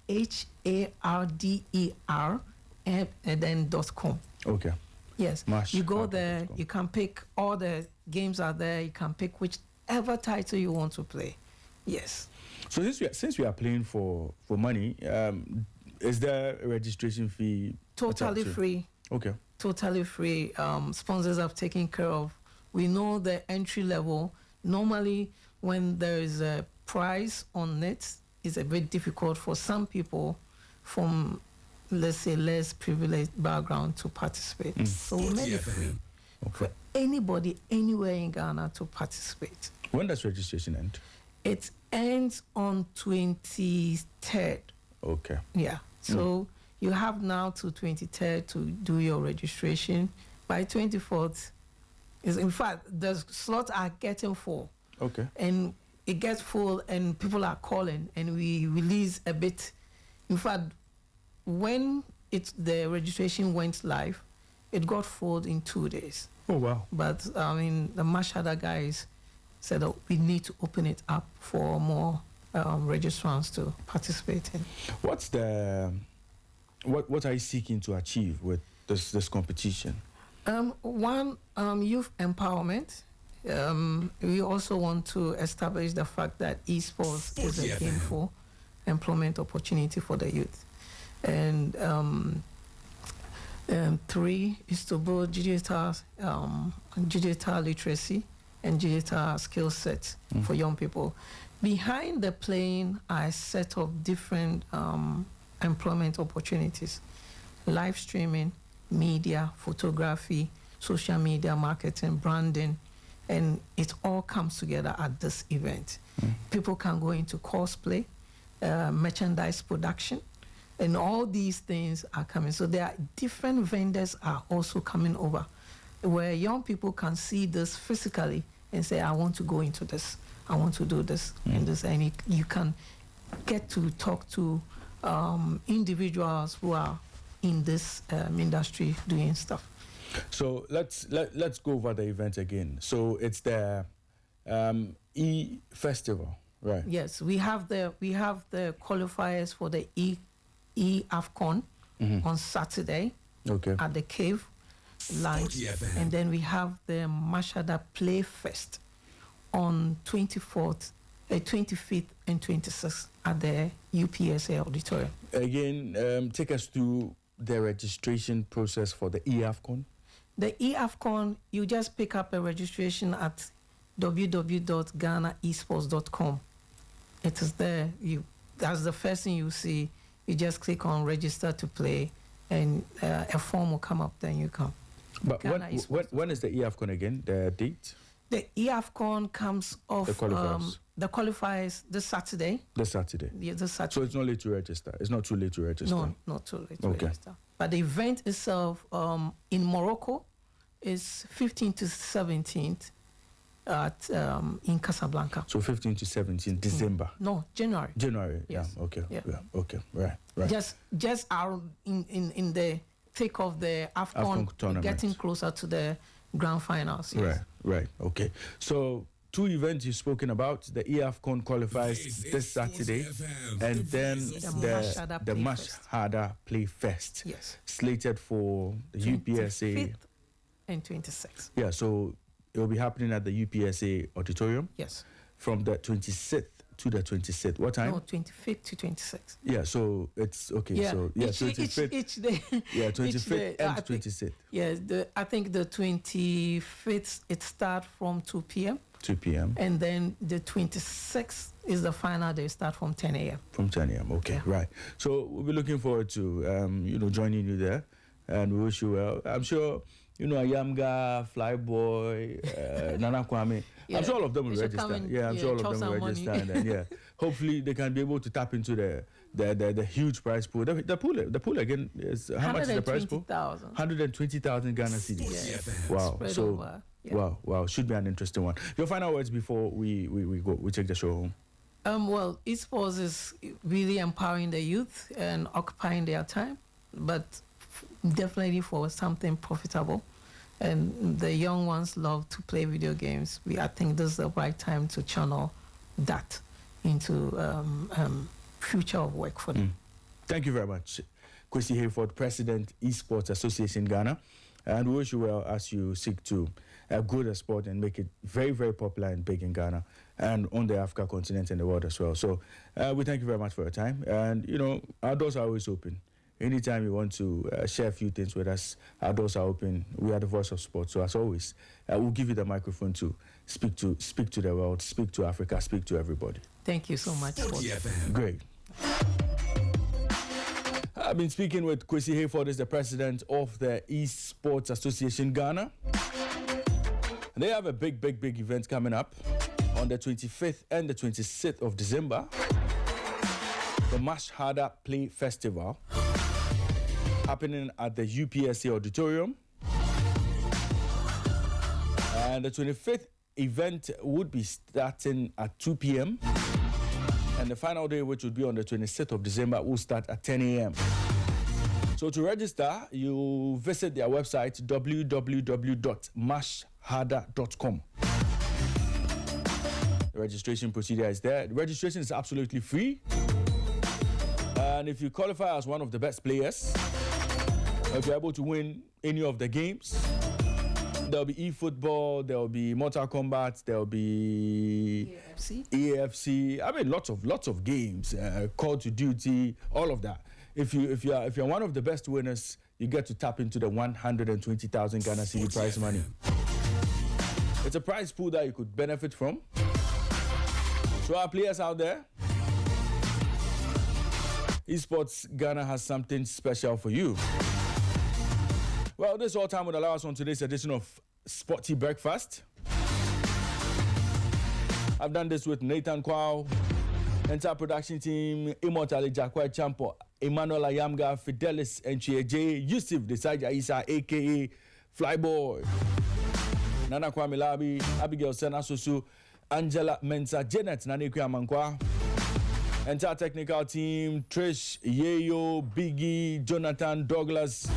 HARDER, and then .com. Okay. Yes. You go there, you can pick, all the games are there, you can pick whichever title you want to play. Yes. So since we are playing for money, is there a registration fee? Totally free. Okay. Totally free. Sponsors have taken care of. We know the entry level. Normally, when there is a prize on it, it's a bit difficult for some people from, let's say, less privileged background to participate. So we made it free for anybody, anywhere in Ghana to participate. When does registration end? It ends on 23rd. Okay. Yeah. So you have now to 23rd to do your registration. By 24th, in fact, the slots are getting full. Okay. And it gets full and people are calling and we release a bit. In fact, when the registration went live, it got full in 2 days. Oh, wow. But, the Mashada guys said that we need to open it up for more registrants to participate in. What are you seeking to achieve with this competition? One, youth empowerment. We also want to establish the fact that esports is a gainful employment opportunity for the youth. And 3 is to build digital literacy and digital skill sets for young people. Behind the plane are a set of different employment opportunities: live streaming, media, photography, social media marketing, branding, and it all comes together at this event. People can go into cosplay, merchandise production, and all these things are coming. So there are different vendors are also coming over, where young people can see this physically and say, I want to go into this, I want to do this and this, and you can get to talk to individuals who are in this industry doing stuff. So let's go over the event again. So it's the E-Festival, right? Yes, we have the qualifiers for the E-AFCON on Saturday at the Cave Lounge, and then we have the Mashada Play Fest on 25th and 26th at the UPSA Auditorium. Again, take us through the registration process for the E-AFCON. The E-AFCON, you just pick up a registration at www.ghanaesports.com. It is there. That's the first thing you see. You just click on register to play, and a form will come up, then you come. But when is the E-AFCON again, the date? The E-AFCON comes off the qualifiers this Saturday. This Saturday? Yeah, this Saturday. So it's not late to register? It's not too late to register? No, not too late to register. But the event itself in Morocco is 15th to 17th in Casablanca. So 15th to 17th December? No, January. January, yes. Yeah, okay. Yeah. Yeah, okay, right. Just out in the thick of the AFCON tournament, getting closer to the grand finals. Yes. Right, okay. So 2 events you've spoken about, the E-AFCON qualifies this Saturday, and then the Mashada Play Fest, slated for the UPSA. 25th and 26th. Yeah, so it will be happening at the UPSA Auditorium. Yes. From the 26th to the 26th. What time? No, 25th to 26th. Yeah, so it's okay. Yeah, so yeah, 25th. Each day. Yeah, 25th and 26th. Yes, I think the 25th it starts from 2 p.m. 2 p.m. And then the 26th is the final day, start from 10 a.m. From 10 a.m. Okay, right. So we'll be looking forward to joining you there, and we wish you well. I'm sure Ayamga, Flyboy, Nana Kwame. Yeah. I'm sure all of them will register. I'm sure all of them will register, and then, hopefully they can be able to tap into the huge prize pool. The pool again is how much is the prize pool? 120,000 Ghana cedis. Yes. Wow. Wow. Should be an interesting one. Your final words before we take the show home. Well, esports is really empowering the youth and occupying their time, but definitely for something profitable. And the young ones love to play video games. I think this is the right time to channel that into future of work for them. Thank you very much. Kwesi Hayford, President, Esports Association Ghana. And we wish you well as you seek to grow the sport and make it very, very popular and big in Ghana and on the Africa continent and the world as well. So we thank you very much for your time. And, our doors are always open. Anytime you want to share a few things with us, our doors are open. We are the voice of sport. So as always, we'll give you the microphone to speak to the world, speak to Africa, speak to everybody. Thank you so much. Great. I've been speaking with Kwesi Hayford, is the president of the Esports Association Ghana. They have a big event coming up on the 25th and the 26th of December. The Mashada Play Festival, happening at the UPSA Auditorium. And the 25th event would be starting at 2 p.m. And the final day, which would be on the 26th of December, will start at 10 a.m. So to register, you visit their website, www.mashada.com. The registration procedure is there. The registration is absolutely free. And if you qualify as one of the best players, if you're able to win any of the games, there'll be eFootball, there'll be Mortal Kombat, there'll be EAFC. I mean, lots of games, Call to Duty, all of that. If you're one of the best winners, you get to tap into the 120,000 Ghana cedi prize money. It's a prize pool that you could benefit from. So our players out there, Esports Ghana has something special for you. Well, this all time would allow us on today's edition of Sporty Breakfast. I've done this with Nathan Kwao, entire production team, Immortali Jakwa Champo, Emmanuel Ayamga, Fidelis Nchieje, Yusuf Desaja Isa, a.k.a. Flyboy, Nana Kwame Labi, Abigail Sena Susu, Angela Mensa, Janet Nanikwe Amankwa, entire technical team, Trish, Yeyo, Biggie, Jonathan, Douglas.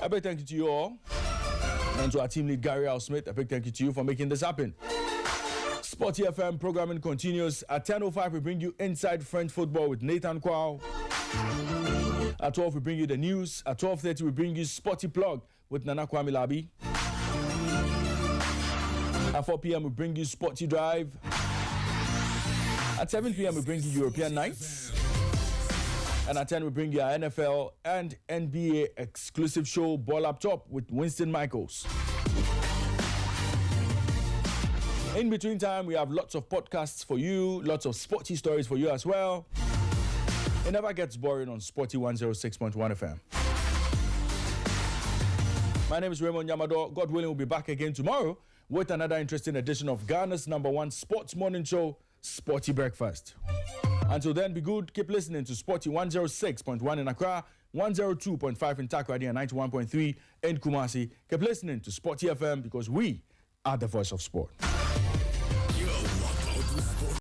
A big thank you to you all. And to our team lead, Gary Al Smith, a big thank you to you for making this happen. Sporty FM programming continues. At 10:05, we bring you Inside French Football with Nathan Kwao. At 12, we bring you the news. At 12:30, we bring you Sporty Plug with Nana Kwame Labi. At 4 p.m., we bring you Sporty Drive. At 7 p.m., we bring you European Nights. And at 10, we bring you our NFL and NBA exclusive show, Ball Up Top, with Winston Michaels. In between time, we have lots of podcasts for you, lots of sporty stories for you as well. It never gets boring on Sporty 106.1 FM. My name is Raymond Yamador. God willing, we'll be back again tomorrow with another interesting edition of Ghana's #1 sports morning show, Sporty Breakfast. Until then, be good. Keep listening to Sporty 106.1 in Accra, 102.5 in Takoradi, and 91.3 in Kumasi. Keep listening to Sporty FM because we are the voice of sport.